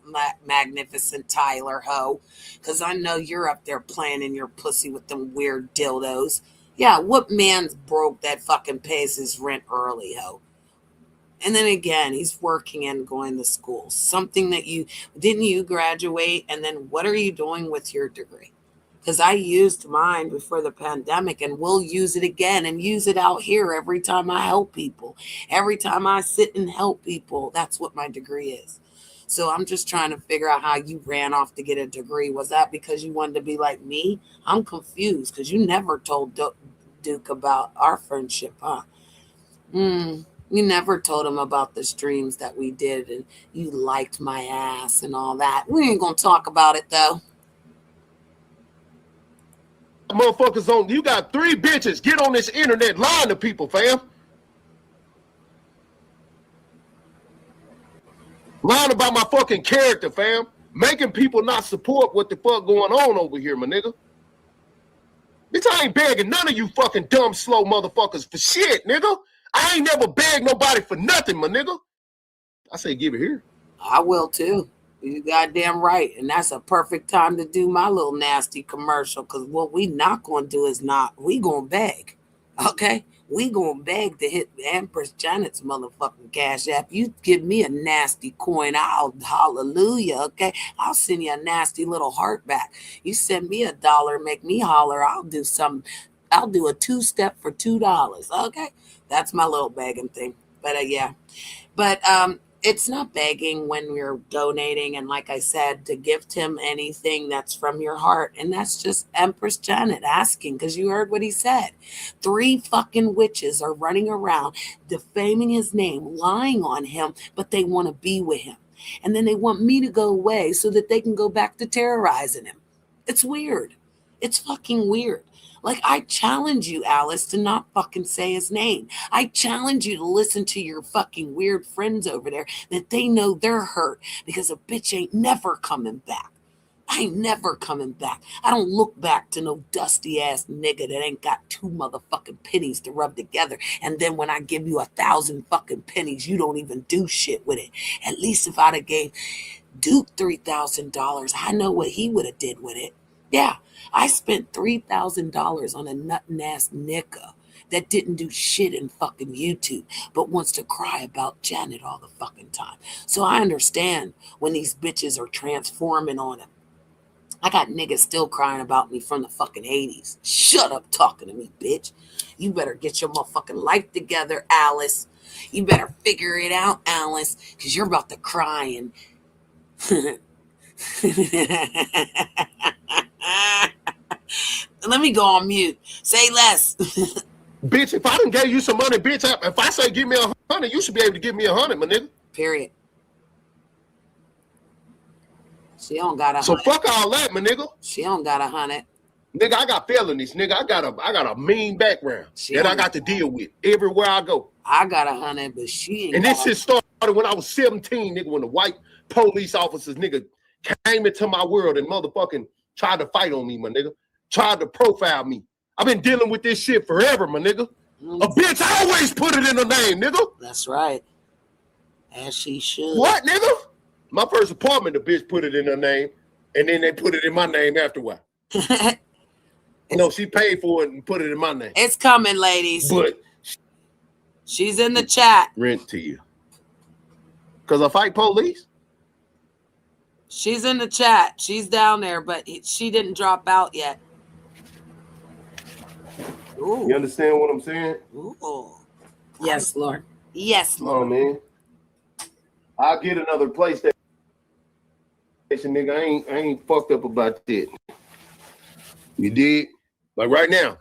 magnificent Tyler ho. Because I know you're up there playing in your pussy with them weird dildos. Yeah, what man's broke that fucking pays his rent early, ho? And then again, he's working and going to school. Something that didn't you graduate? And then what are you doing with your degree? Because I used mine before the pandemic and will use it again and use it out here every time I help people. Every time I sit and help people, that's what my degree is. So I'm just trying to figure out how you ran off to get a degree. Was that because you wanted to be like me? I'm confused because you never told Duke about our friendship, huh? You never told him about the streams that we did and you liked my ass and all that. We ain't going to talk about it, though. Motherfuckers on, you got 3 bitches get on this internet lying to people, fam. Lying about my fucking character, fam. Making people not support what the fuck going on over here, my nigga. Bitch, I ain't begging none of you fucking dumb, slow motherfuckers for shit, nigga. I ain't never begged nobody for nothing, my nigga. I say give it here. I will too. You goddamn right. And that's a perfect time to do my little nasty commercial. Because what we not going to do is we going to beg. Okay? We going to beg to hit Empress Janet's motherfucking Cash App. You give me a nasty coin, I'll hallelujah. Okay? I'll send you a nasty little heart back. You send me $1, make me holler. I'll do something. I'll do a 2-step for $2. Okay? That's my little begging thing. But yeah. But it's not begging when you're donating. And like I said, to gift him anything that's from your heart. And that's just Empress Janet asking, because you heard what he said. 3 fucking witches are running around defaming his name, lying on him, but they want to be with him. And then they want me to go away so that they can go back to terrorizing him. It's weird. It's fucking weird. Like, I challenge you, Alice, to not fucking say his name. I challenge you to listen to your fucking weird friends over there that they know they're hurt because a bitch ain't never coming back. I ain't never coming back. I don't look back to no dusty ass nigga that ain't got 2 motherfucking pennies to rub together. And then when I give you 1,000 fucking pennies, you don't even do shit with it. At least if I'd have gave Duke $3,000, I know what he would have did with it. Yeah, I spent $3,000 on a nut-ass nigga that didn't do shit in fucking YouTube, but wants to cry about Janet all the fucking time. So I understand when these bitches are transforming on him. I got niggas still crying about me from the fucking 80s. Shut up talking to me, bitch. You better get your motherfucking life together, Alice. You better figure it out, Alice, because you're about to cry and... Let me go on mute. Say less. Bitch, if I done gave you some money, bitch, if I say give me 100, you should be able to give me 100, my nigga. Period. She don't got 100. So fuck all that, my nigga. She don't got 100. Nigga, I got felonies, nigga. I got a mean background that I got to deal with everywhere I go. I got 100, but she ain't. And this shit started when I was 17, nigga, when the white police officers, nigga, came into my world and motherfucking tried to fight on me, my nigga. Tried to profile me. I've been dealing with this shit forever, my nigga. A bitch always put it in her name, nigga. That's right. As she should. What, nigga? My first apartment, the bitch put it in her name, and then they put it in my name after a while. No, she paid for it and put it in my name. It's coming, ladies. But she's in the chat. Rent to you. Because I fight police? She's in the chat. She's down there, but she didn't drop out yet. Ooh. You understand what I'm saying? Ooh. Yes, Lord. Yes, Lord. Oh, man. I'll get another PlayStation, nigga. I ain't fucked up about that. You did? Like right now,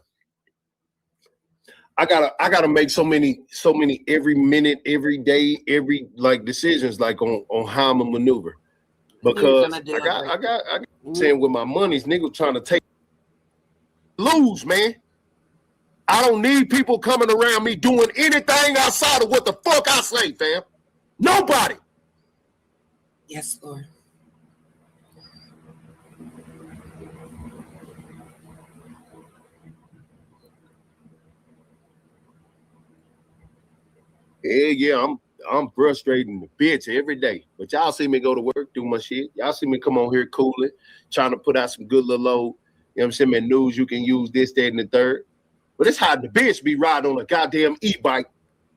I gotta make so many every minute, every day, every like decisions like on how I'm gonna maneuver. Because I got saying with my money's nigga trying to lose, man. I don't need people coming around me doing anything outside of what the fuck I say, fam. Nobody. Yes, Lord. Yeah, I'm frustrating the bitch every day. But y'all see me go to work, do my shit. Y'all see me come on here cooling, trying to put out some good little old, you know what I'm saying, man, news you can use this, that, and the third. But it's how the bitch be riding on a goddamn e-bike,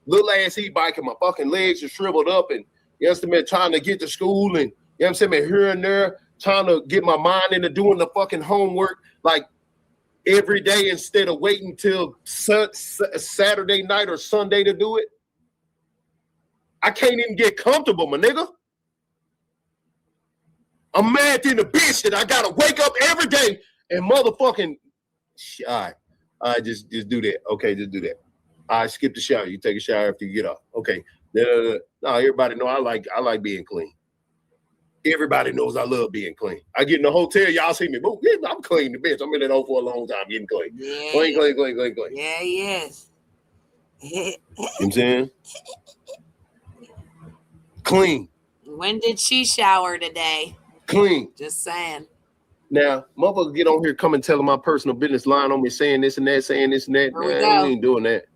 little ass e-bike, and my fucking legs are shriveled up, and you know what I'm saying, trying to get to school, and you know what I'm saying, man, here and there, trying to get my mind into doing the fucking homework like every day instead of waiting till Saturday night or Sunday to do it. I can't even get comfortable, my nigga. I'm mad in the bitch that I gotta wake up every day and motherfucking. All right, just do that. Okay, just do that. All right, skip the shower. You take a shower after you get off. Okay. No, everybody know I like being clean. Everybody knows I love being clean. I get in the hotel, y'all see me. Boom, yeah, I'm clean, the bitch. I'm in that hole for a long time, getting clean. Yeah, clean. Yeah, yes. You know what I'm saying? Clean. When did she shower today? Clean. Just saying. Now, motherfuckers get on here coming telling my personal business, lying on me, saying this and that, saying this and that. I ain't doing that.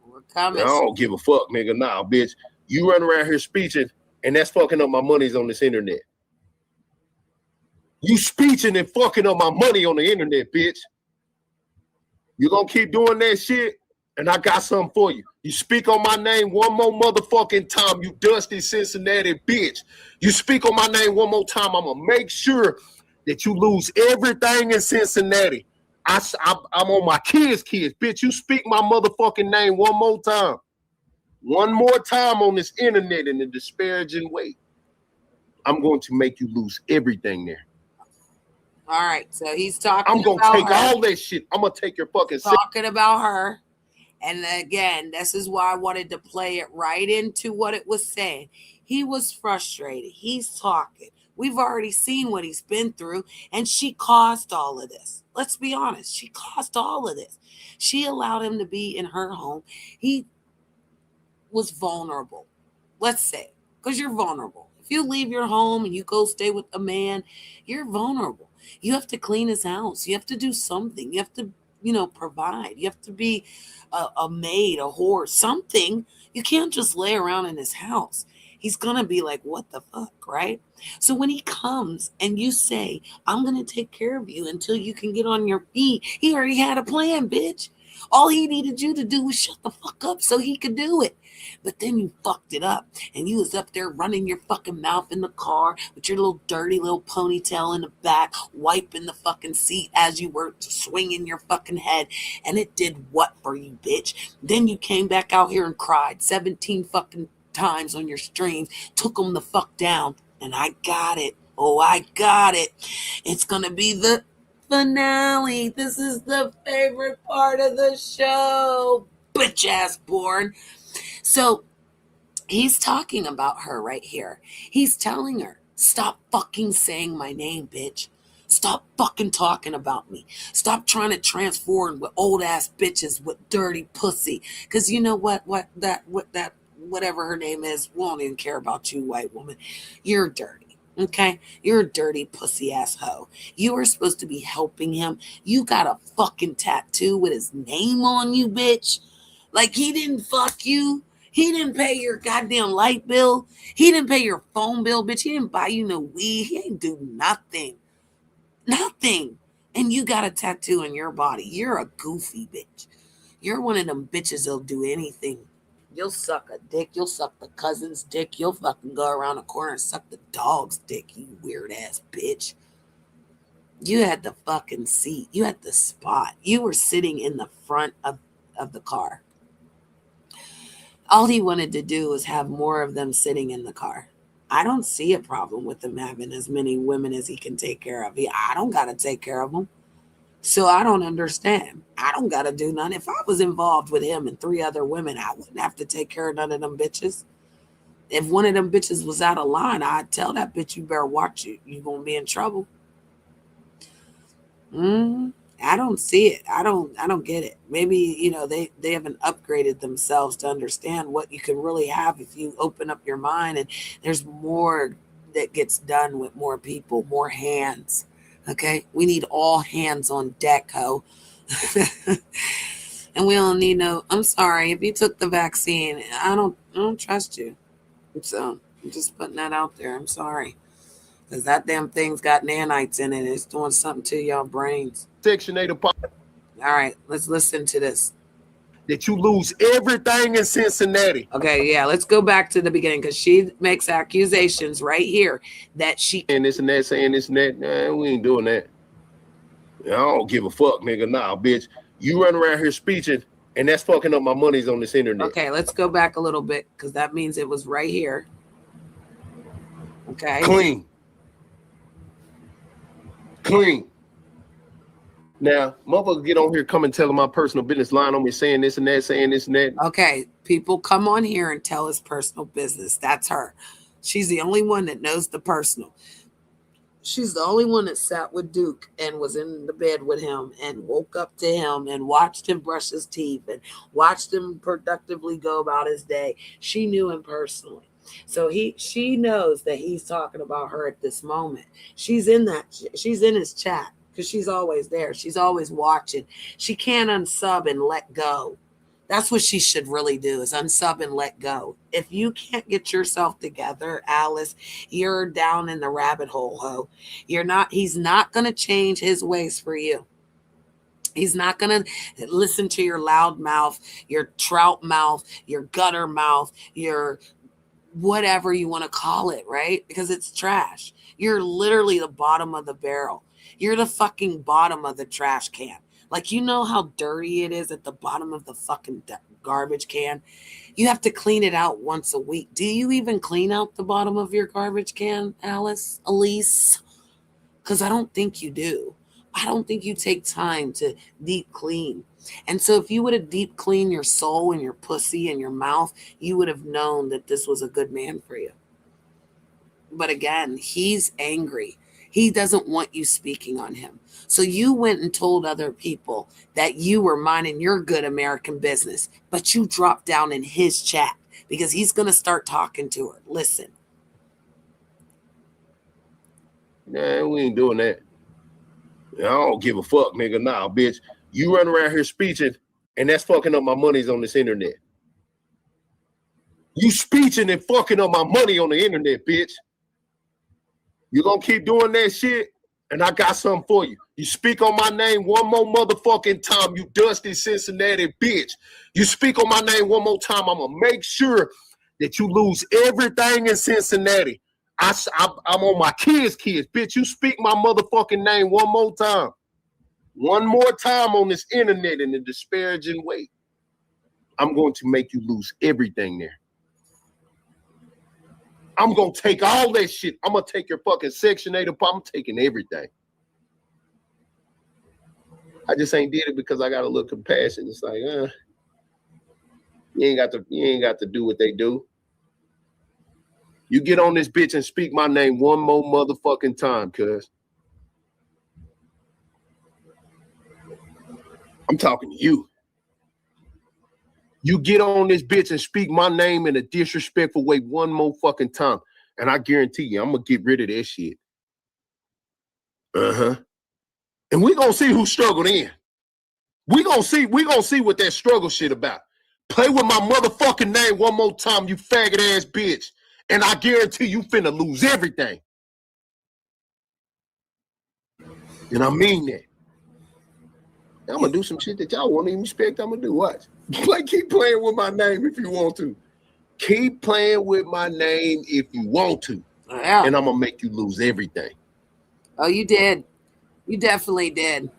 We're coming. I don't give a fuck, nigga. Nah, bitch. You run around here speeching, and that's fucking up my monies on this internet. You speeching and fucking up my money on the internet, bitch. You gonna keep doing that shit, and I got something for you. You speak on my name one more motherfucking time, you dusty Cincinnati bitch. You speak on my name one more time, I'm gonna make sure that you lose everything in Cincinnati. I'm on my kids, bitch. You speak my motherfucking name one more time. One more time on this internet in a disparaging way. I'm going to make you lose everything there. All right, so he's talking I'm going to take all that shit. I'm going to take your fucking talking about her. And again, this is why I wanted to play it right into what it was saying. He was frustrated. He's talking. We've already seen what he's been through, and she caused all of this. Let's be honest. She caused all of this. She allowed him to be in her home. He was vulnerable. Let's say, because you're vulnerable. If you leave your home and you go stay with a man, you're vulnerable. You have to clean his house. You have to do something. You have to, provide. You have to be a maid, a whore, something. You can't just lay around in his house. He's going to be like, what the fuck, right? So when he comes and you say, I'm going to take care of you until you can get on your feet, he already had a plan, bitch. All he needed you to do was shut the fuck up so he could do it. But then you fucked it up, and you was up there running your fucking mouth in the car with your little dirty little ponytail in the back, wiping the fucking seat as you were swinging your fucking head. And it did what for you, bitch? Then you came back out here and cried 17 fucking times on your streams, took them the fuck down, and I got it. Oh, I got it. It's gonna be the finale. This is the favorite part of the show. Bitch ass born. So he's talking about her right here. He's telling her, stop fucking saying my name, bitch. Stop fucking talking about me. Stop trying to transform with old ass bitches with dirty pussy. Cause you know what whatever her name is, won't even care about you, white woman. You're dirty. Okay, you're a dirty pussy ass hoe. You were supposed to be helping him. You got a fucking tattoo with his name on you, bitch. Like he didn't fuck you. He didn't pay your goddamn light bill. He didn't pay your phone bill, bitch. He didn't buy you no weed. He ain't do nothing. Nothing. And you got a tattoo on your body. You're a goofy bitch. You're one of them bitches that'll do anything. You'll suck a dick. You'll suck the cousin's dick. You'll fucking go around the corner and suck the dog's dick, you weird ass bitch. You had the fucking seat. You had the spot. You were sitting in the front of the car. All he wanted to do was have more of them sitting in the car. I don't see a problem with him having as many women as he can take care of. I don't got to take care of them. So I don't understand. I don't got to do none. If I was involved with him and 3 other women, I wouldn't have to take care of none of them bitches. If one of them bitches was out of line, I'd tell that bitch, you better watch it. You're going to be in trouble. I don't see it. I don't get it. Maybe, they haven't upgraded themselves to understand what you can really have if you open up your mind, and there's more that gets done with more people, more hands. Okay, we need all hands on deck, ho. And we don't need no. I'm sorry if you took the vaccine. I don't trust you. So I'm just putting that out there. I'm sorry, because that damn thing's got nanites in it. It's doing something to your brains. Section 8 All right, let's listen to this. That you lose everything in Cincinnati. Okay, yeah, let's go back to the beginning, because she makes accusations right here that she And this and that, saying this and that. Nah, we ain't doing that. I don't give a fuck, nigga. Nah, bitch. You run around here speeching, and that's fucking up my monies on this internet. Okay, let's go back a little bit, because that means it was right here. Okay. Clean. Now, motherfuckers get on here, come and tell my personal business, lying on me, saying this and that, saying this and that. Okay, people come on here and tell his personal business. That's her. She's the only one that knows the personal. She's the only one that sat with Duke and was in the bed with him and woke up to him and watched him brush his teeth and watched him productively go about his day. She knew him personally. So she knows that he's talking about her at this moment. She's in his chat, because she's always there. She's always watching. She can't unsub and let go. That's what she should really do, is unsub and let go. If you can't get yourself together, Alice, you're down in the rabbit hole, ho. He's not going to change his ways for you. He's not going to listen to your loud mouth, your trout mouth, your gutter mouth, your whatever you want to call it, right? Because it's trash. You're literally the bottom of the barrel. You're the fucking bottom of the trash can. Like, you know how dirty it is at the bottom of the fucking garbage can? You have to clean it out once a week. Do you even clean out the bottom of your garbage can, Elise? Because I don't think you do. I don't think you take time to deep clean. And so if you would have deep cleaned your soul and your pussy and your mouth, you would have known that this was a good man for you. But again, he's angry. He doesn't want you speaking on him. So you went and told other people that you were minding your good American business, but you dropped down in his chat because he's going to start talking to her. Listen. Nah, we ain't doing that. I don't give a fuck, nigga. Nah, bitch. You run around here speeching, and that's fucking up my monies on this internet. You speeching and fucking up my money on the internet, bitch. You gonna keep doing that shit, and I got something for you. You speak on my name one more motherfucking time, you dusty Cincinnati bitch. You speak on my name one more time, I'm gonna make sure that you lose everything in Cincinnati. I'm on my kids, bitch. You speak my motherfucking name one more time. One more time on this internet in a disparaging way. I'm going to make you lose everything there. I'm going to take all that shit. I'm going to take your fucking Section 8 apart. I'm taking everything. I just ain't did it because I got a little compassion. It's like, you ain't got to do what they do. You get on this bitch and speak my name one more motherfucking time, cuz. I'm talking to you. You get on this bitch and speak my name in a disrespectful way one more fucking time. And I guarantee you, I'm gonna get rid of that shit. And we're gonna see who struggled in. We're gonna see what that struggle shit about. Play with my motherfucking name one more time, you faggot ass bitch. And I guarantee you finna lose everything. And I mean that. I'm gonna do some shit that y'all won't even expect I'm gonna do. Watch. Keep playing with my name if you want to. Keep playing with my name if you want to. Yeah. And I'm gonna make you lose everything. Oh, you did. You definitely did.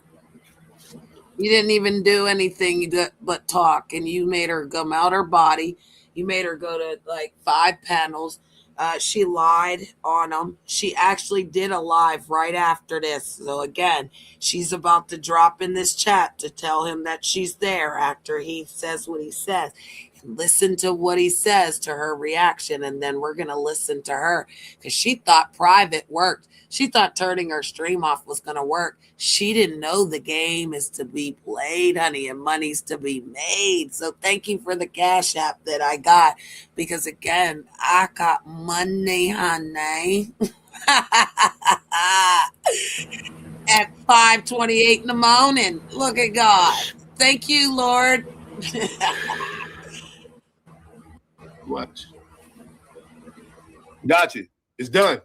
You didn't even do anything but talk, and you made her come out her body. You made her go to like 5 panels. She lied on them. She actually did a live right after this. So again, she's about to drop in this chat to tell him that she's there after he says what he says. And listen to what he says to her reaction, and then we're going to listen to her because she thought private worked. She thought turning her stream off was going to work. She didn't know the game is to be played, honey, and money's to be made. So thank you for the Cash App that I got because, again, I got money, honey. At 5:28 in the morning. Look at God. Thank you, Lord. Watch. Gotcha. It's done.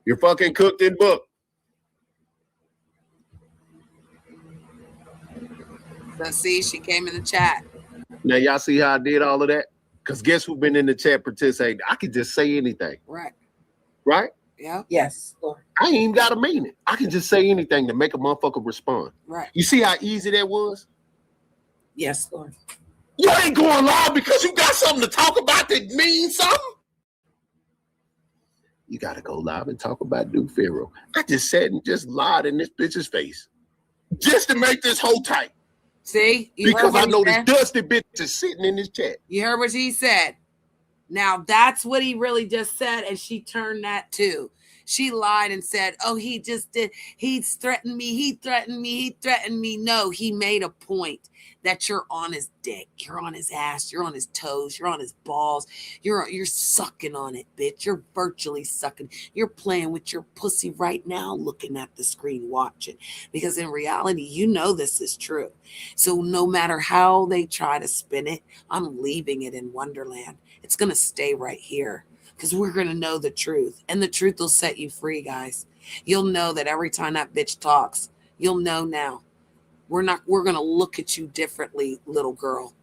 You're fucking cooked and booked. So see, she came in the chat. Now y'all see how I did all of that? Because guess who's been in the chat participating? I can just say anything. Right. Right? Yeah. Yes, Lord. I ain't even got to mean it. I can just say anything to make a motherfucker respond. Right. You see how easy that was? Yes, Lord. You ain't going live because you got something to talk about that means something. You got to go live and talk about Duke Pharaoh. I just sat and just lied in this bitch's face just to make this whole tight. See? Because I know this dusty bitch is sitting in this chat. You heard what he said. Now, that's what he really just said, and she turned that too. She lied and said, oh, he just did. He threatened me. He threatened me. He threatened me. No, he made a point that you're on his dick. You're on his ass. You're on his toes. You're on his balls. You're sucking on it, bitch. You're virtually sucking. You're playing with your pussy right now, looking at the screen, watching. Because in reality, you know this is true. So no matter how they try to spin it, I'm leaving it in Wonderland. It's going to stay right here. Because we're going to know the truth. And the truth will set you free, guys. You'll know that every time that bitch talks, you'll know now. We're going to look at you differently, little girl.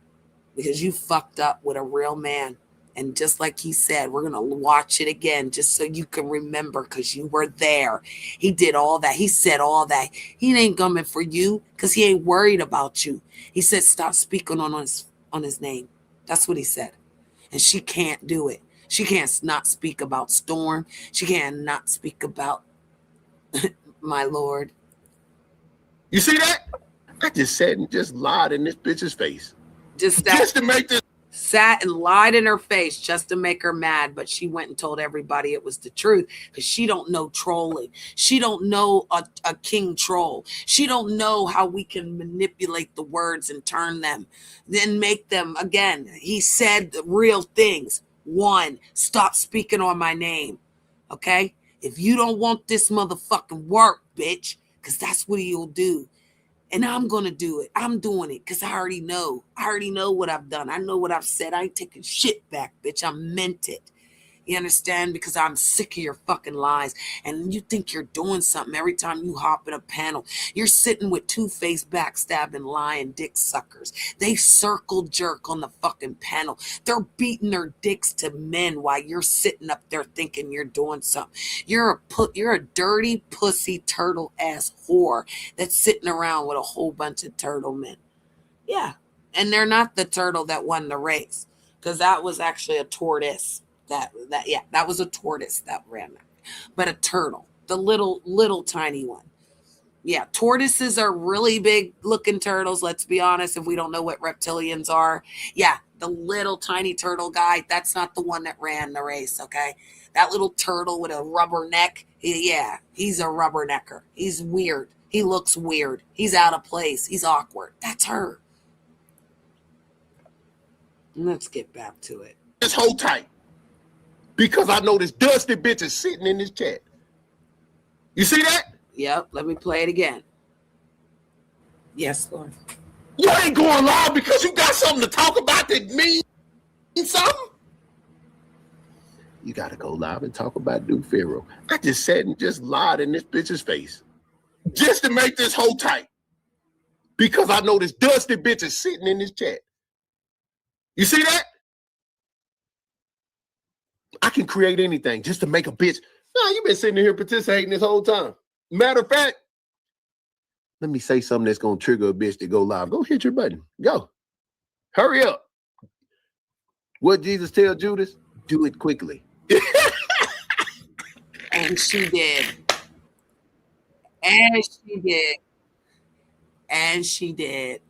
Because you fucked up with a real man. And just like he said, we're going to watch it again just so you can remember because you were there. He did all that. He said all that. He ain't coming for you because he ain't worried about you. He said, stop speaking on his name. That's what he said. And she can't do it. She can't not speak about Storm. She can't not speak about my Lord. You see that? I just sat and just lied in this bitch's face. Just to make this. Sat and lied in her face just to make her mad, but she went and told everybody it was the truth because she don't know trolling. She don't know a king troll. She don't know how we can manipulate the words and turn them, then make them, again, he said the real things. 1, stop speaking on my name, okay? If you don't want this motherfucking work, bitch, because that's what he'll do. And I'm going to do it. I'm doing it because I already know. I already know what I've done. I know what I've said. I ain't taking shit back, bitch. I meant it. You understand? Because I'm sick of your fucking lies. And you think you're doing something every time you hop in a panel. You're sitting with two-faced, backstabbing, lying dick suckers. They circle jerk on the fucking panel. They're beating their dicks to men while you're sitting up there thinking you're doing something. You're a dirty, pussy, turtle-ass whore that's sitting around with a whole bunch of turtle men. Yeah. And they're not the turtle that won the race. Because that was actually a tortoise. That was a tortoise that ran that. But a turtle, the little tiny one. Yeah, tortoises are really big looking turtles, let's be honest, if we don't know what reptilians are. Yeah, the little tiny turtle guy, that's not the one that ran the race, okay? That little turtle with a rubber neck, he's a rubbernecker. He's weird. He looks weird. He's out of place. He's awkward. That's her. Let's get back to it. Just hold tight. because I know this dusty bitch is sitting in this chat. You see that? Yep, let me play it again. Yes, Lord. You ain't going live because you got something to talk about that means something. You got to go live and talk about Duke Pharaoh. I just sat and just lied in this bitch's face just to make this whole tight because I know this dusty bitch is sitting in this chat. You see that? I can create anything just to make a bitch. Nah, you've been sitting here participating this whole time. Matter of fact, let me say something that's going to trigger a bitch to go live. Go hit your button. Go. Hurry up. What Jesus tell Judas? Do it quickly. And she did. And she did. And she did.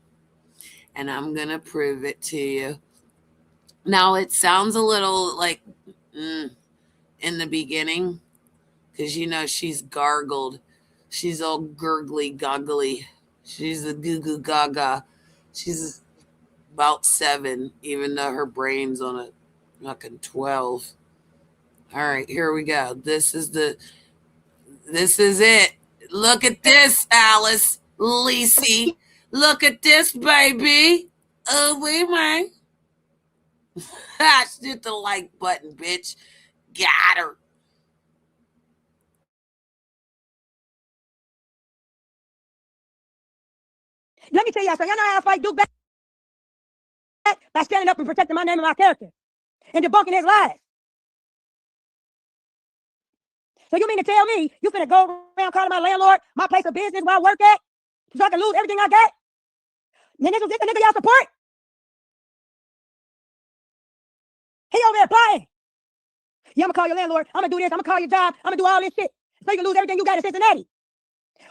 And I'm going to prove it to you. Now, it sounds a little like in the beginning because, you know, she's gargled. She's all gurgly, goggly. She's a goo-goo gaga. She's about 7, even though her brain's on a fucking 12. All right, here we go. This is it. Look at this, Alice, Lacey. Look at this, baby. Oh, wait, man. She hit the like button, bitch. Got her. Let me tell y'all something. Y'all know how I fight Duke back? By standing up and protecting my name and my character and debunking his lies. So you mean to tell me you finna go around calling my landlord my place of business where I work at so I can lose everything I got? Then this the nigga y'all support? He over there plotting. Yeah, I'm gonna call your landlord. I'm gonna do this. I'm gonna call your job. I'm gonna do all this shit so you can lose everything you got in Cincinnati.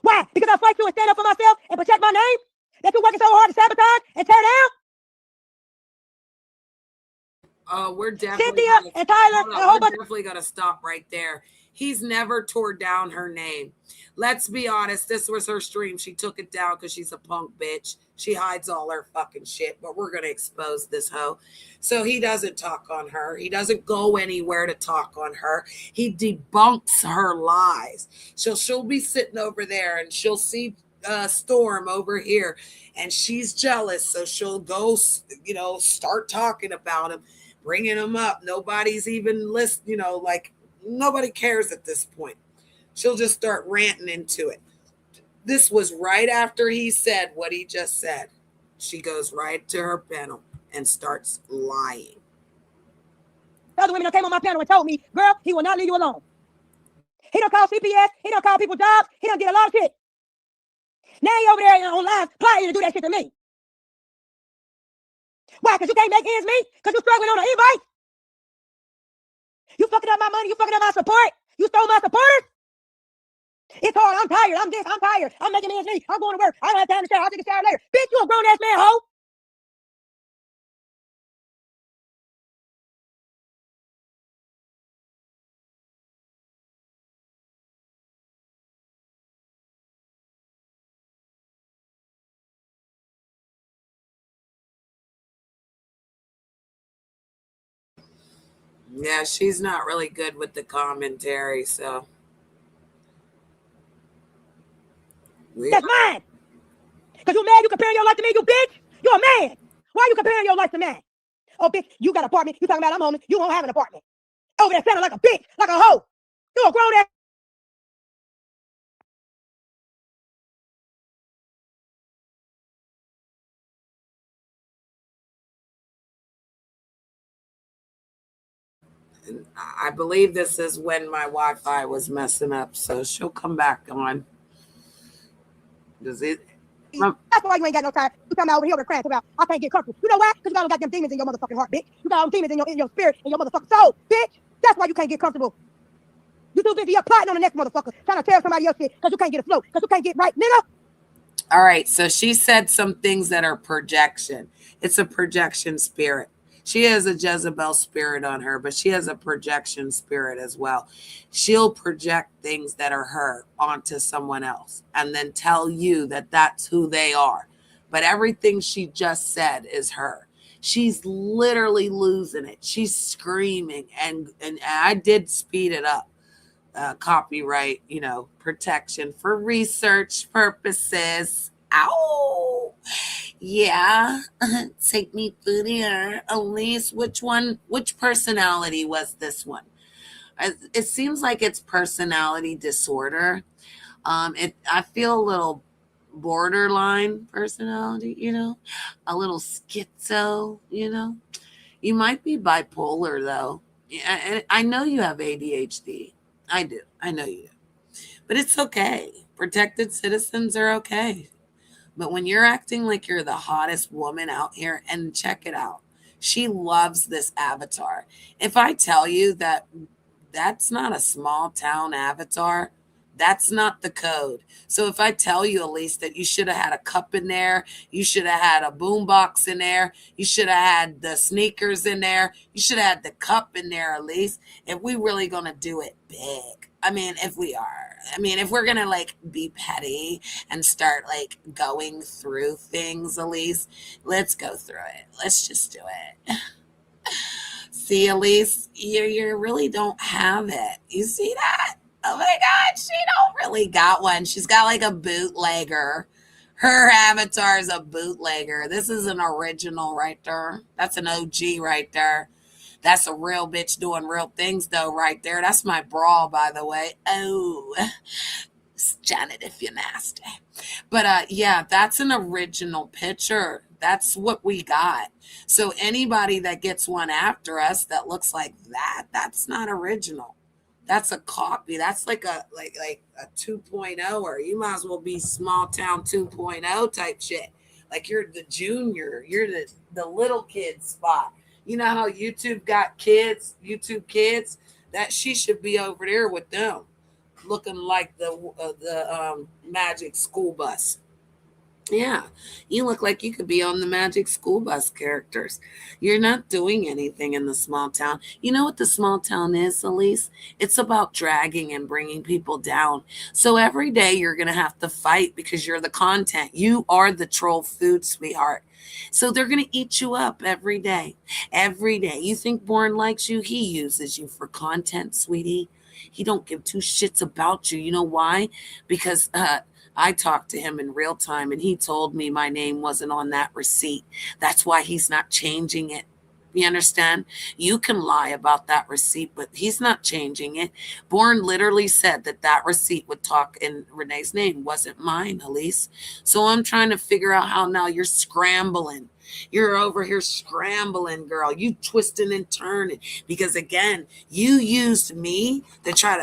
Why? Because I fight you and stand up for myself and protect my name? That you working so hard to sabotage and tear down? We're definitely Cynthia and Tyler and a whole bunch. definitely gonna stop right there. He's never tore down her name. Let's be honest. This was her stream. She took it down because she's a punk bitch. She hides all her fucking shit. But we're gonna expose this hoe. So he doesn't talk on her. He doesn't go anywhere to talk on her. He debunks her lies. So she'll be sitting over there and she'll see Storm over here, and she's jealous. So she'll go, you know, start talking about him, bringing him up. Nobody's even listening, you know, like nobody cares at this point. She'll just start ranting into it. This was right after he said what he just said. She goes right to her panel and starts lying. Other women that came on my panel and told me, girl, he will not leave you alone. He don't call CPS. He don't call people jobs. He don't get a lot of shit. Now he over there on live plotting to do that shit to me. Why? Because you can't make ends meet? Because you're struggling on an invite? You fucking up my money. You fucking up my support. You stole my supporters. It's hard. I'm tired. I'm this. I'm tired. I'm making ends meet. I'm going to work. I don't have time to shower. I'll take a shower later. Bitch, you a grown ass man, hoe. Yeah, she's not really good with the commentary, so. That's mine. Because you mad you comparing your life to me, you bitch? You're a man. Why are you comparing your life to mine? Oh, bitch, you got an apartment. You talking about I'm homeless. You won't have an apartment. Over there sounding like a bitch, like a hoe. You a grown ass. I believe this is when my Wi-Fi was messing up, so she'll come back on. Does it? That's why you ain't got no time. You come out over here with crying about I can't get comfortable. You know why? Because you got all goddamn demons in your motherfucking heart, bitch. You got all demons in your spirit, in your motherfucking soul, bitch. That's why you can't get comfortable. You too busy up plotting on the next motherfucker, trying to tell somebody else shit because you can't get afloat, because you can't get right, nigga. All right, so she said some things that are projection. It's a projection spirit. She has a Jezebel spirit on her, but she has a projection spirit as well. She'll project things that are her onto someone else and then tell you that that's who they are. But everything she just said is her. She's literally losing it. She's screaming, and I did speed it up. Copyright, protection for research purposes. Ow. Yeah. Take me through there. Elise, which personality was this one? It seems like it's personality disorder. I feel a little borderline personality, a little schizo, You might be bipolar though. Yeah, and I know you have ADHD. I do. I know you do. But it's okay. Protected citizens are okay. But when you're acting like you're the hottest woman out here, and check it out, she loves this avatar. If I tell you that that's not a small town avatar, that's not the code. So if I tell you, Elise, that you should have had a cup in there, you should have had a boombox in there, you should have had the sneakers in there, you should have had the cup in there, Elise, if we really going to do it big. If we're going to like be petty and start like going through things, Elise, let's go through it. Let's just do it. See, Elise, you really don't have it. You see that? Oh my God, she don't really got one. She's got like a bootlegger. Her avatar is a bootlegger. This is an original right there. That's an OG right there. That's a real bitch doing real things though right there. That's my bra, by the way. Oh, Janet, if you're nasty. But yeah, that's an original picture. That's what we got. So anybody that gets one after us that looks like that, that's not original. That's a copy. That's like a 2.0, or you might as well be small town 2.0 type shit. Like you're the junior, you're the little kid spot. You know how YouTube got kids, YouTube kids? That she should be over there with them, looking like the Magic School Bus. Yeah, you look like you could be on the Magic School Bus characters. You're not doing anything in the small town. You know what the small town is, Elise? It's about dragging and bringing people down. So every day you're going to have to fight because you're the content. You are the troll food, sweetheart. So they're going to eat you up every day. Every day. You think Bourne likes you? He uses you for content, sweetie. He don't give two shits about you. You know why? Because I talked to him in real time and he told me my name wasn't on that receipt. That's why he's not changing it. You understand? You can lie about that receipt, but he's not changing it. Bourne literally said that receipt would talk in Renee's name. Wasn't mine, Elise. So I'm trying to figure out how now you're scrambling. You're over here scrambling, girl. You twisting and turning because again, you used me to try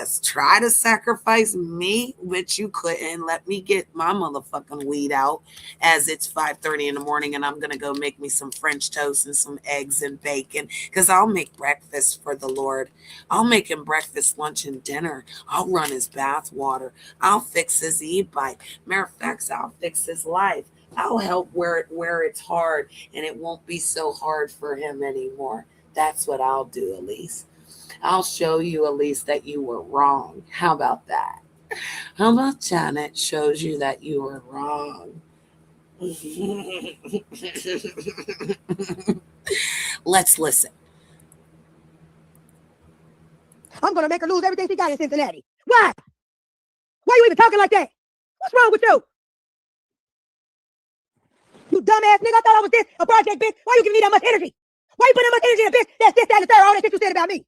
to sacrifice me, which you couldn't. Let me get my motherfucking weed out as it's 5:30 in the morning, and I'm gonna go make me some French toast and some eggs and bacon because I'll make breakfast for the Lord. I'll make him breakfast, lunch, and dinner. I'll run his bath water. I'll fix his e-bike. Matter of fact, I'll fix his life. I'll help where it's hard, and it won't be so hard for him anymore. That's what I'll do, Elise. I'll show you, Elise, that you were wrong. How about that? How about Janet shows you that you were wrong? Let's listen. I'm going to make her lose everything she got in Cincinnati. Why? Why are you even talking like that? What's wrong with you? You dumbass nigga, I thought I was a project bitch. Why you giving me that much energy? Why you putting that much energy in a bitch that's this, that, and the third, all that shit you said about me?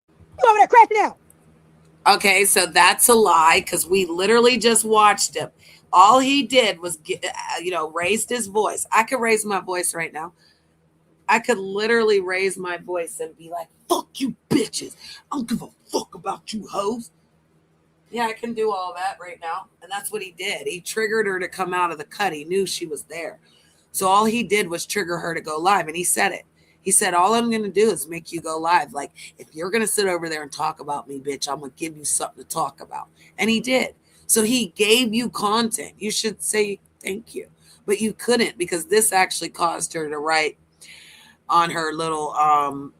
You over there crashing out. Okay, so that's a lie because we literally just watched him. All he did was, raised his voice. I could raise my voice right now. I could literally raise my voice and be like, fuck you bitches. I don't give a fuck about you hoes. Yeah, I can do all that right now. And that's what he did. He triggered her to come out of the cut. He knew she was there. So all he did was trigger her to go live. And he said it. He said, all I'm going to do is make you go live. Like, if you're going to sit over there and talk about me, bitch, I'm going to give you something to talk about. And he did. So he gave you content. You should say thank you. But you couldn't because this actually caused her to write on her little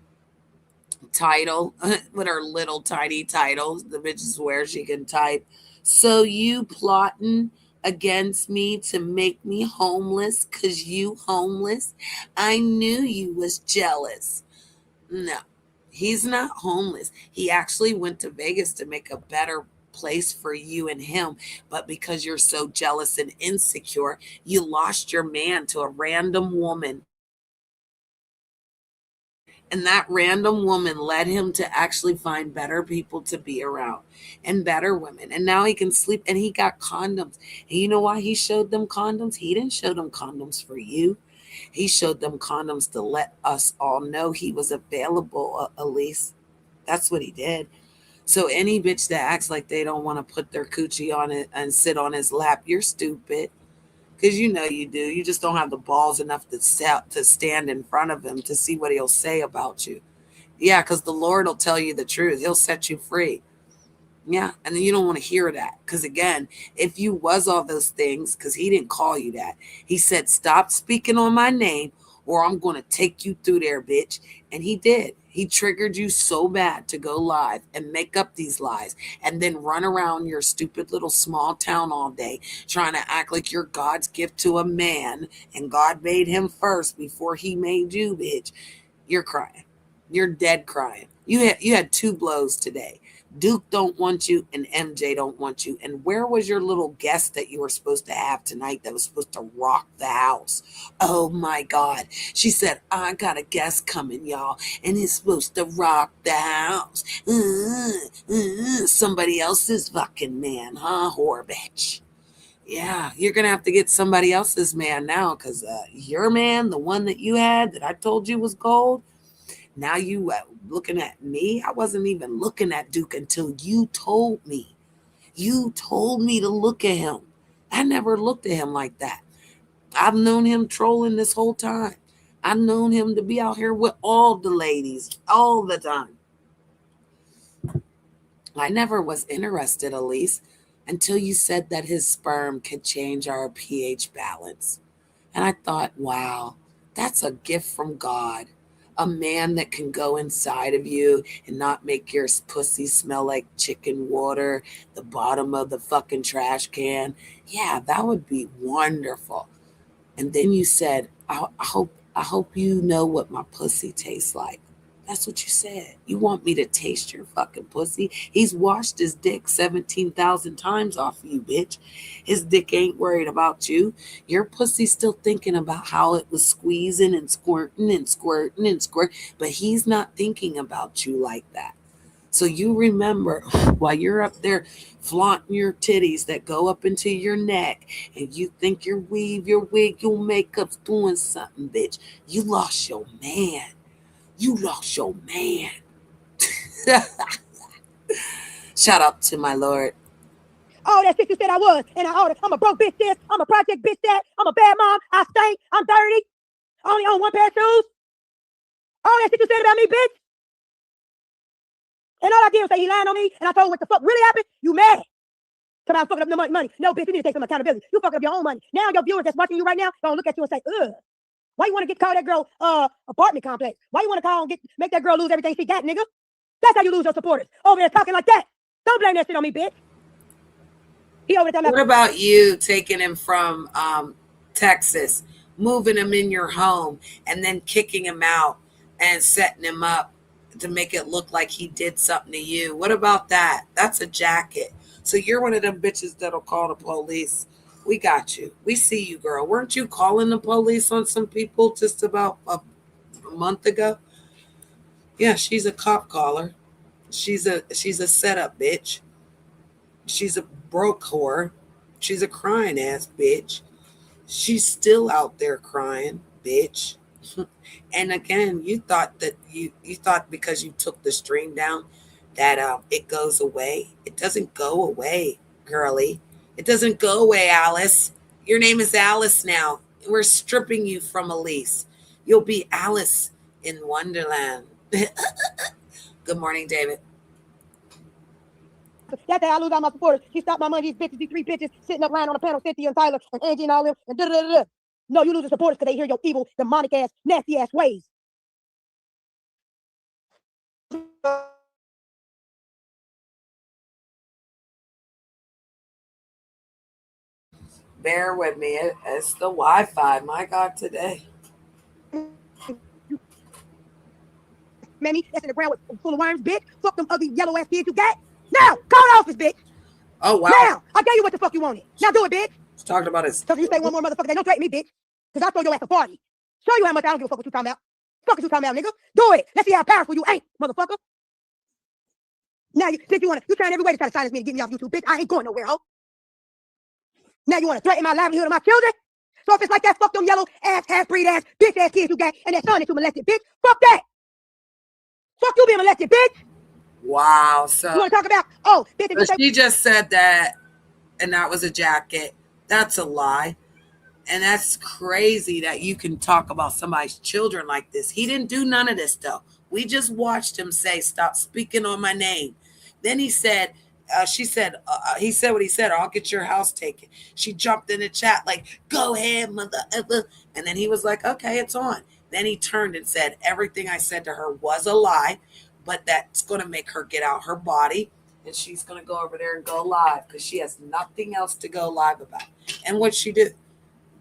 title with her little tiny titles. The bitch is where she can type. So you plotting against me to make me homeless because you homeless. I knew you was jealous. No, he's not homeless. He actually went to Vegas to make a better place for you and him. But because you're so jealous and insecure, you lost your man to a random woman. And that random woman led him to actually find better people to be around and better women. And now he can sleep and he got condoms. And you know why he showed them condoms? He didn't show them condoms for you. He showed them condoms to let us all know he was available, Elise. That's what he did. So any bitch that acts like they don't want to put their coochie on it and sit on his lap, you're stupid. Because you know you do. You just don't have the balls enough to stand in front of him to see what he'll say about you. Yeah, because the Lord will tell you the truth. He'll set you free. Yeah, and then you don't want to hear that. Because again, if you was all those things, because he didn't call you that. He said, stop speaking on my name or I'm going to take you through there, bitch. And he did. He triggered you so bad to go live and make up these lies and then run around your stupid little small town all day trying to act like you're God's gift to a man and God made him first before he made you, bitch. You're crying. You're dead crying. You had two blows today. Duke don't want you and MJ don't want you. And where was your little guest that you were supposed to have tonight that was supposed to rock the house? Oh my God. She said, I got a guest coming, y'all, and he's supposed to rock the house. Somebody else's fucking man, huh, whore bitch? Yeah, you're going to have to get somebody else's man now because your man, the one that you had that I told you was gold, now you looking at me. I wasn't even looking at Duke until you told me. You told me to look at him. I never looked at him like that. I've known him trolling this whole time. I've known him to be out here with all the ladies all the time. I never was interested, Elise, until you said that his sperm could change our pH balance. And I thought, wow, that's a gift from God. A man that can go inside of you and not make your pussy smell like chicken water, the bottom of the fucking trash can. Yeah, that would be wonderful. And then you said, I hope you know what my pussy tastes like. That's what you said. You want me to taste your fucking pussy? He's washed his dick 17,000 times off of you, bitch. His dick ain't worried about you. Your pussy's still thinking about how it was squeezing and squirting and squirting and squirting, but he's not thinking about you like that. So you remember while you're up there flaunting your titties that go up into your neck and you think your weave, your wig, your makeup's doing something, bitch. You lost your man. You lost your man. Shout out to my Lord. All that shit you said I was, and I'm a broke bitch this, I'm a project bitch that, I'm a bad mom, I stink, I'm dirty, I only own one pair of shoes. All that shit you said about me, bitch. And all I did was say he lying on me, and I told him what the fuck really happened. You mad? Because I was fucking up the money. No, bitch, you need to take some accountability. You fucking up your own money. Now your viewers that's watching you right now gonna look at you and say, ugh. Why you want to call that girl apartment complex? Why you want to make that girl lose everything she got, nigga? That's how you lose your supporters. Over there talking like that. Don't blame that shit on me, bitch. He over there talking What about you taking him from Texas, moving him in your home, and then kicking him out and setting him up to make it look like he did something to you? What about that? That's a jacket. So you're one of them bitches that'll call the police. We got you. We see you, girl. Weren't you calling the police on some people just about a month ago? Yeah, she's a cop caller. She's a setup bitch. She's a broke whore. She's a crying ass bitch. She's still out there crying, bitch. And again, you thought that you thought because you took the stream down that it goes away. It doesn't go away, girly. It doesn't go away, Alice. Your name is Alice now. We're stripping you from Elise. You'll be Alice in Wonderland. Good morning, David. that's how I lose all my supporters. She stopped my money, these three bitches sitting up lying on the panel, Cynthia and Tyler and Angie and all them, and da-da-da-da. No, you lose the supporters because they hear your evil, demonic ass, nasty ass ways. Bear with me. It's the Wi-Fi. My God, today. Mammy, that's in the ground with full of worms, bitch. Fuck them ugly yellow ass kids you got. Now, call the office, bitch. Oh wow. Now, I tell you what the fuck you wanted. Now do it, bitch. He's talking about his. So if you say one more motherfucker, don't threaten me, bitch. Because I'll throw your ass a party. Show you how much I don't give a fuck what you talking about. Fuck what you talking about, nigga. Do it. Let's see how powerful you ain't, motherfucker. Now, since you trying every way to try to silence me and get me off YouTube, bitch, I ain't going nowhere, ho. Now you want to threaten my livelihood of my children? So if it's like that, fuck them yellow ass, half-breed ass, bitch ass kids you got and that son that you molested, bitch. Fuck that. Fuck you being molested, bitch. Wow. So you want to talk about, oh, bitch, so she just said that, and that was a jacket. That's a lie. And that's crazy that you can talk about somebody's children like this. He didn't do none of this, though. We just watched him say, stop speaking on my name. Then he said, he said what he said, or I'll get your house taken. She jumped in the chat like, go ahead, mother. And then he was like, okay, it's on. Then he turned and said, everything I said to her was a lie, but that's going to make her get out her body. And she's going to go over there and go live because she has nothing else to go live about. And what she did?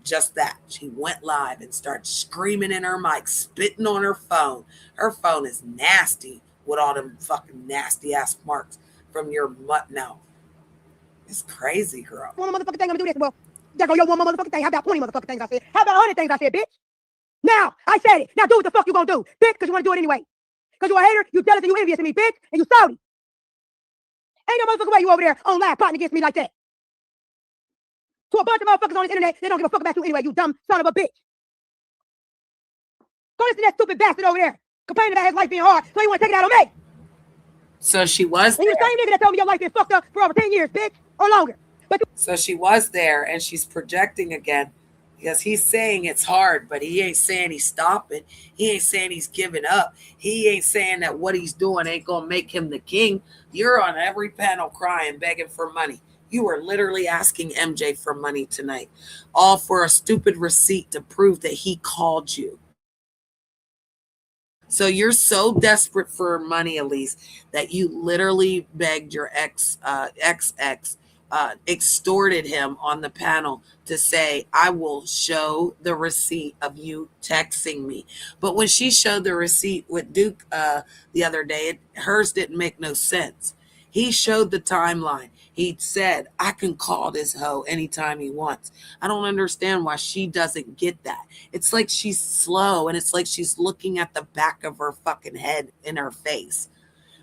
Just that. She went live and started screaming in her mic, spitting on her phone. Her phone is nasty with all them fucking nasty ass marks from your butt now. It's crazy, girl. One motherfucking thing I'm gonna do this. Well, there go your one motherfucking thing. How about 20 motherfucking things I said? How about 100 things I said, bitch? Now, I said it. Now do what the fuck you gonna do, bitch, because you want to do it anyway. Because you a hater, you jealous, and you envious of me, bitch, and you salty. Ain't no motherfucking way you over there on live plotting against me like that. To a bunch of motherfuckers on this internet, they don't give a fuck about you anyway, you dumb son of a bitch. Go listen to that stupid bastard over there complaining about his life being hard, so you want to take it out on me. So she was there. And you're the same nigga that told me your life been fucked up for over 10 years, bitch, or longer. So she was there, and she's projecting again because he's saying it's hard, but he ain't saying he's stopping. He ain't saying he's giving up. He ain't saying that what he's doing ain't going to make him the king. You're on every panel crying, begging for money. You were literally asking MJ for money tonight, all for a stupid receipt to prove that he called you. So you're so desperate for money, Elise, that you literally begged your ex, extorted him on the panel to say, I will show the receipt of you texting me. But when she showed the receipt with Duke the other day, hers didn't make no sense. He showed the timeline. He said, I can call this hoe anytime he wants. I don't understand why she doesn't get that. It's like she's slow, and it's like she's looking at the back of her fucking head in her face.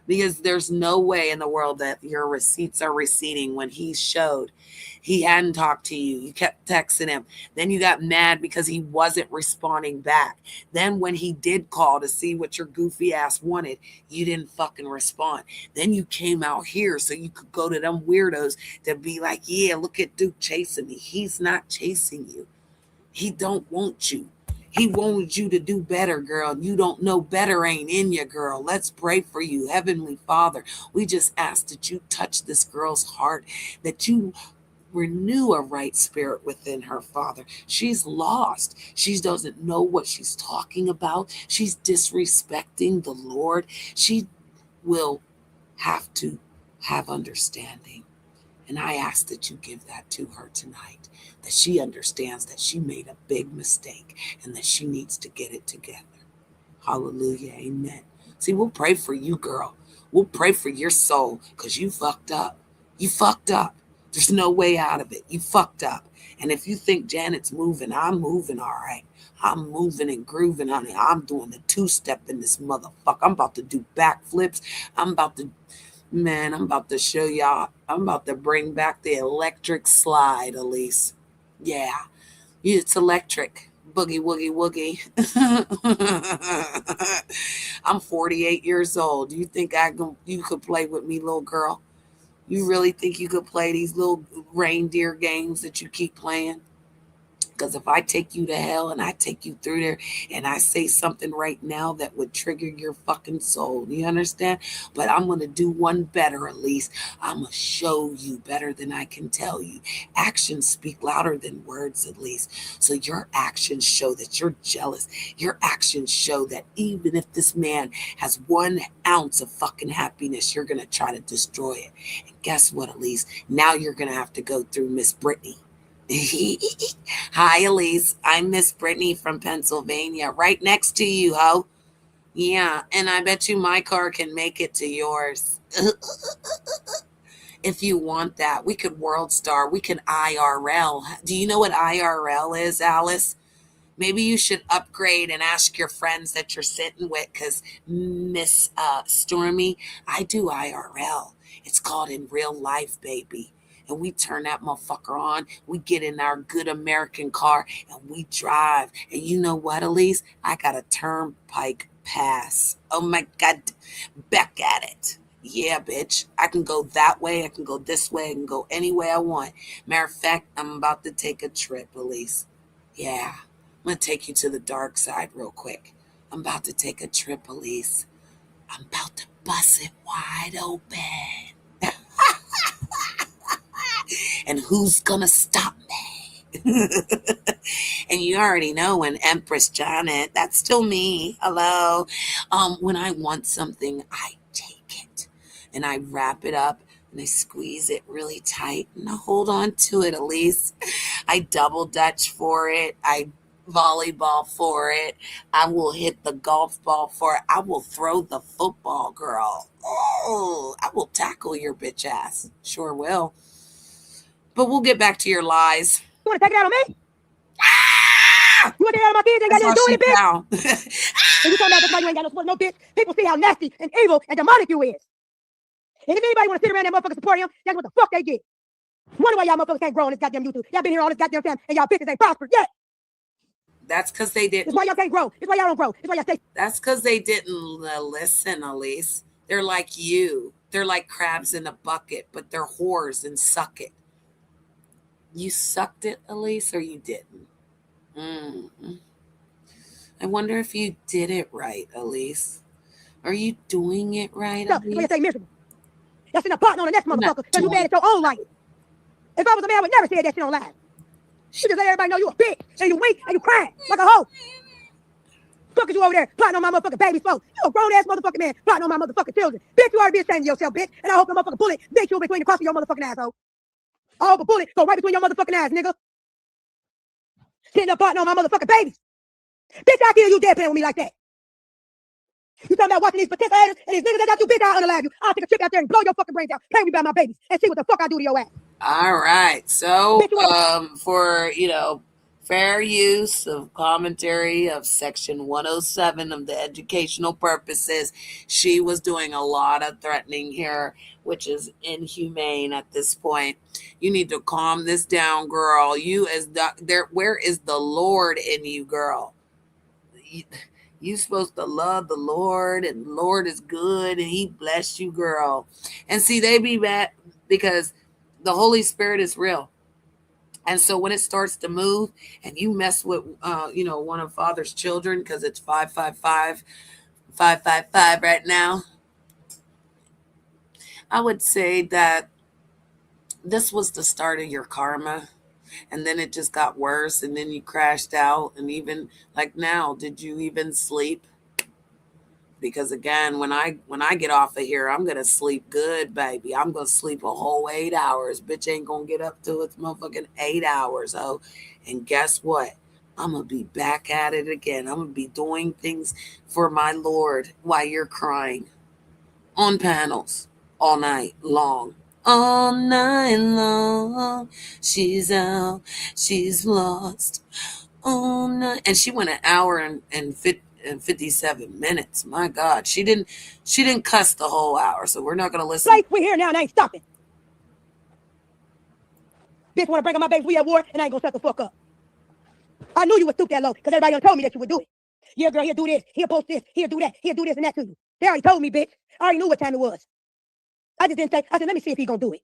Because there's no way in the world that your receipts are receipting when he showed he hadn't talked to you. You kept texting him. Then you got mad because he wasn't responding back. Then when he did call to see what your goofy ass wanted, you didn't fucking respond. Then you came out here so you could go to them weirdos to be like, yeah, look at Duke chasing me. He's not chasing you. He don't want you. He wanted you to do better, girl. You don't know better ain't in you, girl. Let's pray for you. Heavenly Father, we just ask that you touch this girl's heart, that you renew a right spirit within her, Father. She's lost. She doesn't know what she's talking about. She's disrespecting the Lord. She will have to have understanding. And I ask that you give that to her tonight, that she understands that she made a big mistake and that she needs to get it together. Hallelujah. Amen. See, we'll pray for you, girl. We'll pray for your soul because you fucked up. You fucked up. There's no way out of it. You fucked up. And if you think Janet's moving, I'm moving all right. I'm moving and grooving, honey. I'm doing the two-step in this motherfucker. I'm about to do backflips. I'm about to show y'all. I'm about to bring back the electric slide, Elise. Yeah, it's electric. Boogie, woogie, woogie. I'm 48 years old. Do you think you could play with me, little girl? You really think you could play these little reindeer games that you keep playing? Because if I take you to hell and I take you through there and I say something right now that would trigger your fucking soul, you understand? But I'm going to do one better, at least. I'm going to show you better than I can tell you. Actions speak louder than words, at least. So your actions show that you're jealous. Your actions show that even if this man has 1 ounce of fucking happiness, you're going to try to destroy it. And guess what, Elise? Now you're going to have to go through Miss Brittany. Hi, Elise. I'm Miss Brittany from Pennsylvania, right next to you, ho. Yeah, and I bet you my car can make it to yours. If you want that, we could World Star. We could IRL. Do you know what IRL is, Alice? Maybe you should upgrade and ask your friends that you're sitting with, because Miss Stormy, I do IRL. It's called in real life, baby. And we turn that motherfucker on. We get in our good American car and we drive. And you know what, Elise? I got a turnpike pass. Oh my God. Back at it. Yeah, bitch. I can go that way. I can go this way. I can go any way I want. Matter of fact, I'm about to take a trip, Elise. Yeah. I'm going to take you to the dark side real quick. I'm about to take a trip, Elise. I'm about to bust it wide open. And who's going to stop me? And you already know, when Empress Janet, that's still me. Hello. When I want something, I take it. And I wrap it up and I squeeze it really tight and I hold on to it, Elise. I double dutch for it. I volleyball for it. I will hit the golf ball for it. I will throw the football, girl. Oh, I will tackle your bitch ass. Sure will. But we'll get back to your lies. You want to take it out on me? You want to take it out on my kids? Ain't got nothing to do with it, bitch. Down. And you talking about that's why you ain't got no support, no bitch. People see how nasty and evil and demonic you is. And if anybody want to sit around that motherfucker support him, that's what the fuck they get. Wonder why y'all motherfuckers can't grow on this goddamn YouTube. Y'all been here all this goddamn time and y'all bitches ain't prospered yet. That's because they didn't. It's why y'all can't grow. It's why y'all don't grow. It's why y'all stay. That's because they didn't listen, Elise. They're like you. They're like crabs in a bucket, but they're whores and suck it. You sucked it, Elise, or you didn't? I wonder if you did it right, Elise. Are you doing it right, That's why Elise? you stay miserable. Y'all sitting up plotting on the next motherfucker because you mad at your own life. If I was a man, I would never say that shit on live. You just let everybody know you a bitch and you weak and you crying like a hoe. Fuck is you over there plotting on my motherfucking baby's folks? You a grown ass motherfucking man plotting on my motherfucking children. Bitch, you ought to be ashamed of yourself, bitch. And I hope the motherfucking bullet beat you between the cross of your motherfucking asshole. I hope a bullet go right between your motherfucking eyes, nigga. Sitting up plotting on my motherfucking babies. Bitch, I kill you dead playing with me like that. You talking about watching these potential haters and these niggas that got you, bitch, I'll unalive you. I'll take a trip out there and blow your fucking brains out. Play with me about my babies and see what the fuck I do to your ass. All right. So, Bitch, you wanna- for, fair use of commentary of section 107 of the educational purposes, she was doing a lot of threatening here, which is inhumane at this point. You need to calm this down, girl. Where is the Lord in you, girl? You supposed to love the Lord, and the Lord is good, and He bless you, girl. And see, they be mad because the Holy Spirit is real. And so when it starts to move and you mess with, one of Father's children, because it's 555 right now, I would say that this was the start of your karma. And then it just got worse, and then you crashed out. And even like now, did you even sleep? Because again, when I get off of here, I'm gonna sleep good, baby. I'm gonna sleep a whole 8 hours. Bitch ain't gonna get up to its motherfucking 8 hours. Oh, and guess what? I'm gonna be back at it again. I'm gonna be doing things for my Lord while you're crying on panels all night long. All night long, she's out, she's lost. All night, and she went an hour and 57 minutes. My God, she didn't cuss the whole hour, so we're not gonna listen. Like, we here now and I ain't stopping. Bitch wanna bring up my baby, we at war, and I ain't gonna shut the fuck up. I knew you would stoop that low, because everybody done told me that you would do it. Yeah, girl, he'll do this, he'll post this, he'll do that, he'll do this and that to you. They already told me, bitch. I already knew what time it was. I just didn't say, I said, let me see if he gonna do it.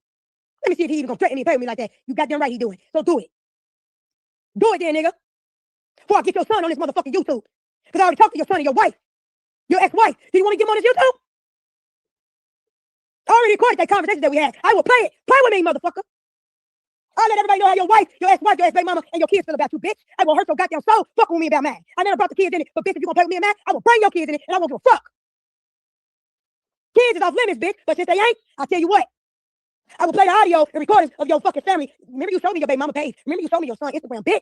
Let me see if he even gonna threaten me and play with me like that. You goddamn right he doing. So do it. Do it then, nigga. Before I get your son on this motherfucking YouTube. Because I already talked to your son and your wife. Your ex-wife. Do you want to get him on this YouTube? I already recorded that conversation that we had. I will play it. Play with me, motherfucker. I'll let everybody know how your wife, your ex-wife, your ex-baby mama, and your kids feel about you, bitch. I will hurt your goddamn soul fucking with me about mine. I never brought the kids in it, but bitch, if you gonna play with me and mine, I will bring your kids in it, and I won't give a fuck. Kids is off limits, bitch. But since they ain't, I'll tell you what. I will play the audio and recordings of your fucking family. Remember you showed me your baby mama page. Remember you showed me your son Instagram, bitch.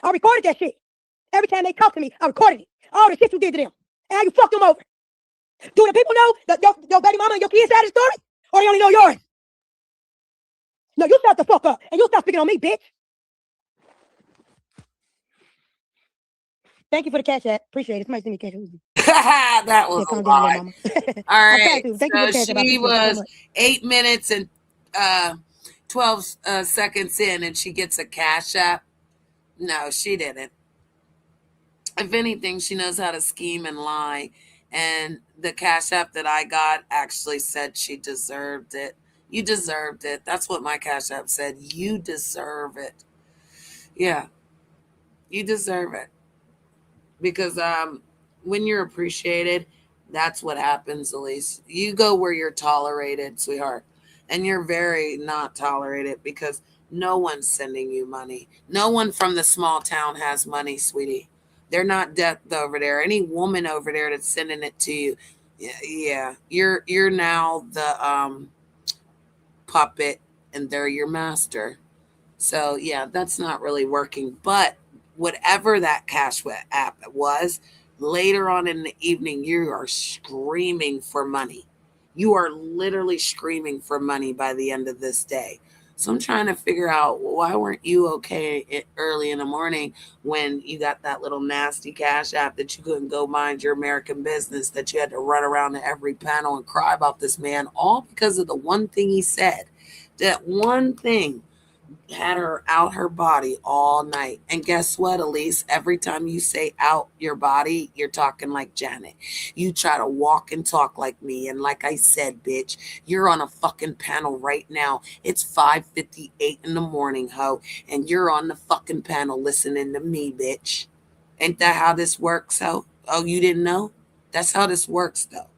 I recorded that shit. Every time they talk to me, I recorded it. All the shit you did to them. And how you fucked them over. Do the people know your baby mama and your kids' side of the story? Or they only know yours? No, you shut the fuck up. And you stop speaking on me, bitch. Thank you for the cash app. Appreciate it. Somebody send me cash app. That was Yeah, a calm down, lot. little mama. All I'm right. trying to. Thank you for the So cash app. I she appreciate it so was much. 8 minutes and 12 seconds in, and she gets a cash app. No, she didn't. If anything, she knows how to scheme and lie. And the cash app that I got actually said she deserved it. You deserved it. That's what my cash app said. You deserve it. Yeah, you deserve it. Because when you're appreciated, that's what happens, Elise. You go where you're tolerated, sweetheart. And you're very not tolerated because no one's sending you money. No one from the small town has money, sweetie. They're not death over there. Any woman over there that's sending it to you, yeah. You're now the puppet and they're your master. So yeah, that's not really working. But whatever that cash app was, later on in the evening, you are screaming for money. You are literally screaming for money by the end of this day. So I'm trying to figure out, why weren't you okay early in the morning when you got that little nasty cash app that you couldn't go mind your American business, that you had to run around to every panel and cry about this man, all because of the one thing he said. That one thing had her out her body all night. And guess what, Elise? Every time you say out your body, you're talking like Janet. You try to walk and talk like me. And like I said, bitch, you're on a fucking panel right now. It's 5:58 in the morning, ho. And you're on the fucking panel listening to me, bitch. Ain't that how this works, ho? Oh, you didn't know? That's how this works, though.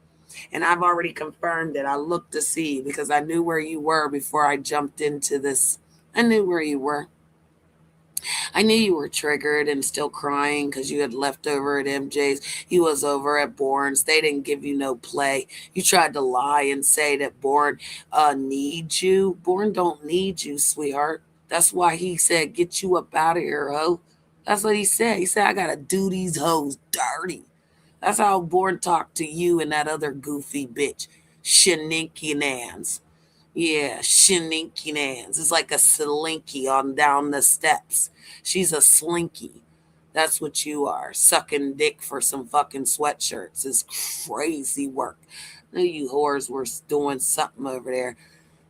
And I've already confirmed it. I looked to see because I knew where you were before I jumped into this. I knew where you were. I knew you were triggered and still crying because you had left over at MJ's. You was over at Bourne's. They didn't give you no play. You tried to lie and say that Bourne needs you. Bourne don't need you, sweetheart. That's why he said, get you up out of here, ho. That's what he said. He said, I got to do these hoes dirty. That's how Bourne talked to you and that other goofy bitch, Shaninky Nans. Yeah, Shaninky Nans. It's like a slinky on down the steps. She's a slinky. That's what you are. Sucking dick for some fucking sweatshirts is crazy work. I knew you whores were doing something over there.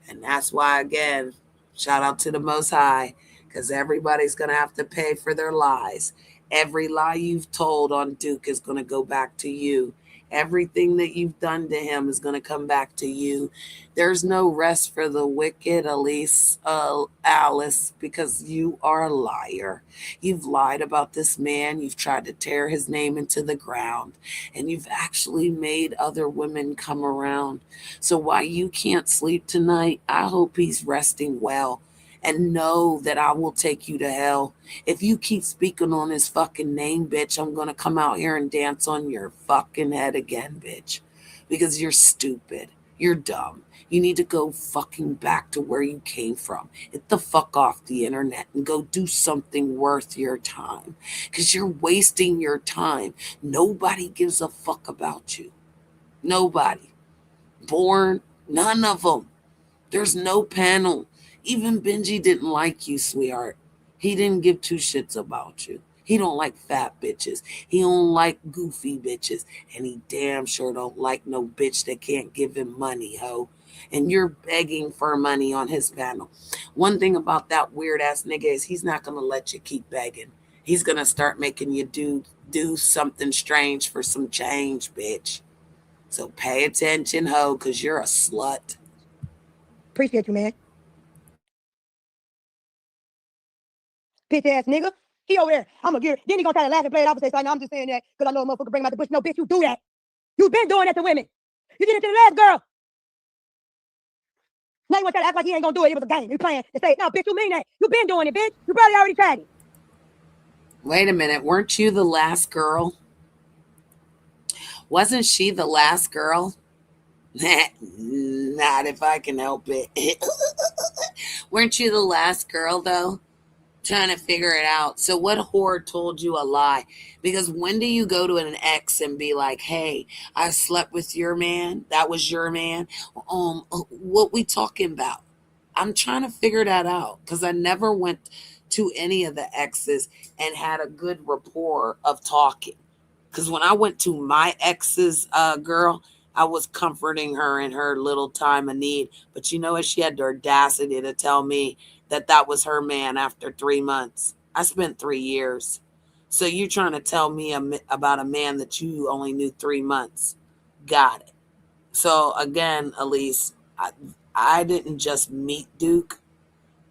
And that's why, again, shout out to the Most High, because everybody's going to have to pay for their lies. Every lie you've told on Duke is going to go back to you. Everything that you've done to him is going to come back to you. There's no rest for the wicked, Alice, because you are a liar. You've lied about this man. You've tried to tear his name into the ground. And you've actually made other women come around. So while you can't sleep tonight, I hope he's resting well. And know that I will take you to hell. If you keep speaking on his fucking name, bitch, I'm going to come out here and dance on your fucking head again, bitch. Because you're stupid. You're dumb. You need to go fucking back to where you came from. Get the fuck off the internet and go do something worth your time. Because you're wasting your time. Nobody gives a fuck about you. Nobody. Born, none of them. There's no panel. Even Benji didn't like you, sweetheart. He didn't give two shits about you. He don't like fat bitches. He don't like goofy bitches. And he damn sure don't like no bitch that can't give him money, ho. And you're begging for money on his panel. One thing about that weird ass nigga is he's not going to let you keep begging. He's going to start making you do something strange for some change, bitch. So pay attention, ho, because you're a slut. Appreciate you, man. Bitch ass nigga. He over there. I'm going to get it. Then he going to try to laugh and play it off and say, so I'm just saying that because I know a motherfucker bring him out the bush. No, bitch, you do that. You've been doing that to women. You did it to the last girl. Now you want to try to act like he ain't going to do it. It was a game. You playing to say, no, bitch, you mean that. You been doing it, bitch. You probably already tried it. Wait a minute. Weren't you the last girl? Wasn't she the last girl? Not if I can help it. Weren't you the last girl, though? Trying to figure it out. So what whore told you a lie? Because when do you go to an ex and be like, hey, I slept with your man, that was your man? What we talking about? I'm trying to figure that out because I never went to any of the exes and had a good rapport of talking. Because when I went to my ex's girl, I was comforting her in her little time of need. But you know what? She had the audacity to tell me that that was her man after 3 months. I spent 3 years. So you're trying to tell me about a man that you only knew 3 months. Got it. So again, Elise, I didn't just meet Duke.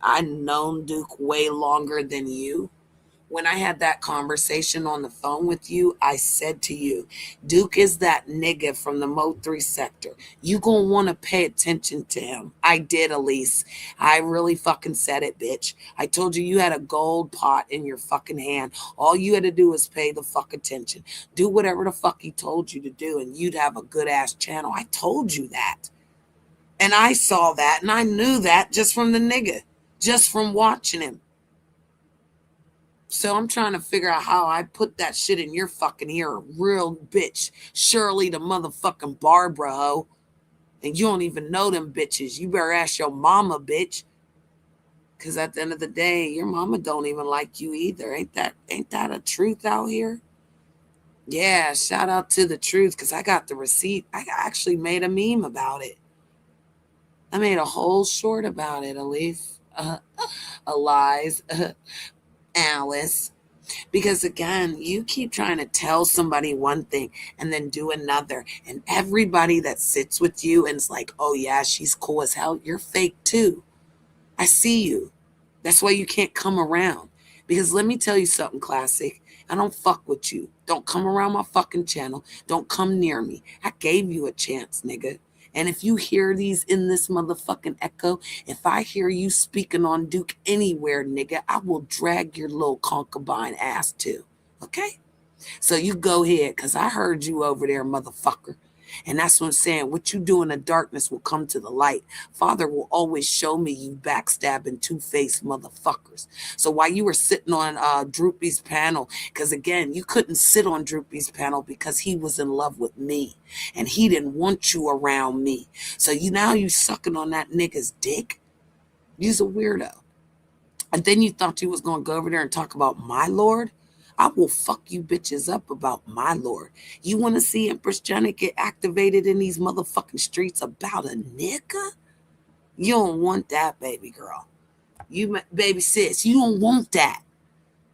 I known Duke way longer than you. When I had that conversation on the phone with you, I said to you, Duke is that nigga from the Mo 3 sector. You gonna want to pay attention to him. I did, Elise. I really fucking said it, bitch. I told you you had a gold pot in your fucking hand. All you had to do was pay the fuck attention. Do whatever the fuck he told you to do, and you'd have a good ass channel. I told you that. And I saw that, and I knew that just from the nigga, just from watching him. So I'm trying to figure out how I put that shit in your fucking ear, real bitch. Shirley the motherfucking Barbara, ho. And you don't even know them bitches. You better ask your mama, bitch. Because at the end of the day, your mama don't even like you either. Ain't that a truth out here? Yeah, shout out to the truth because I got the receipt. I actually made a meme about it. I made a whole short about it, Elise. Alice. Alice. Because again, you keep trying to tell somebody one thing and then do another. And everybody that sits with you and is like, oh yeah, she's cool as hell. You're fake too. I see you. That's why you can't come around. Because let me tell you something, Classic. I don't fuck with you. Don't come around my fucking channel. Don't come near me. I gave you a chance, nigga. And if you hear these in this motherfucking echo, if I hear you speaking on Duke anywhere, nigga, I will drag your little concubine ass too. Okay? So you go ahead, because I heard you over there, motherfucker. And that's what I'm saying. What you do in the darkness will come to the light. Father will always show me you backstabbing two-faced motherfuckers. So while you were sitting on Droopy's panel, because again, you couldn't sit on Droopy's panel because he was in love with me. And he didn't want you around me. So now you sucking on that nigga's dick. You's a weirdo. And then you thought you was going to go over there and talk about my Lord? I will fuck you bitches up about my Lord. You want to see Empress Janet get activated in these motherfucking streets about a nigga? You don't want that, baby girl. Baby sis, you don't want that.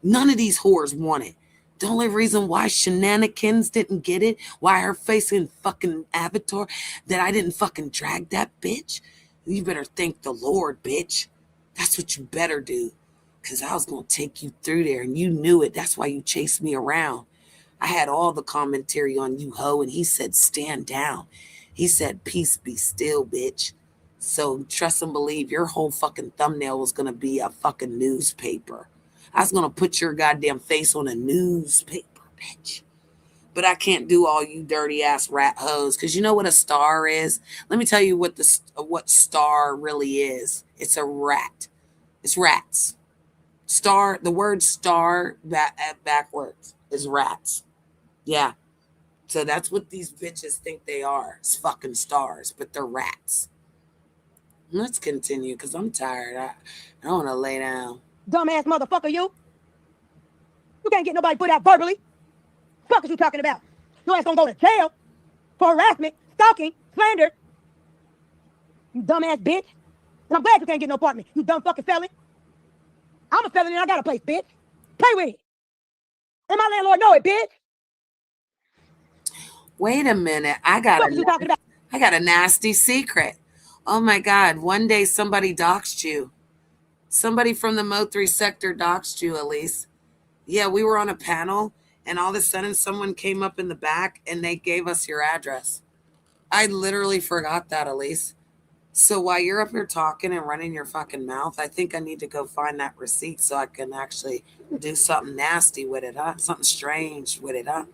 None of these whores want it. The only reason why Shenanigans didn't get it, why her face in fucking Avatar, that I didn't fucking drag that bitch, you better thank the Lord, bitch. That's what you better do. Because I was going to take you through there, and you knew it. That's why you chased me around. I had all the commentary on you, ho, and he said, stand down. He said, peace be still, bitch. So trust and believe your whole fucking thumbnail was going to be a fucking newspaper. I was going to put your goddamn face on a newspaper, bitch. But I can't do all you dirty ass rat hoes, because you know what a star is? Let me tell you what star really is. It's a rat. It's rats. Star, the word star backwards is rats. Yeah. So that's what these bitches think they are. It's fucking stars, but they're rats. Let's continue because I'm tired. I want to lay down. Dumbass motherfucker, you. You can't get nobody put out verbally. Fuck is you talking about? Your ass gonna go to jail for harassment, stalking, slander. You dumbass bitch. And I'm glad you can't get no apartment, you dumb fucking felon. I'm a felon and I got a place, bitch. Play with it. And my landlord know it, bitch. Wait a minute. I got a nasty secret. Oh my God. One day somebody doxed you. Somebody from the Mo 3 sector doxed you, Elise. Yeah, we were on a panel and all of a sudden someone came up in the back and they gave us your address. I literally forgot that, Elise. So while you're up here talking and running your fucking mouth, I think I need to go find that receipt so I can actually do something nasty with it, huh? Something strange with it, huh?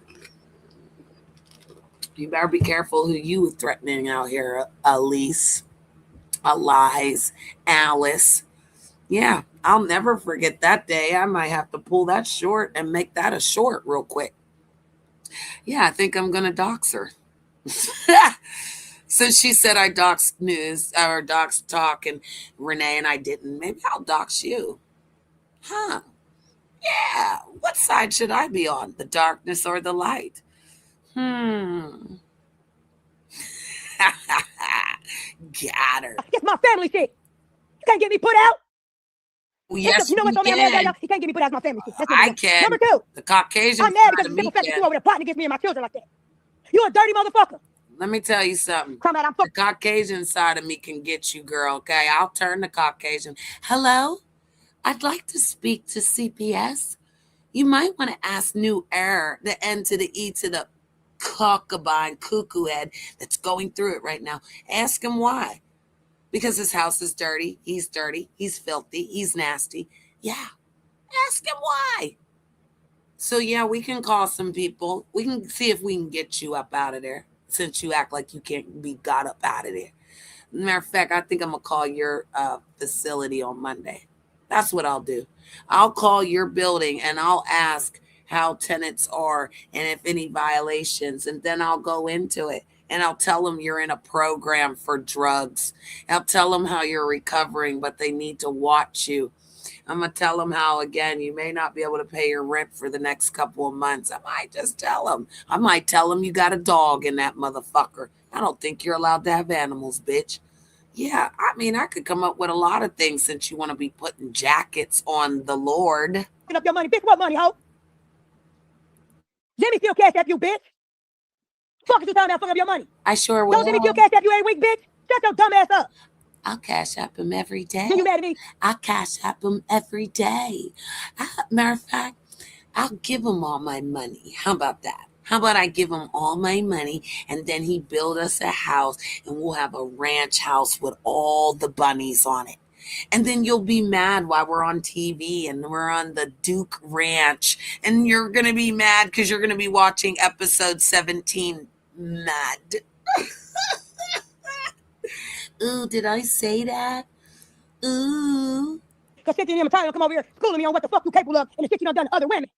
You better be careful who you threatening out here, Elise, Elise, Alice. Yeah, I'll never forget that day. I might have to pull that short and make that a short real quick. Yeah, I think I'm going to dox her. Since she said I doxed news or doxed talk and Renee and I didn't, maybe I'll dox you. Huh. Yeah. What side should I be on? The darkness or the light? Got her. It's my family shit. You can't get me put out. Well, yes, you know what's we on me? I'm mad can. at y'all. You can't get me put out of my family shit. That's I number one. can. Number two, The Caucasian I'm mad side because of the me simple fact that you can. over there plotting against me and my children like that. You a dirty motherfucker. Let me tell you something. Come out, I'm The Caucasian side of me can get you, girl, okay? I'll turn the Caucasian. Hello? I'd like to speak to CPS. You might want to ask New Air, the N to the E to the cockabine cuckoo head that's going through it right now. Ask him why. Because his house is dirty. He's filthy, he's nasty. Yeah. Ask him why. So, yeah, we can call some people. We can see if we can get you up out of there since you act like you can't be got up out of there. Matter of fact, I think I'm going to call your facility on Monday. That's what I'll do. I'll call your building and I'll ask how tenants are and if any violations, and then I'll go into it. And I'll tell them you're in a program for drugs. I'll tell them how you're recovering, but they need to watch you. I'm going to tell them how, again, you may not be able to pay your rent for the next couple of months. I might just tell them. I might tell them you got a dog in that motherfucker. I don't think you're allowed to have animals, bitch. Yeah, I mean, I could come up with a lot of things since you want to be putting jackets on the Lord. Get up your money, bitch. What money, hoe? Let me still cash app you, bitch. Fuck is you talking about fucking up your money? I sure will. Don't let me still cash app you every week, bitch. Shut your dumb ass up. I'll cash app him every day. You mad at me? I'll cash app him every day. Matter of fact, I'll give him all my money. How about that? How about I give him all my money and then he build us a house and we'll have a ranch house with all the bunnies on it. And then you'll be mad while we're on TV and we're on the Duke Ranch. And you're going to be mad because you're going to be watching episode 17 mad. Ooh, did I say that? Ooh. Because 50 of them are trying to come over here schooling me on what the fuck you capable of and the shit you done to other women.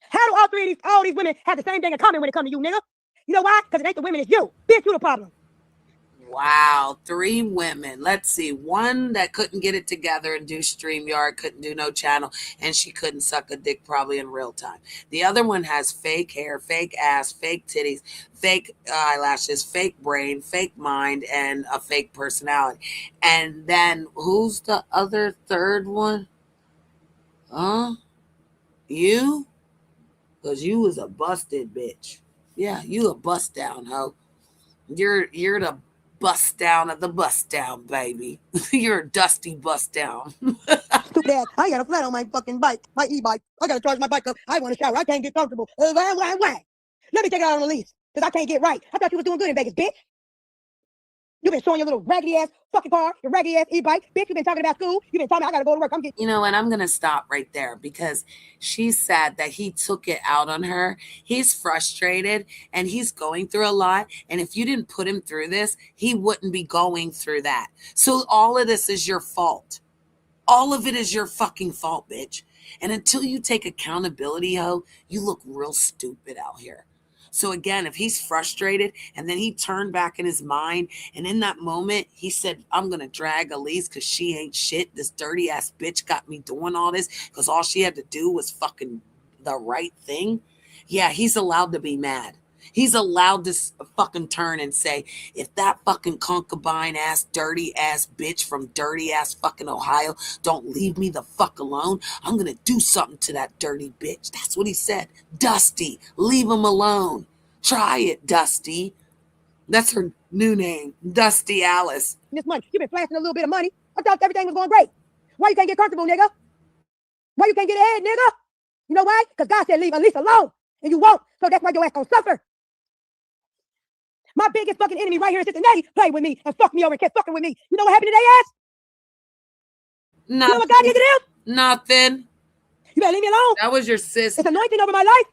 How do all these women have the same thing in common when it comes to you, nigga? You know why? Because it ain't the women, it's you. Bitch, you the problem. Wow, 3 women. Let's see. One that couldn't get it together and do StreamYard, couldn't do no channel, and she couldn't suck a dick probably in real time. The other one has fake hair, fake ass, fake titties, fake eyelashes, fake brain, fake mind, and a fake personality. And then who's the other third one? Huh? You? Because you was a busted bitch. Yeah, you a bust down, ho. You're the bust down of the bust down, baby. You're a dusty bust down. Stupid ass. I got a flat on my fucking bike, my e-bike. I got to charge my bike up. I want to shower. I can't get comfortable. Why? Let me take it out on the lease because I can't get right. I thought you was doing good in Vegas, bitch. You've been showing your little raggedy ass fucking car, your raggedy ass e-bike. Bitch, you've been talking about school. You've been talking about I got to go to work. I'm getting. You know, and I'm going to stop right there because she said that he took it out on her. He's frustrated and he's going through a lot. And if you didn't put him through this, he wouldn't be going through that. So all of this is your fault. All of it is your fucking fault, bitch. And until you take accountability, ho, you look real stupid out here. So again, if he's frustrated and then he turned back in his mind and in that moment he said, I'm going to drag Elise because she ain't shit. This dirty ass bitch got me doing all this because all she had to do was fucking the right thing. Yeah, he's allowed to be mad. He's allowed to fucking turn and say, if that fucking concubine ass, dirty ass bitch from dirty ass fucking Ohio don't leave me the fuck alone, I'm going to do something to that dirty bitch. That's what he said. Dusty, leave him alone. Try it, Dusty. That's her new name, Dusty Alice. This money, you've been flashing a little bit of money. I thought everything was going great. Why you can't get comfortable, nigga? Why you can't get ahead, nigga? You know why? Because God said leave Elise alone. And you won't. So that's why your ass gonna suffer. My biggest fucking enemy right here in Cincinnati played with me and fucked me over and kept fucking with me. You know what happened to their ass? Nothing. You know what God did to them? Nothing. You better leave me alone. That was your sis. It's anointing over my life.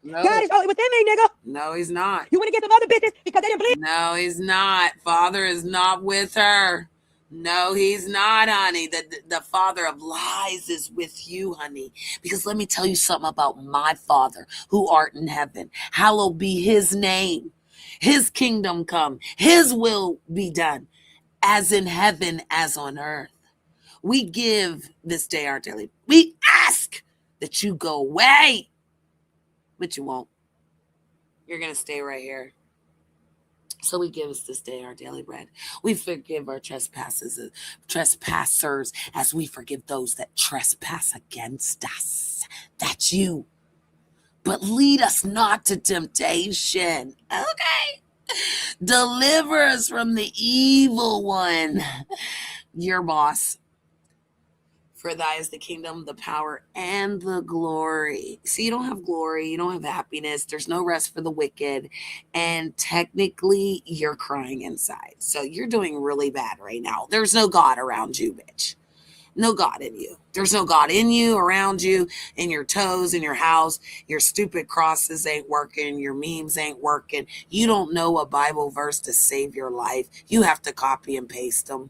No. God is only within me, nigga. No, he's not. You went and get some other bitches because they didn't believe. No, he's not. Father is not with her. No, he's not, honey. The father of lies is with you, honey. Because let me tell you something about my Father who art in heaven. Hallowed be his name. His kingdom come. His will be done, as in heaven as on earth. We give this day our daily. We ask that you go away, but you won't. You're going to stay right here. So we give us this day our daily bread. We forgive our trespasses, trespassers, as we forgive those that trespass against us. That's you. But lead us not to temptation. Okay. Deliver us from the evil one. Your boss. For thy is the kingdom, the power, and the glory. See, you don't have glory. You don't have happiness. There's no rest for the wicked. And technically, you're crying inside. So you're doing really bad right now. There's no God around you, bitch. No God in you. There's no God in you, around you, in your toes, in your house. Your stupid crosses ain't working. Your memes ain't working. You don't know a Bible verse to save your life. You have to copy and paste them.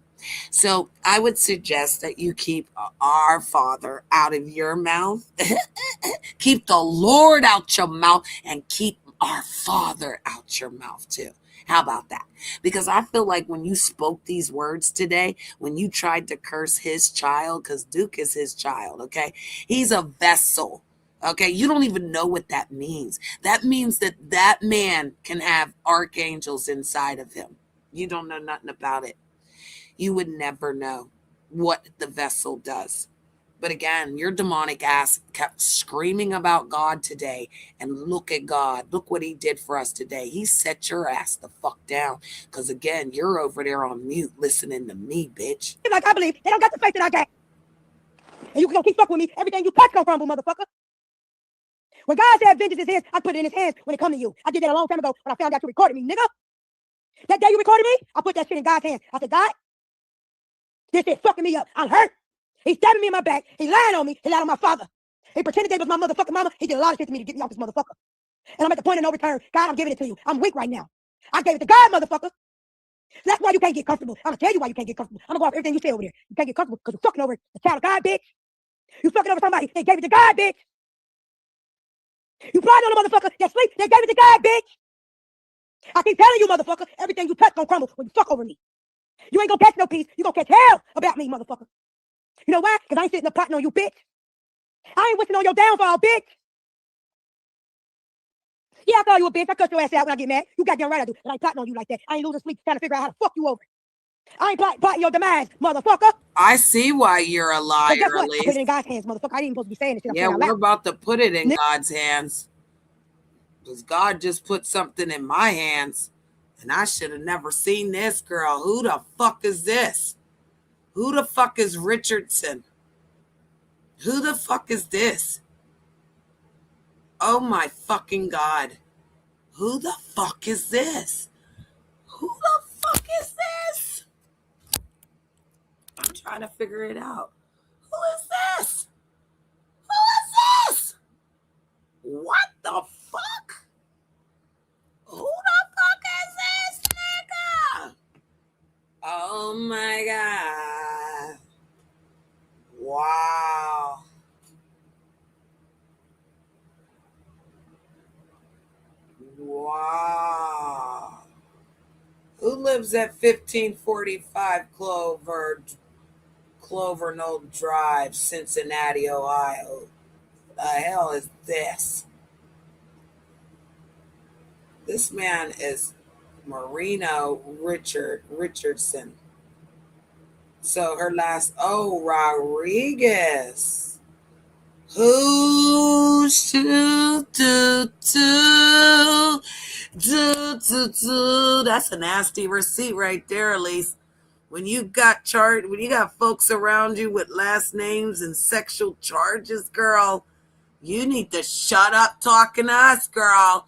So I would suggest that you keep our Father out of your mouth. Keep the Lord out your mouth and keep our Father out your mouth too. How about that? Because I feel like when you spoke these words today, when you tried to curse his child, because Duke is his child, okay? He's a vessel, okay? You don't even know what that means. That means that that man can have archangels inside of him. You don't know nothing about it. You would never know what the vessel does. But again, your demonic ass kept screaming about God today. And look at God. Look what he did for us today. He set your ass the fuck down. Because again, you're over there on mute listening to me, bitch. Like I believe they don't got the faith that I got. And you gonna keep fucking with me. Everything you touch gonna crumble, motherfucker. When God said vengeance is his, I put it in his hands when it come to you. I did that a long time ago when I found out you recorded me, nigga. That day you recorded me, I put that shit in God's hands. I said, God, this shit fucking me up. I'm hurt. He's stabbing me in my back. He lying on me. He lied on my father. He pretended that was my motherfucking mama. He did a lot of shit to me to get me off this motherfucker. And I'm at the point of no return. God, I'm giving it to you. I'm weak right now. I gave it to God, motherfucker. That's why you can't get comfortable. I'm gonna tell you why you can't get comfortable. I'm gonna go off everything you say over there. You can't get comfortable because you're fucking over the child of God, bitch. You fucking over somebody. They gave it to God, bitch. You blind on a motherfucker. They sleep. They gave it to God, bitch. I keep telling you, motherfucker, everything you touch gonna crumble when you fuck over me. You ain't gonna catch no peace. You gonna catch hell about me, motherfucker. You know why? Because I ain't sitting up plotting on you, bitch. I ain't wishing on your downfall, bitch. Yeah, I call you a bitch. I cut your ass out when I get mad. You goddamn right I do. But I ain't plotting on you like that. I ain't losing sleep trying to figure out how to fuck you over. I ain't plotting your demise, motherfucker. I see why you're a liar, Guess what? I Elise. put it in God's hands, motherfucker. I ain't even supposed to be saying this shit. Yeah, we're about to put it in God's hands. Because God just put something in my hands. And I should have never seen this girl. Who the fuck is this? Who the fuck is Richardson? Who the fuck is this? Oh my fucking God. Who the fuck is this? Who the fuck is this? I'm trying to figure it out. Who is this? Who is this? What the fuck? Who the fuck is this nigga? Oh my God. Wow. Wow. Who lives at 1545 Clover Knoll Drive, Cincinnati, Ohio? The hell is this? This man is Marino Richardson. So her last, Rodriguez. Who's That's a nasty receipt right there, Elise. When you got folks around you with last names and sexual charges, girl, you need to shut up talking to us, girl.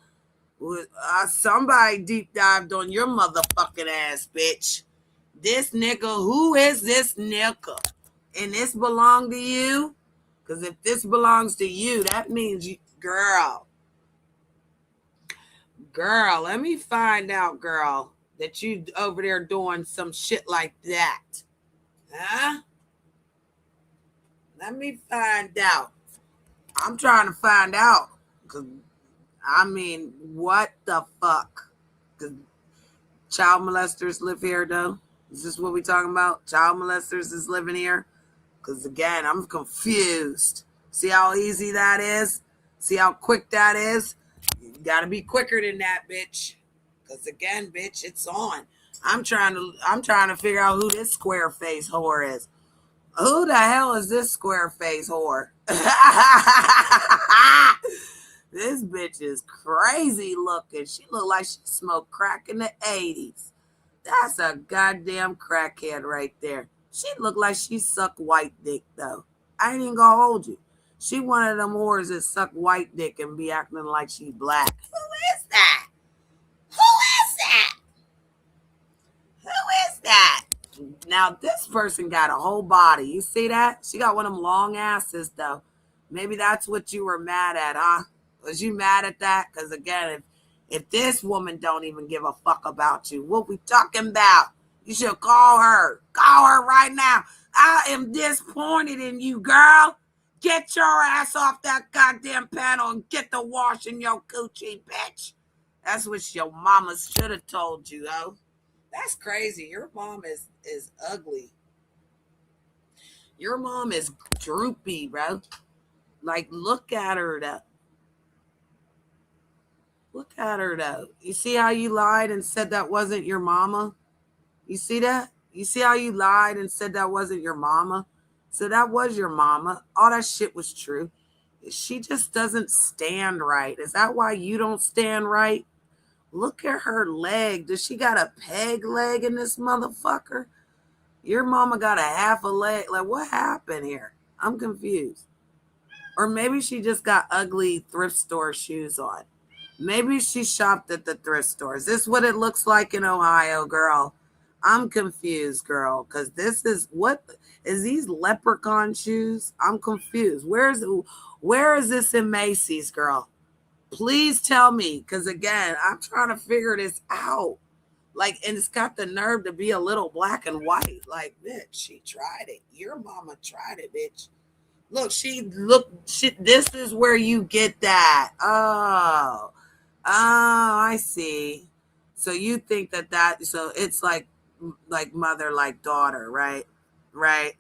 Somebody deep dived on your motherfucking ass, bitch. This nigga, who is this nigga? And this belong to you? Because if this belongs to you, that means you, girl, Girl, let me find out, girl, that you over there doing some shit like that. Huh? Let me find out. I'm trying to find out. Cause I mean, what the fuck? Cause child molesters live here though. Is this what we talking about? Child molesters is living here? Because again, I'm confused. See how easy that is? See how quick that is? You gotta be quicker than that, bitch. Because again, bitch, it's on. I'm trying to figure out who this square face whore is. Who the hell is this square face whore? This bitch is crazy looking. She look like she smoked crack in the 80s. That's a goddamn crackhead right there. She look like she sucked white dick, though. I ain't even gonna hold you. She one of them whores that suck white dick and be acting like she black. Who is that? Who is that? Who is that? Now, this person got a whole body. You see that? She got one of them long asses, though. Maybe that's what you were mad at, huh? Was you mad at that? Because, again, if this woman don't even give a fuck about you, what we talking about? You should call her. Call her right now. I am disappointed in you, girl. Get your ass off that goddamn panel and get to washing your coochie, bitch. That's what your mama should have told you, though. That's crazy. Your mom is ugly. Your mom is droopy, bro. Like, look at her, though. Look at her, though. You see how you lied and said that wasn't your mama? You see that? You see how you lied and said that wasn't your mama? So that was your mama. All that shit was true. She just doesn't stand right. Is that why you don't stand right? Look at her leg. Does she got a peg leg in this motherfucker? Your mama got a half a leg. Like, what happened here? I'm confused. Or maybe she just got ugly thrift store shoes on. Maybe she shopped at the thrift store. Is this what it looks like in Ohio, girl? I'm confused, girl, because this is what is these leprechaun shoes? I'm confused. Where is this in Macy's, girl? Please tell me, because again, I'm trying to figure this out. Like, and it's got the nerve to be a little black and white. Like, bitch, she tried it. Your mama tried it, bitch. Look, this is where you get that. Oh, I see. So you think so it's like mother, like daughter, right? Right.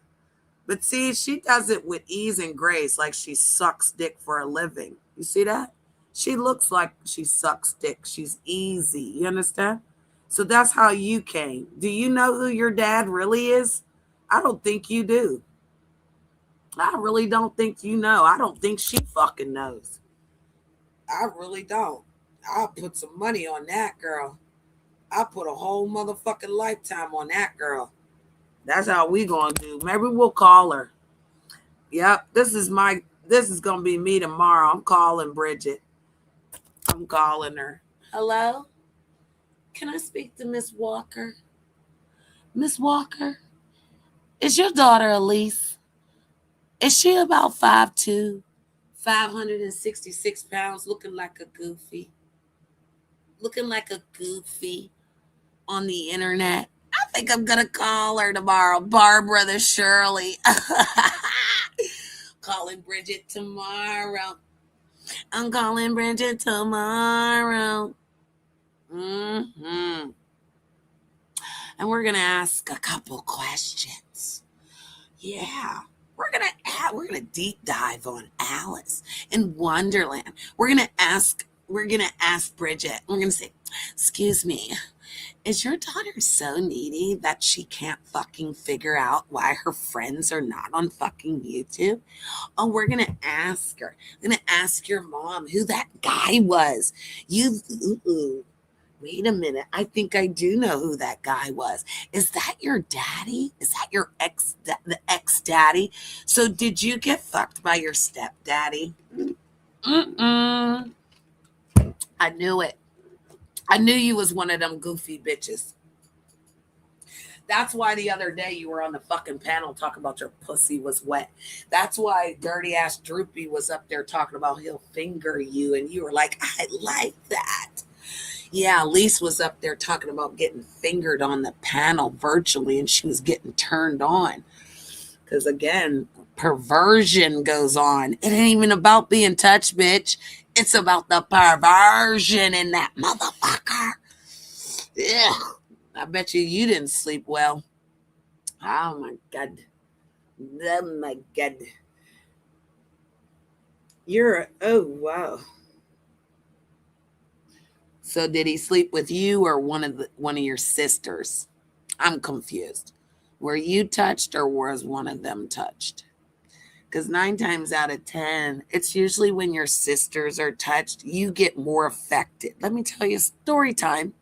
But see, she does it with ease and grace, like she sucks dick for a living. You see that? She looks like she sucks dick. She's easy. You understand? So that's how you came. Do you know who your dad really is? I don't think you do. I really don't think you know. I don't think she fucking knows. I really don't. I'll put some money on that girl. I'll put a whole motherfucking lifetime on that girl. That's how we gonna do. Maybe we'll call her. Yep, this is gonna be me tomorrow. I'm calling Bridget. I'm calling her. Hello? Can I speak to Miss Walker? Miss Walker? Is your daughter Elise? Is she about 5'2", 566 pounds, looking like a goofy? Looking like a goofy on the internet? I think I'm going to call her tomorrow. Barbara the Shirley. Calling Bridget tomorrow. I'm calling Bridget tomorrow. And we're going to ask a couple questions. Yeah. We're gonna deep dive on Alice in Wonderland. We're gonna ask Bridget. We're gonna say, "Excuse me, is your daughter so needy that she can't fucking figure out why her friends are not on fucking YouTube?" Oh, we're gonna ask her. We're gonna ask your mom who that guy was. Wait a minute. I think I do know who that guy was. Is that your daddy? Is that your the ex-daddy? So did you get fucked by your stepdaddy? I knew it. I knew you was one of them goofy bitches. That's why the other day you were on the fucking panel talking about your pussy was wet. That's why dirty ass Droopy was up there talking about he'll finger you. And you were like, I like that. Yeah, Elise was up there talking about getting fingered on the panel virtually, and she was getting turned on. Because again, perversion goes on. It ain't even about being touched, bitch. It's about the perversion in that motherfucker. Yeah. I bet you didn't sleep well. Oh my God. Oh my God. Oh wow. So did he sleep with you or one of your sisters? I'm confused. Were you touched or was one of them touched? Because 9 times out of 10, it's usually when your sisters are touched, you get more affected. Let me tell you a story time.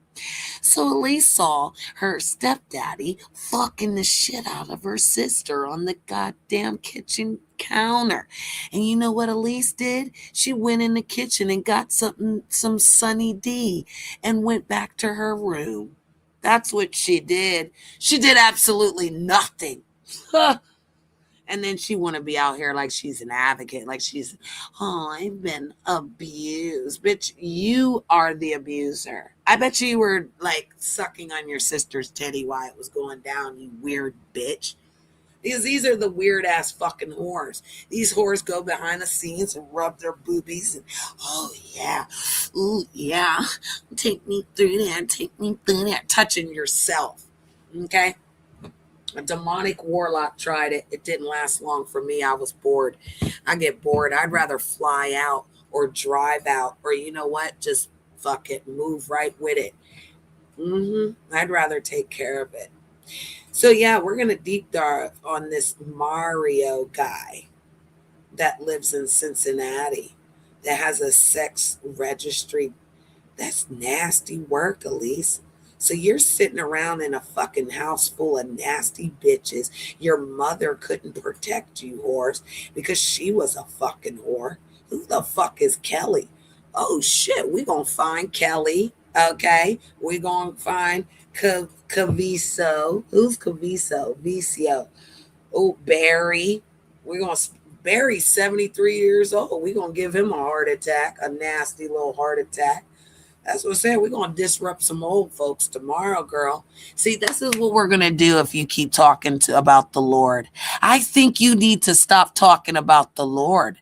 So Elise saw her stepdaddy fucking the shit out of her sister on the goddamn kitchen counter. And you know what Elise did? She went in the kitchen and got some Sunny D and went back to her room. That's what she did. She did absolutely nothing. And then she want to be out here like she's an advocate, like she's, oh, I've been abused. Bitch, you are the abuser. I bet you were like sucking on your sister's titty while it was going down, you weird bitch. Because these are the weird ass fucking whores. These whores go behind the scenes and rub their boobies and, oh yeah, ooh yeah, take me through that, touching yourself. Okay? A demonic warlock tried it. It didn't last long for me. I was bored. I get bored. I'd rather fly out or drive out, or you know what? Just fuck it. Move right with it. I'd rather take care of it. So yeah, we're going to deep dive on this Mario guy that lives in Cincinnati that has a sex registry. That's nasty work, Elise. So you're sitting around in a fucking house full of nasty bitches. Your mother couldn't protect you, whores, because she was a fucking whore. Who the fuck is Kelly? Oh shit, we gonna find Kelly. Okay, we gonna find Caviso. Who's Caviso? Vicio. Oh, Barry. We're gonna Barry's 73 years old. We're gonna give him a heart attack, a nasty little heart attack. That's what I'm saying. We're going to disrupt some old folks tomorrow, girl. See, this is what we're going to do if you keep talking about the Lord. I think you need to stop talking about the Lord.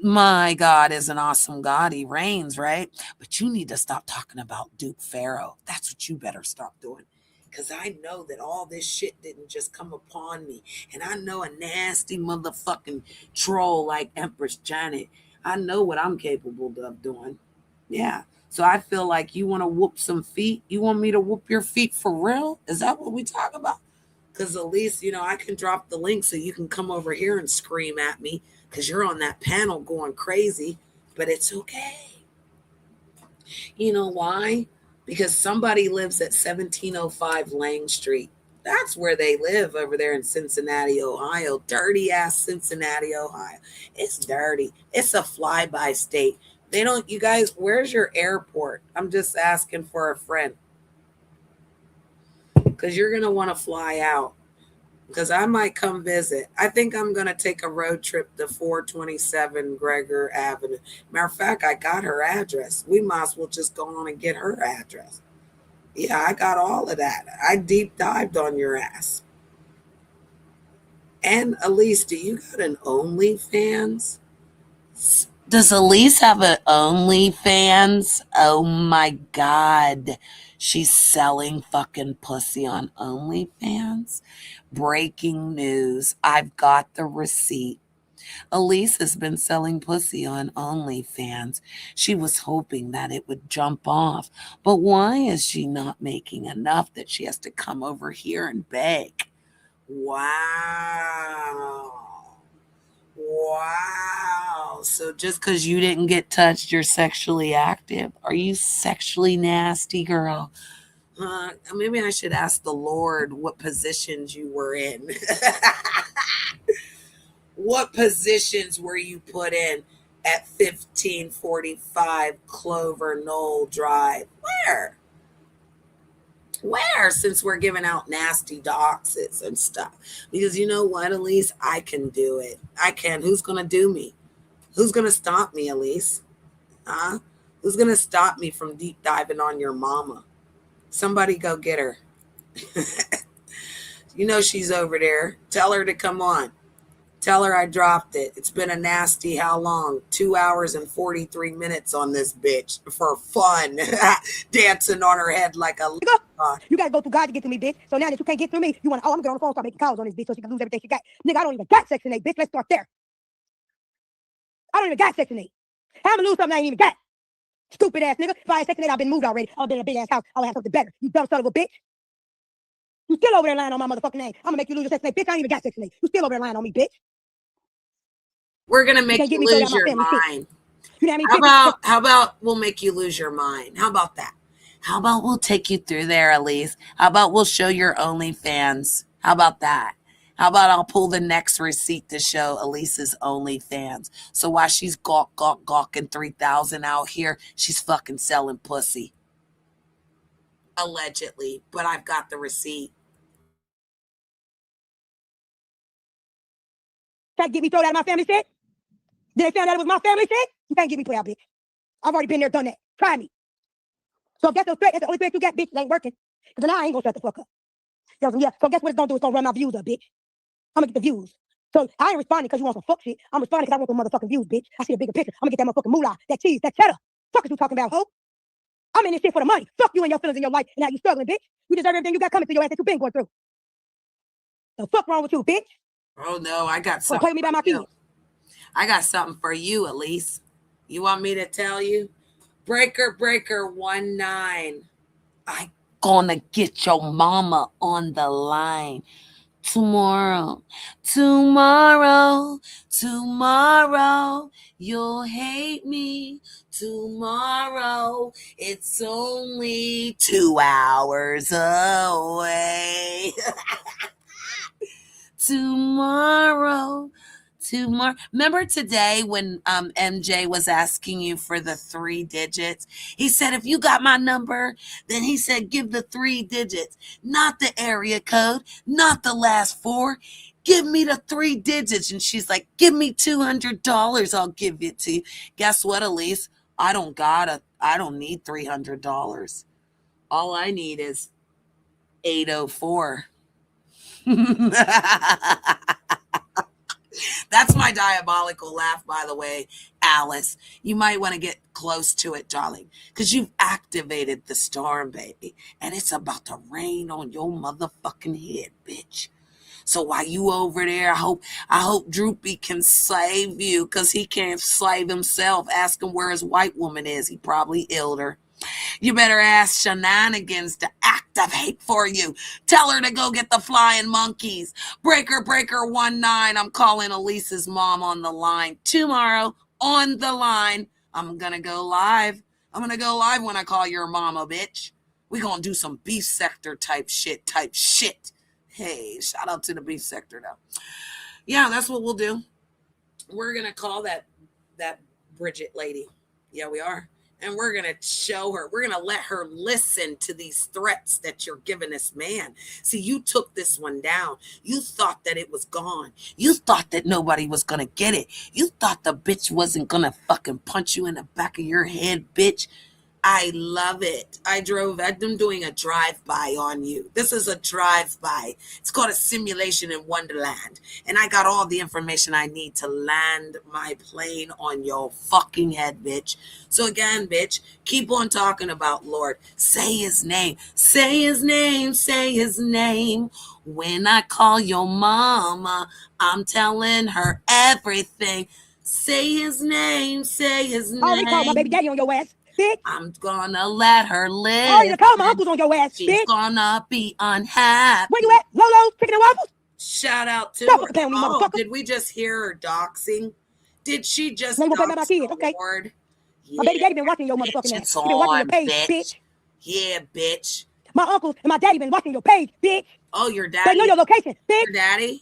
My God is an awesome God. He reigns, right? But you need to stop talking about Duke Pharaoh. That's what you better stop doing. Because I know that all this shit didn't just come upon me. And I know a nasty motherfucking troll like Empress Janet. I know what I'm capable of doing. Yeah. So I feel like you want to whoop some feet. You want me to whoop your feet for real? Is that what we talk about? Because at least, I can drop the link so you can come over here and scream at me because you're on that panel going crazy. But it's okay. You know why? Because somebody lives at 1705 Lang Street. That's where they live over there in Cincinnati, Ohio. Dirty ass Cincinnati, Ohio. It's dirty. It's a flyby state. They don't, you guys, where's your airport? I'm just asking for a friend. Because you're going to want to fly out. Because I might come visit. I think I'm going to take a road trip to 427 Gregor Avenue. Matter of fact, I got her address. We might as well just go on and get her address. Yeah, I got all of that. I deep dived on your ass. And Elise, do you got an OnlyFans? Does Elise have an OnlyFans? Oh my God. She's selling fucking pussy on OnlyFans. Breaking news. I've got the receipt. Elise has been selling pussy on OnlyFans. She was hoping that it would jump off. But why is she not making enough that she has to come over here and beg? Wow. Wow. So just because you didn't get touched, you're sexually active? Are you sexually nasty, girl? Maybe I should ask the Lord what positions you were in. What positions were you put in at 1545 Clover Knoll Drive? Where, since we're giving out nasty doxes and stuff? Because you know what, Elise? I can do it. I can. Who's going to do me? Who's going to stop me, Elise? Huh? Who's going to stop me from deep diving on your mama? Somebody go get her. You know she's over there. Tell her to come on. Tell her I dropped it. It's been a nasty how long? 2 hours and 43 minutes on this bitch for fun. Dancing on her head like a... You gotta go through God to get to me, bitch. So now that you can't get through me, you want to, I'm gonna get on the phone and start making calls on this bitch so she can lose everything she got. Nigga, I don't even got Section 8, bitch. Let's start there. I don't even got Section 8. How am I gonna lose something I ain't even got? Stupid ass nigga. If I had Section 8, I've been moved already. I've been in a big ass house. I'll have something better. You dumb son of a bitch. You still over there lying on my motherfucking name. I'm gonna make you lose your Section 8, bitch. I ain't even got Section 8. You still over there lying on me, bitch. We're gonna make you lose your mind. You know what I mean? How about we'll make you lose your mind? How about that? How about we'll take you through there, Elise? How about we'll show your OnlyFans? How about that? How about I'll pull the next receipt to show Elise's OnlyFans? So while she's gawking 3,000 out here, she's fucking selling pussy. Allegedly, but I've got the receipt. Try to get me thrown out of my family shit? Then they found out it was my family shit? You can't get me thrown out, bitch. I've already been there, done that. Try me. So if that's the threat, that's the only threat you got, bitch, it ain't working. Because then I ain't gonna shut the fuck up. Yeah, so guess what it's gonna do? It's gonna run my views up, bitch. I'm gonna get the views. So I ain't responding because you want some fuck shit. I'm responding because I want the motherfucking views, bitch. I see a bigger picture. I'm gonna get that motherfucking moolah, that cheese, that cheddar. Fuck is you talking about, ho? I'm in this shit for the money. Fuck you and your feelings in your life and how you struggling, bitch. You deserve everything you got coming to your ass that you been going through. The fuck wrong with you, bitch? Oh no, I got something. Play with me by my kids. I got something for you, Elise. You want me to tell you? Breaker 19. I gonna get your mama on the line tomorrow. You'll hate me tomorrow. It's only 2 hours away. Tomorrow. Remember today when MJ was asking you for the 3 digits? He said, if you got my number, then he said, give the 3 digits, not the area code, not the last 4. Give me the 3 digits. And she's like, give me $200. I'll give it to you. Guess what, Elise? I don't need $300. All I need is 804. That's my diabolical laugh, by the way, Alice. You might want to get close to it, darling, because you've activated the storm, baby, and it's about to rain on your motherfucking head, bitch. So while you over there, I hope Droopy can save you, because he can't save himself. Ask him where his white woman is. He probably illed her. You better ask Shenanigans to activate for you. Tell her to go get the flying monkeys. Breaker 19. I'm calling Elise's mom on the line tomorrow. On the line. I'm going to go live. I'm going to go live when I call your mama, bitch. We going to do some beef sector type shit. Hey, shout out to the beef sector, though. Yeah, that's what we'll do. We're going to call that Bridget lady. Yeah, we are. And we're going to show her, we're going to let her listen to these threats that you're giving this man. See, you took this one down. You thought that it was gone. You thought that nobody was going to get it. You thought the bitch wasn't going to fucking punch you in the back of your head, bitch. I love it. I'm doing a drive-by on you. This is a drive-by. It's called a simulation in Wonderland. And I got all the information I need to land my plane on your fucking head, bitch. So again, bitch, keep on talking about Lord. Say his name. Say his name. Say his name. When I call your mama, I'm telling her everything. Say his name. Say his name. I already called my baby daddy on your ass. Bitch. I'm gonna let her live. Oh, you call my uncles on your ass, She's bitch. gonna be unhappy. Where you at? Lolo's Chicken and Waffles? Shout out to Stop her. with me, motherfucker. Did we just hear her doxing? Did she just Now you gonna pay my kids, okay? My baby daddy been watching your motherfucking ass. He been watching your page, bitch. Yeah, bitch. My uncles and my daddy been watching your page, bitch. Oh, your daddy? They know your location, bitch.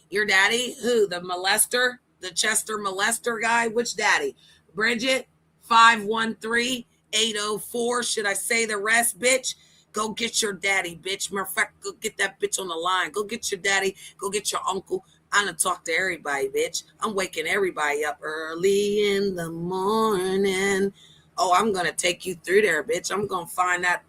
Your daddy? Who? The molester? The Chester molester guy? Which daddy? Bridget? 513-804. Should I say the rest, bitch? Go get your daddy, bitch. Matter of fact, go get that bitch on the line. Go get your daddy. Go get your uncle. I'm going to talk to everybody, bitch. I'm waking everybody up early in the morning. Oh, I'm gonna take you through there, bitch. I'm gonna find that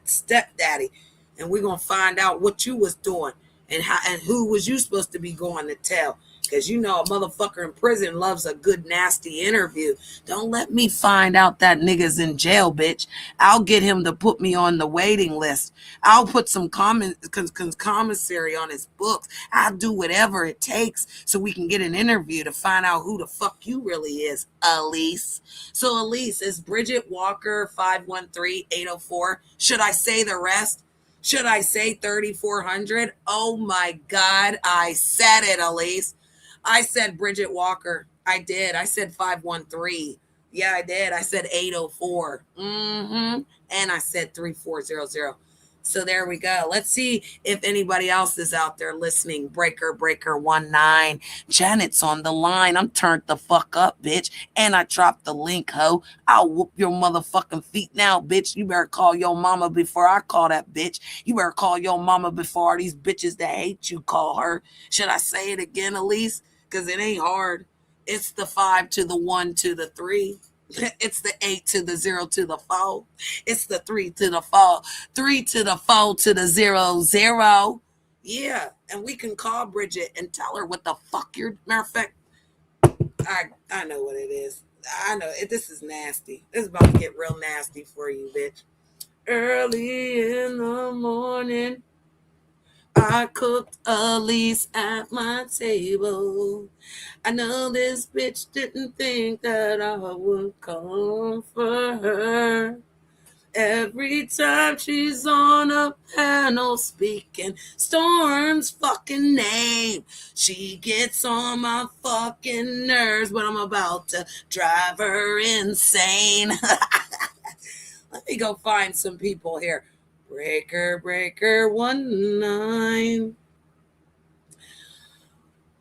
stepdaddy, and we're gonna find out what you was doing and how and who was you supposed to be going to tell. Because you know a motherfucker in prison loves a good nasty interview. Don't let me find out that nigga's in jail, bitch. I'll get him to put me on the waiting list. I'll put some commissary on his books. I'll do whatever it takes so we can get an interview to find out who the fuck you really is, Elise. So Elise, is Bridget Walker 513-804? Should I say the rest? Should I say 3400? Oh my God, I said it, Elise. I said Bridget Walker. I did. I said 513. Yeah, I did. I said 804. And I said 3400. So there we go. Let's see if anybody else is out there listening. Breaker 19. Janet's on the line. I'm turned the fuck up, bitch. And I dropped the link, ho. I'll whoop your motherfucking feet now, bitch. You better call your mama before I call that bitch. You better call your mama before these bitches that hate you call her. Should I say it again, Elise? Because it ain't hard. It's the 5 to the 1 to the 3. It's the 8 to the 0 to the 4. It's the 3 to the 4. 3 to the 4 to the 0. Yeah. And we can call Bridget and tell her what the fuck you're. Matter of fact, I know what it is. I know. This is nasty. This is about to get real nasty for you, bitch. Early in the morning, I cooked Elise at my table. I know this bitch didn't think that I would come for her. Every time she's on a panel speaking Storm's fucking name, she gets on my fucking nerves, but I'm about to drive her insane. Let me go find some people here. Breaker 19.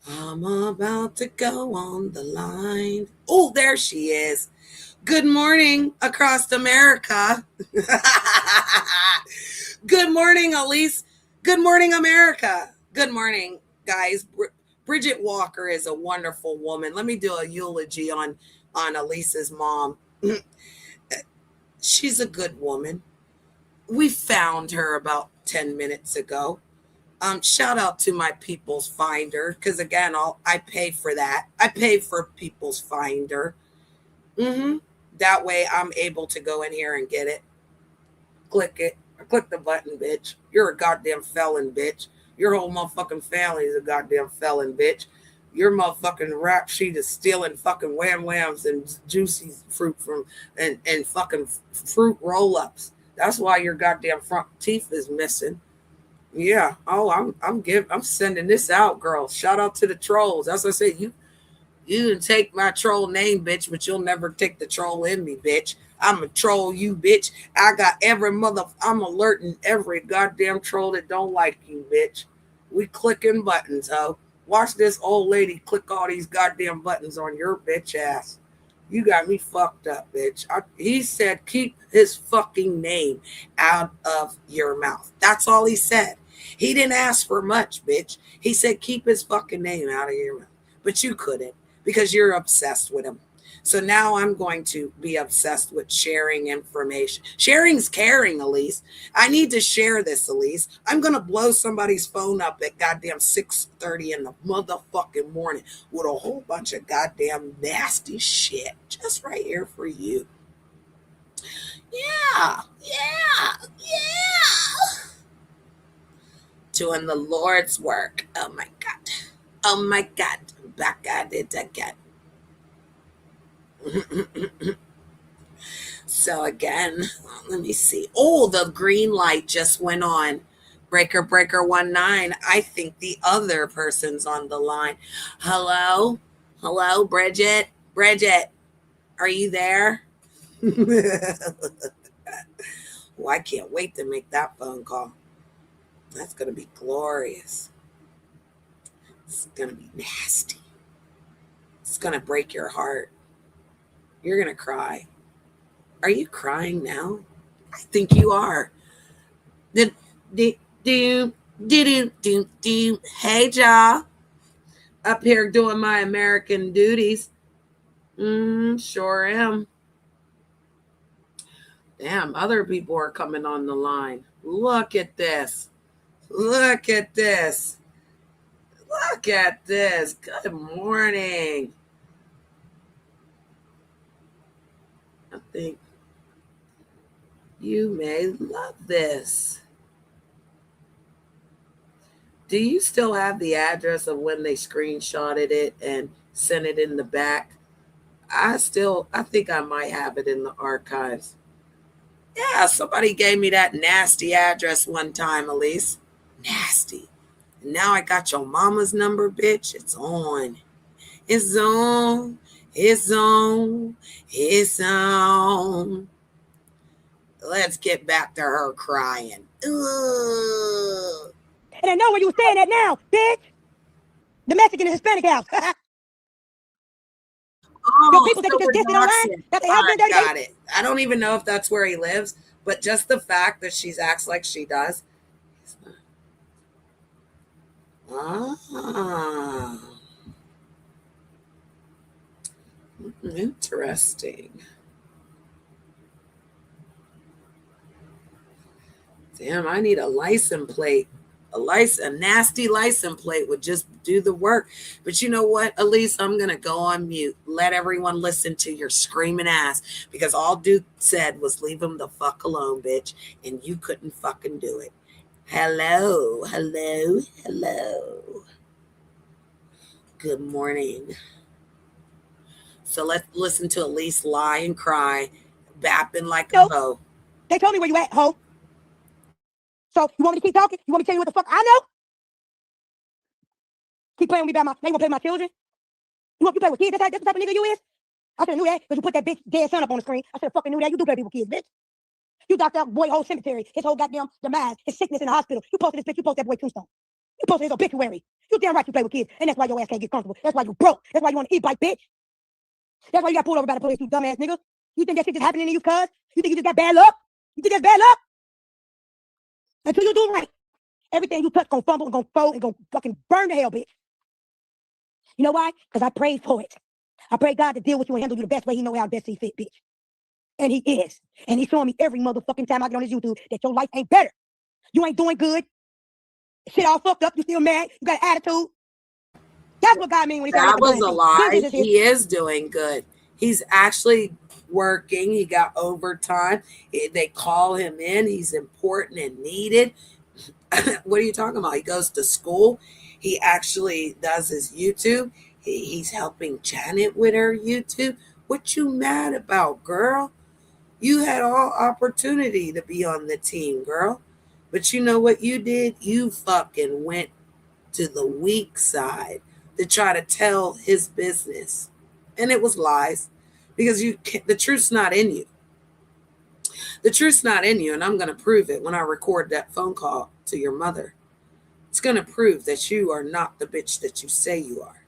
I'm about to go on the line. Oh, there she is. Good morning across America. Good morning, Elise. Good morning, America. Good morning, guys. Bridget Walker is a wonderful woman. Let me do a eulogy on Elise's mom. She's a good woman. We found her about 10 minutes ago. Shout out to my People's Finder, because again, I pay for that. I pay for People's Finder. That way I'm able to go in here and get it. Click it. Or click the button, bitch. You're a goddamn felon, bitch. Your whole motherfucking family is a goddamn felon, bitch. Your motherfucking rap sheet is stealing fucking whams and juicy fruit from and fucking fruit roll-ups. That's why your goddamn front teeth is missing. Yeah. Oh, I'm sending this out, girl. Shout out to the trolls. As I said, you can take my troll name, bitch, but you'll never take the troll in me, bitch. I'm a troll you, bitch. I got I'm alerting every goddamn troll that don't like you, bitch. We clicking buttons, ho. Watch this old lady click all these goddamn buttons on your bitch ass. You got me fucked up, bitch. He said keep his fucking name out of your mouth. That's all he said. He didn't ask for much, bitch. He said keep his fucking name out of your mouth. But you couldn't because you're obsessed with him. So now I'm going to be obsessed with sharing information. Sharing's caring, Elise. I need to share this, Elise. I'm going to blow somebody's phone up at goddamn 6:30 in the motherfucking morning with a whole bunch of goddamn nasty shit just right here for you. Yeah. Doing the Lord's work. Oh my God. Back at it again. So again, let me see. Oh, the green light just went on. Breaker 19. I think the other person's on the line. Hello, Bridget. Are you there? Oh, I can't wait to make that phone call. That's gonna be glorious. It's gonna be nasty. It's gonna break your heart. You're going to cry. Are you crying now? I think you are. Hey, y'all. Up here doing my American duties. Sure am. Damn, other people are coming on the line. Look at this. Look at this. Look at this. Good morning. I think you may love this. Do you still have the address of when they screenshotted it and sent it in the back? I think I might have it in the archives. Yeah, somebody gave me that nasty address one time, Elise. Nasty. And now I got your mama's number, bitch. It's on. It's on. It's on. It's on. Let's get back to her crying. Ugh. And I know where you were saying that now, bitch. The Mexican and Hispanic house. Your people think you just dissed it online? That they husband dirty. Got it. I don't even know if that's where he lives, but just the fact that she acts like she does. Ah. Interesting. Damn, I need a license plate. A nasty license plate would just do the work. But you know what, Elise? I'm going to go on mute. Let everyone listen to your screaming ass, because all Duke said was leave him the fuck alone, bitch. And you couldn't fucking do it. Hello, hello, hello. Good morning. So let's listen to Elise lie and cry, bapping like a hoe. They told me where you at, hoe. So you want me to keep talking? You want me to tell you what the fuck I know? Keep playing with me about they gonna play with my children? You want to play with kids? That's the type of nigga you is? I should have knew that because you put that bitch dead son up on the screen. I should have fucking knew that. You do play with kids, bitch. You knocked out boy whole cemetery, his whole goddamn demise, his sickness in the hospital. You posted this bitch, you posted that boy tombstone. You posted his obituary. You damn right you play with kids, and that's why your ass can't get comfortable. That's why you broke. That's why you want to eat bite, bitch. That's why you got pulled over by the police, you dumbass nigga. You think that shit just happening to you, cuz? You think you just got bad luck? You think that's bad luck? Until you do right. Everything you touch gonna fumble and gonna fold and gonna fucking burn to hell, bitch. You know why? Because I prayed for it. I pray God to deal with you and handle you the best way he know how to best see fit, bitch. And he is. And he's showing me every motherfucking time I get on his YouTube that your life ain't better. You ain't doing good. Shit all fucked up. You still mad. You got an attitude. That's what God mean when he said that was a lie. He is doing good. He's actually working. He got overtime. They call him in. He's important and needed. What are you talking about? He goes to school. He actually does his YouTube. He's helping Janet with her YouTube. What you mad about, girl? You had all opportunity to be on the team, girl. But you know what you did? You fucking went to the weak side to try to tell his business. And it was lies, because the truth's not in you. The truth's not in you, and I'm going to prove it when I record that phone call to your mother. It's going to prove that you are not the bitch that you say you are.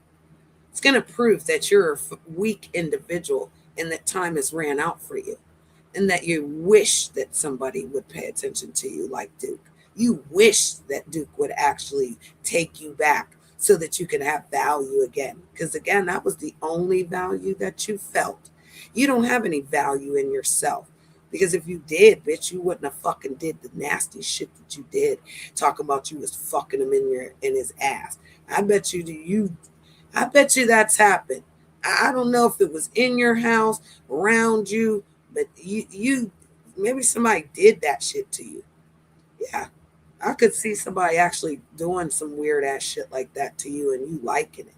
It's going to prove that you're a weak individual and that time has ran out for you, and that you wish that somebody would pay attention to you like Duke. You wish that Duke would actually take you back so that you can have value again. Because again, that was the only value that you felt. You don't have any value in yourself. Because if you did, bitch, you wouldn't have fucking did the nasty shit that you did. Talking about you was fucking him in his ass. I bet you that's happened. I don't know if it was in your house, around you, but you maybe somebody did that shit to you. Yeah. I could see somebody actually doing some weird ass shit like that to you and you liking it.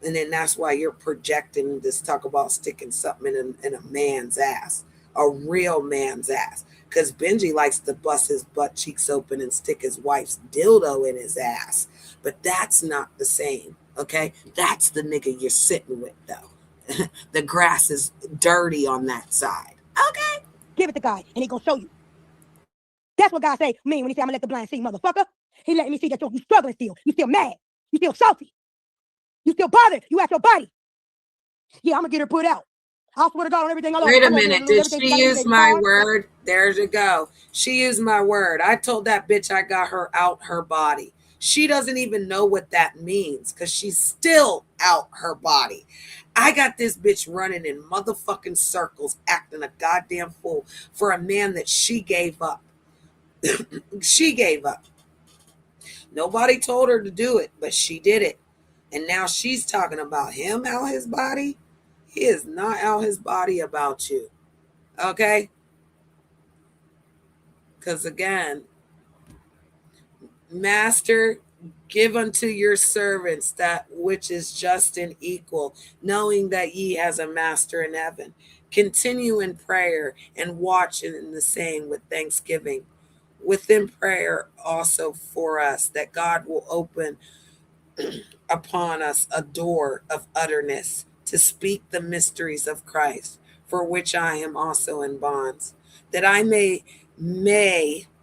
And then that's why you're projecting this talk about sticking something in a man's ass, a real man's ass. Because Benji likes to bust his butt cheeks open and stick his wife's dildo in his ass. But that's not the same, okay? That's the nigga you're sitting with, though. The grass is dirty on that side. Okay? Give it to God, and he gonna show you. That's what God say mean when he say, I'm gonna let the blind see, motherfucker. He letting me see that you struggling still. You still mad. You still salty. You still bothered. You at your body. Yeah, I'm gonna get her put out. I swear to God on everything I love. Wait a minute. Did she use my word? There you go. She used my word. I told that bitch I got her out her body. She doesn't even know what that means because she's still out her body. I got this bitch running in motherfucking circles, acting a goddamn fool for a man that she gave up. She gave up. Nobody told her to do it, but she did it. And now she's talking about him out his body. He is not out his body about you. Okay? Because again, Master, give unto your servants that which is just and equal, knowing that ye has a master in heaven. Continue in prayer and watch in the same with thanksgiving. Within prayer also for us, that God will open upon us a door of utterness to speak the mysteries of Christ, for which I am also in bonds, that I may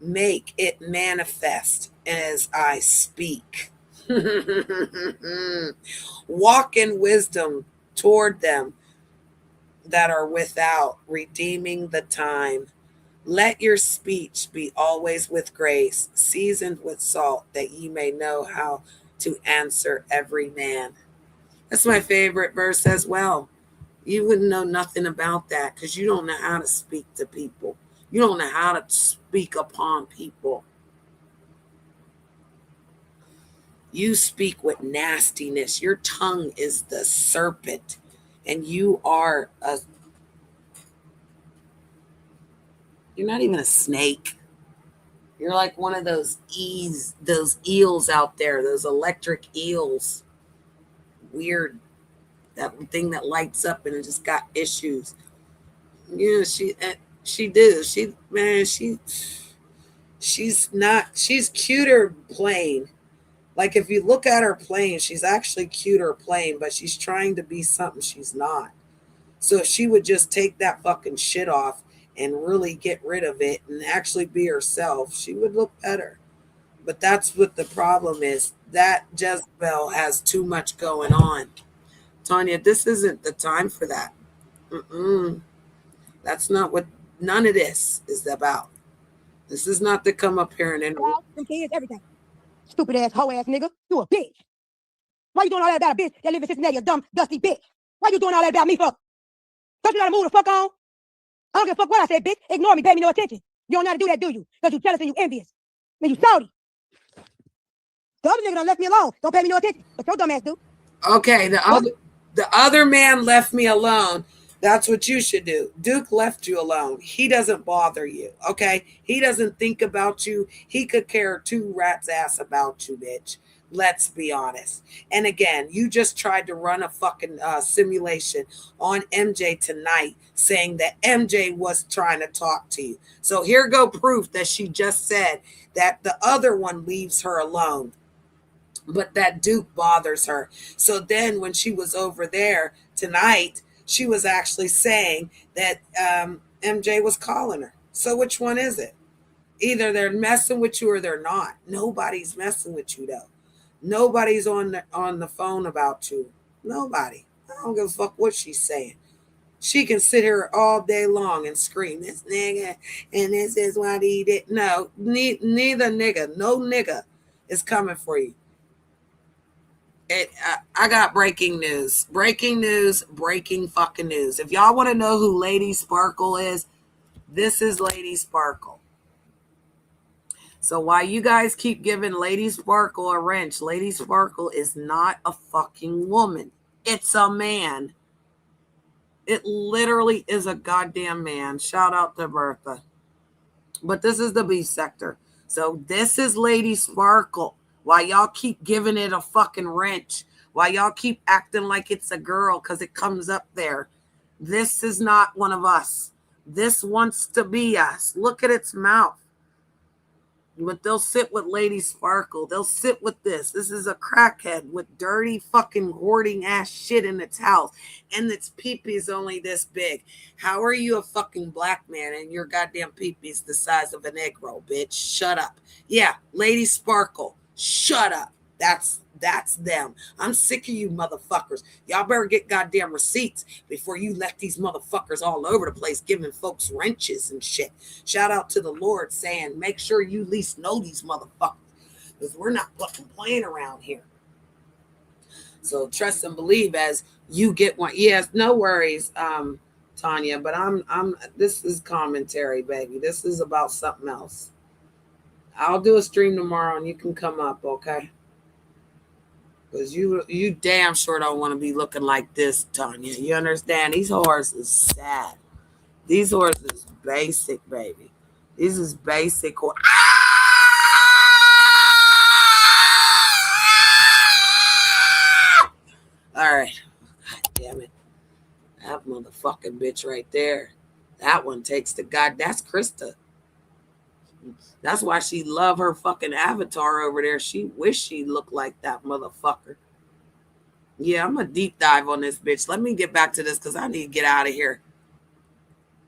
make it manifest as I speak. Walk in wisdom toward them that are without, redeeming the time. Let your speech be always with grace, seasoned with salt, that ye may know how to answer every man. That's my favorite verse as well. You wouldn't know nothing about that because you don't know how to speak to people. You don't know how to speak upon people. You speak with nastiness. Your tongue is the serpent, and you're not even a snake. You're like one of those eels out there, those electric eels. Weird. That thing that lights up and it just got issues. Yeah, she's cuter plain. Like if you look at her plain, she's actually cuter plain, but she's trying to be something she's not. So if she would just take that fucking shit off and really get rid of it and actually be herself, she would look better. But that's what the problem is. That Jezebel has too much going on. Tanya, this isn't the time for that. That's not what none of this is about. This is not to come up here and them kids, everything. Stupid ass, hoe ass nigga. You a bitch. Why you doing all that about a bitch that live in Cincinnati, you dumb, dusty bitch? Why you doing all that about me for? Don't you know how to move the fuck on? I don't give a fuck what I said, bitch. Ignore me, pay me no attention. You don't know how to do that, do you? Because you jealous and you envious. And you salty. The other nigga done left me alone. Don't pay me no attention. But your dumb ass do. Okay, the other man left me alone. That's what you should do. Duke left you alone. He doesn't bother you, okay? He doesn't think about you. He could care two rats' ass about you, bitch. Let's be honest. And again, you just tried to run a fucking simulation on MJ tonight saying that MJ was trying to talk to you. So here go proof that she just said that the other one leaves her alone, but that Duke bothers her. So then when she was over there tonight, she was actually saying that MJ was calling her. So which one is it? Either they're messing with you or they're not. Nobody's messing with you though. Nobody's on the phone about you. Nobody. I don't give a fuck what she's saying. She can sit here all day long and scream, this nigga, and this is what he did. No, neither nigga, no nigga is coming for you. I got breaking news. Breaking fucking news. If y'all want to know who Lady Sparkle is, this is Lady Sparkle. So while you guys keep giving Lady Sparkle a wrench, Lady Sparkle is not a fucking woman. It's a man. It literally is a goddamn man. Shout out to Bertha. But this is the B sector. So this is Lady Sparkle. Why y'all keep giving it a fucking wrench? Why y'all keep acting like it's a girl because it comes up there? This is not one of us. This wants to be us. Look at its mouth. But they'll sit with Lady Sparkle. They'll sit with this. This is a crackhead with dirty fucking hoarding ass shit in its house. And its peepee's only this big. How are you a fucking black man and your goddamn peepee's the size of an egg roll, bitch? Shut up. Yeah, Lady Sparkle. Shut up. That's them. I'm sick of you motherfuckers. Y'all better get goddamn receipts before you let these motherfuckers all over the place giving folks wrenches and shit. Shout out to the Lord saying, make sure you at least know these motherfuckers because we're not fucking playing around here. So trust and believe as you get one. Yes, no worries, Tanya. But I'm. This is commentary, baby. This is about something else. I'll do a stream tomorrow, and you can come up, okay? Because you damn sure don't want to be looking like this, Tanya. You understand? These whores is sad. These whores is basic, baby. These is basic. All right. God damn it. That motherfucking bitch right there. That one takes the God. That's Krista. That's why she love her fucking avatar over there. She wish she looked like that motherfucker. Yeah, I'm a deep dive on this bitch. Let me get back to this because I need to get out of here.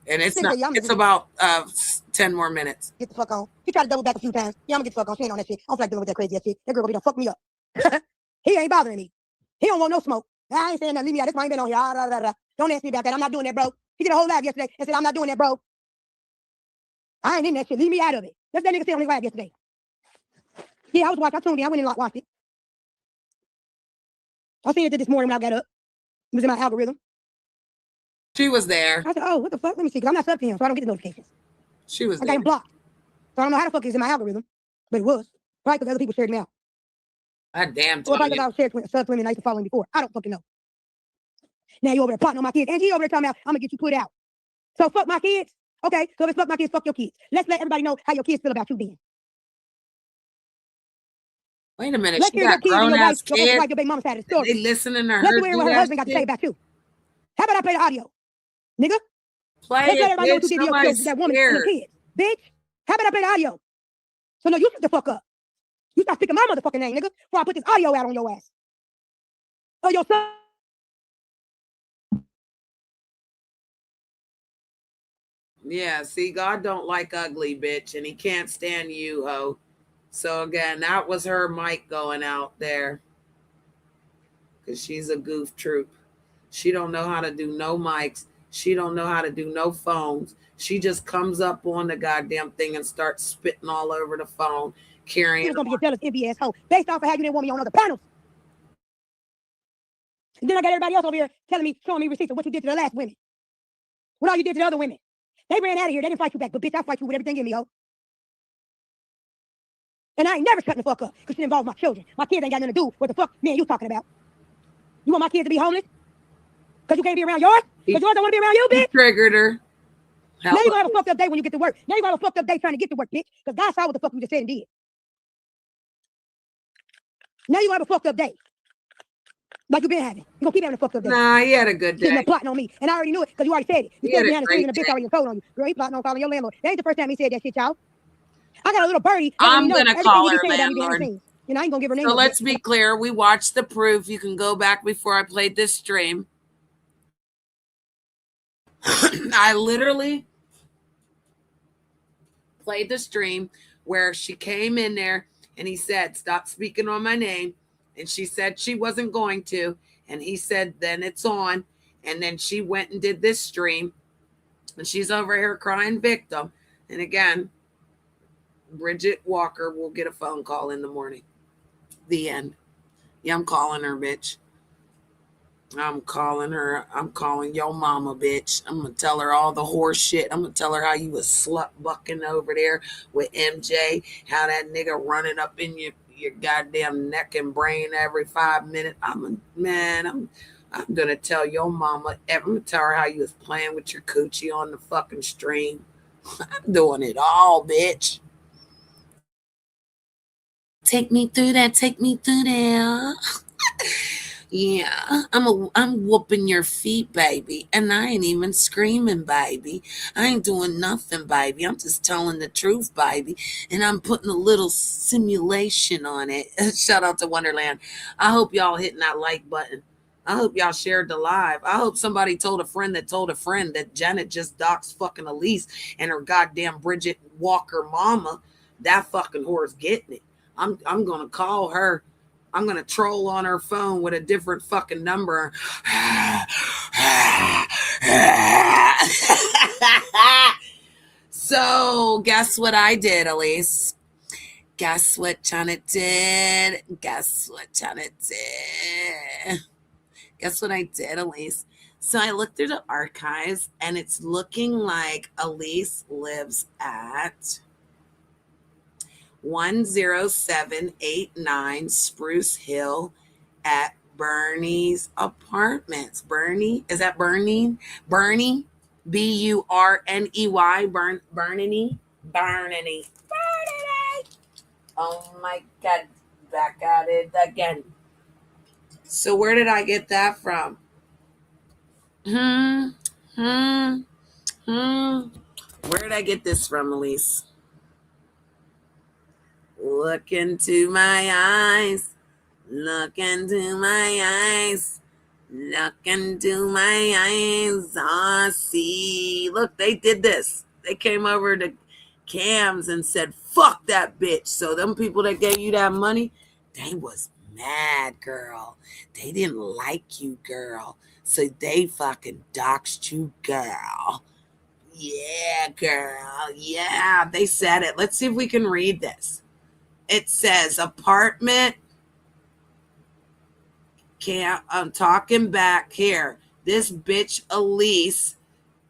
And it's not. It's about 10 more minutes. Get the fuck on. He tried to double back a few times. Yeah, I'm gonna get the fuck on. She ain't on that shit. I don't feel like dealing with that crazy ass shit. That girl gonna be done fuck me up. He ain't bothering me. He don't want no smoke. I ain't saying that. Leave me out. This man ain't been on here. Don't ask me about that. I'm not doing that, bro. He did a whole live yesterday and said, I'm not doing that, bro. I ain't in that shit. Leave me out of it. That's that nigga said on his live yesterday. Yeah, I was watching. I tuned in. I went in and watched it. I seen it this morning when I got up. It was in my algorithm. She was there. I said, oh, what the fuck? Let me see. Because I'm not sub to him, so I don't get the notifications. She was I there. got him blocked. So I don't know how the fuck it's in my algorithm. But it was. Right? Because other people shared me out. God damn, Or probably Tanya. because I was shared sub to him and I used to follow him before. I don't fucking know. Now you over there plotting on my kids. And he over there talking about, I'm going to get you put out. So fuck my kids. Okay, so if it's fuck my kids, fuck your kids. Let's let everybody know how your kids feel about you being. Wait a minute. Let's She hear your got kids and your wife, grown-ass your kids. your baby mama side of the story. They listening to her. Let's hear what her do husband that got to say shit. about you. How about I play the audio? Nigga, Play let's it, let everybody know what you bitch. did to Nobody's that woman and the scared. kids. Bitch, how about I play the audio? So no, you shut the fuck up. You stop speaking my motherfucking name, nigga, before I put this audio out on your ass. Or your son. Yeah, see, God don't like ugly, bitch, and he can't stand you, ho. So again, that was her mic going out there. Because she's a goof troop. She don't know how to do no mics. She don't know how to do no phones. She just comes up on the goddamn thing and starts spitting all over the phone, carrying You're gonna be a jealous envy asshole based off of how you didn't want me on other panels. And then I got everybody else over here telling me, showing me receipts of what you did to the last women. What all you did to the other women. They ran out of here. They didn't fight you back. But bitch, I fight you with everything in me, ho. And I ain't never shutting the fuck up because it involves my children. My kids ain't got nothing to do with the fuck me and you talking about. You want my kids to be homeless? Because you can't be around yours? Because yours don't want to be around you, bitch? He triggered her. Now you're gonna have a fucked up day when you get to work. Now you're gonna have a fucked up day trying to get to work, bitch. Because God saw what the fuck you just said and did. Now you're gonna have a fucked up day. Like you've been having. You're gonna keep having a fucked up day. Nah, he had a good Sitting there day. plotting on me. And I already knew it because you already said it. You He said had a behind the scenes great and the bitch day. already told on you. Girl, he plotting on calling your landlord. That ain't the first time he said that shit, y'all. I got a little birdie. I'm going gonna to call he her be saying about me behind the landlord. scenes. You know, I ain't gonna give her name. So no let's bitch. be clear. We watched the proof. You can go back before I played this stream. I literally played the stream where she came in there and he said, stop speaking on my name. And she said she wasn't going to. And he said, then it's on. And then she went and did this stream. And she's over here crying victim. And again, Bridget Walker will get a phone call in the morning. The end. Yeah, I'm calling her, bitch. I'm calling her. I'm calling your mama, bitch. I'm going to tell her all the horse shit. I'm going to tell her how you was slut bucking over there with MJ, how that nigga running up in your goddamn neck and brain every 5 minutes. I'm going to tell your mama. I'm going to tell her how you was playing with your coochie on the fucking stream. I'm doing it all, bitch. Take me through that. Take me through there. Yeah, I'm whooping your feet, baby. And I ain't even screaming, baby. I ain't doing nothing, baby. I'm just telling the truth, baby. And I'm putting a little simulation on it. Shout out to Wonderland. I hope y'all hitting that like button. I hope y'all shared the live. I hope somebody told a friend that Janet just doxed fucking Elise and her goddamn Bridget Walker mama. That fucking whore's getting it. I'm gonna call her. I'm going to troll on her phone with a different fucking number. So guess what I did, Elise? Guess what China did? Guess what China did? Guess what I did, Elise? So I looked through the archives, and it's looking like Elise lives at 10789 Spruce Hill at Bernie's Apartments. Bernie, is that Bernie? Bernie, Burney, Burney. Oh my God, back at it again. So where did I get that from? Where did I get this from, Elise? Look into my eyes. Look into my eyes. Look into my eyes. I see. Look, they did this. They came over to Cam's and said, fuck that bitch. So them people that gave you that money, they was mad, girl. They didn't like you, girl. So they fucking doxed you, girl. Yeah, girl. Yeah, they said it. Let's see if we can read this. It says apartment. I'm talking back here. This bitch Elise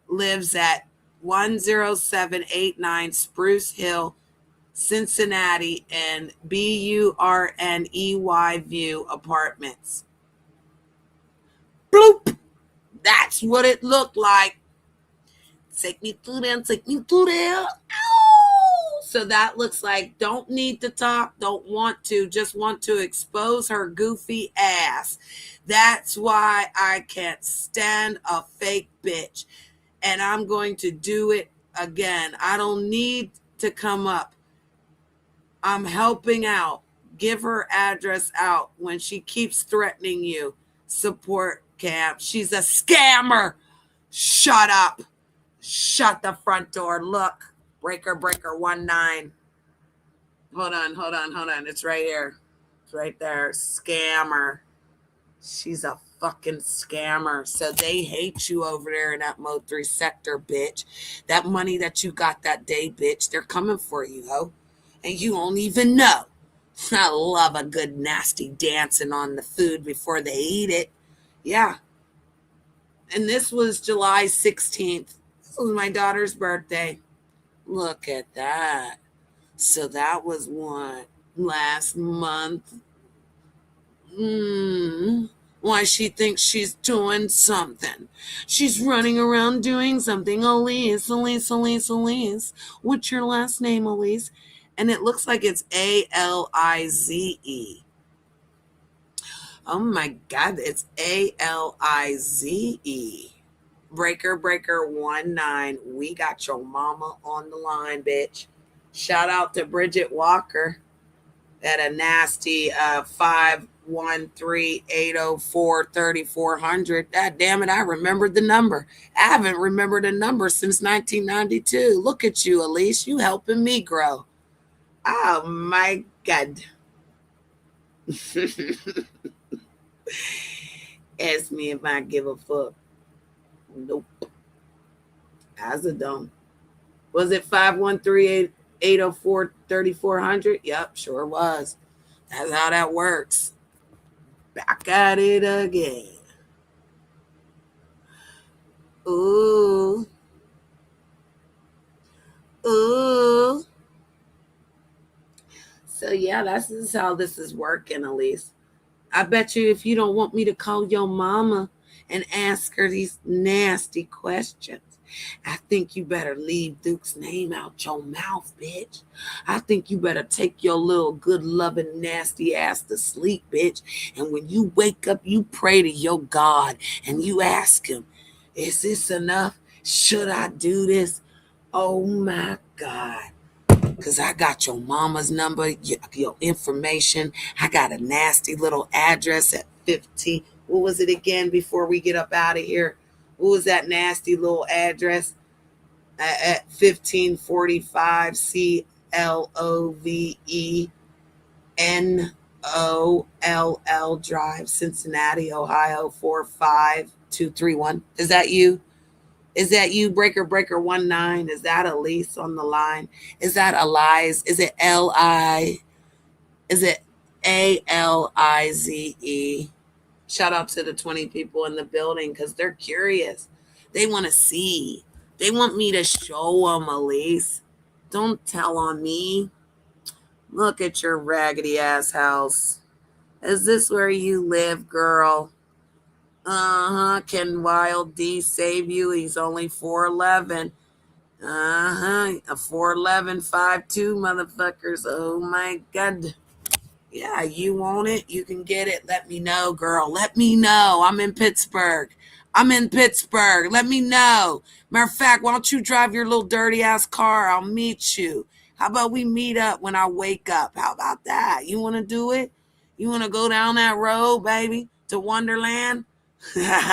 lives at 10789 Spruce Hill, Cincinnati, and Burney View Apartments. Bloop. That's what it looked like. Take me through there, take me through there. Ow! So that looks like don't need to talk, don't want to, just want to expose her goofy ass. That's why I can't stand a fake bitch. And I'm going to do it again. I don't need to come up. I'm helping out. Give her address out when she keeps threatening you. Support camp. She's a scammer. Shut up. Shut the front door. Look. Breaker 19. Hold on. It's right here. It's right there. Scammer. She's a fucking scammer. So they hate you over there in that Mo 3 sector, bitch. That money that you got that day, bitch, they're coming for you, ho. And you don't even know. I love a good nasty dancing on the food before they eat it. Yeah. And this was July 16th. This was my daughter's birthday. Look at that. So that was what? Last month. Why she thinks she's doing something. She's running around doing something. Elise. What's your last name, Elise? And it looks like it's Alize. Oh my God, it's Alize. Breaker 19. We got your mama on the line, bitch. Shout out to Bridget Walker at a nasty 513-804-3400. God damn it, I remembered the number. I haven't remembered a number since 1992. Look at you, Elise. You helping me grow. Oh my God. Ask me if I give a fuck. Nope. As a dumb. Was it 513-804-3400? Yep, sure was. That's how that works. Back at it again. Ooh. So yeah, this is how this is working, Elise. I bet you if you don't want me to call your mama and ask her these nasty questions, I think you better leave Duke's name out your mouth, bitch. I think you better take your little good loving nasty ass to sleep, bitch. And when you wake up, you pray to your God and you ask him, is this enough? Should I do this? Oh my God. Because I got your mama's number, your information. I got a nasty little address at 15. What was it again before we get up out of here? What was that nasty little address? At 1545 CLOVENOLL Drive, Cincinnati, Ohio, 45231. Is that you? Is that you, Breaker 19? Is that Elise on the line? Is that Elize? Is it L-I? Is it ALIZE? Shout out to the 20 people in the building because they're curious. They want to see. They want me to show them, Elise. Don't tell on me. Look at your raggedy ass house. Is this where you live, girl? Can Wild D save you? He's only 4'11". A 4'11", 5'2", motherfuckers. Oh my God. Yeah, you want it? You can get it. Let me know, girl. Let me know. I'm in Pittsburgh. Let me know. Matter of fact, why don't you drive your little dirty ass car? I'll meet you. How about we meet up when I wake up? How about that? You want to do it? You want to go down that road, baby, to Wonderland? Take me through that.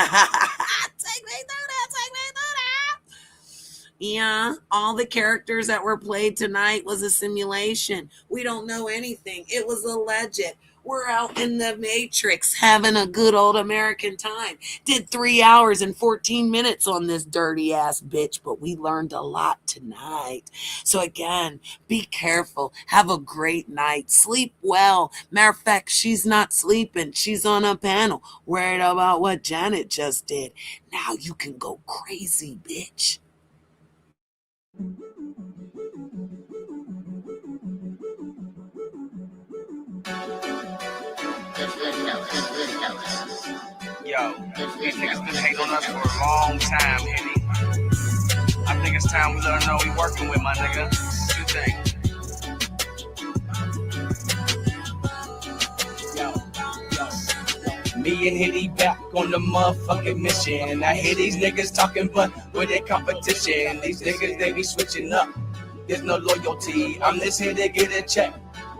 Yeah, all the characters that were played tonight was a simulation. We don't know anything. It was alleged. We're out in the Matrix having a good old American time. Did 3 hours and 14 minutes on this dirty ass bitch, but we learned a lot tonight. So again, be careful. Have a great night. Sleep well. Matter of fact, she's not sleeping. She's on a panel worried about what Janet just did. Now you can go crazy, bitch. Yo, these niggas been hating on us for a long time, Henny. I think it's time we let them know we working with, my nigga. What you think? Me and Hitty back on the motherfucking mission. I hear these niggas talking, but with their competition, these niggas, they be switching up. There's no loyalty. I'm just here to get a check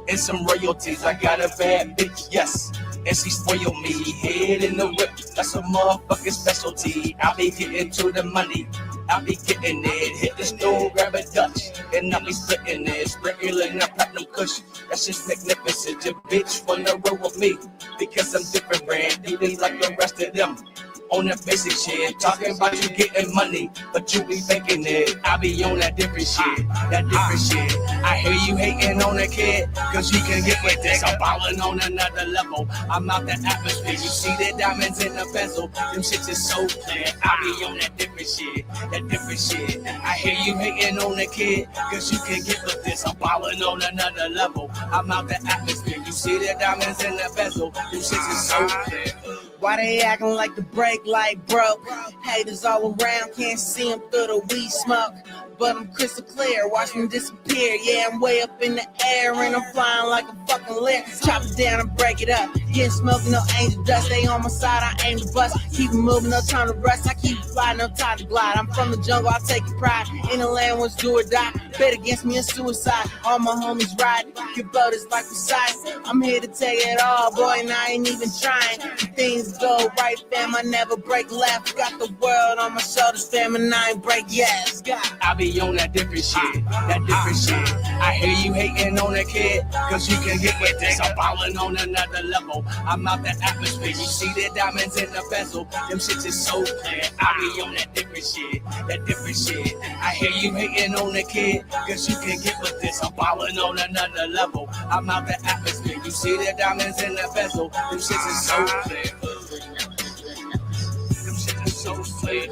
and some royalties. I got a bad bitch, yes, and she spoil me. Head in the whip, that's a motherfucking specialty. I be getting to the money, I be getting it. Hit the store, grab a Dutch, and I be splitting it. Sprinkling that platinum cushion, that's just magnificent. Your bitch wanna roll with me because I'm different, brand. You be like the rest of them on that basic shit, talking about you getting money, but you be faking it. I be on that different shit, I hear you hating on a kid, cause you can get with this. I'm ballin' on another level, I'm out the atmosphere. You see the diamonds in the bezel, them shits is so clear. I be on that different shit, I hear you hating on a kid, cause you can get with this. I'm ballin' on another level, I'm out the atmosphere. You see the diamonds in the bezel, them shits is so clear. Why they acting like the brake light broke? Haters all around, can't see them through the weed smoke. But I'm crystal clear, watch me disappear. Yeah, I'm way up in the air and I'm flying like a fucking leer. Chop it down and break it up. Getting smoking, no angel dust. They on my side, I aim to bust. Keep it moving, no time to rest. I keep it flying, no time to glide. I'm from the jungle, I take pride. In the land, once do or die. Bet against me a suicide. All my homies ride. Get boaters like Poseidon. I'm here to take it all, boy, and I ain't even trying. Things go right, fam, I never break left. Got the world on my shoulders, fam, and I ain't break yes. I be on that different shit, I hear you hating on a kid, cause you can get with this. I'm ballin' on another level, I'm out the atmosphere. You see the diamonds in the bezel, them shits is so clear. I be on that different shit, I hear you hating on a kid, cause you can get with this. I'm ballin' on another level, I'm out the atmosphere. You see the diamonds in the bezel, them shits is so clear. Them shits is so clear.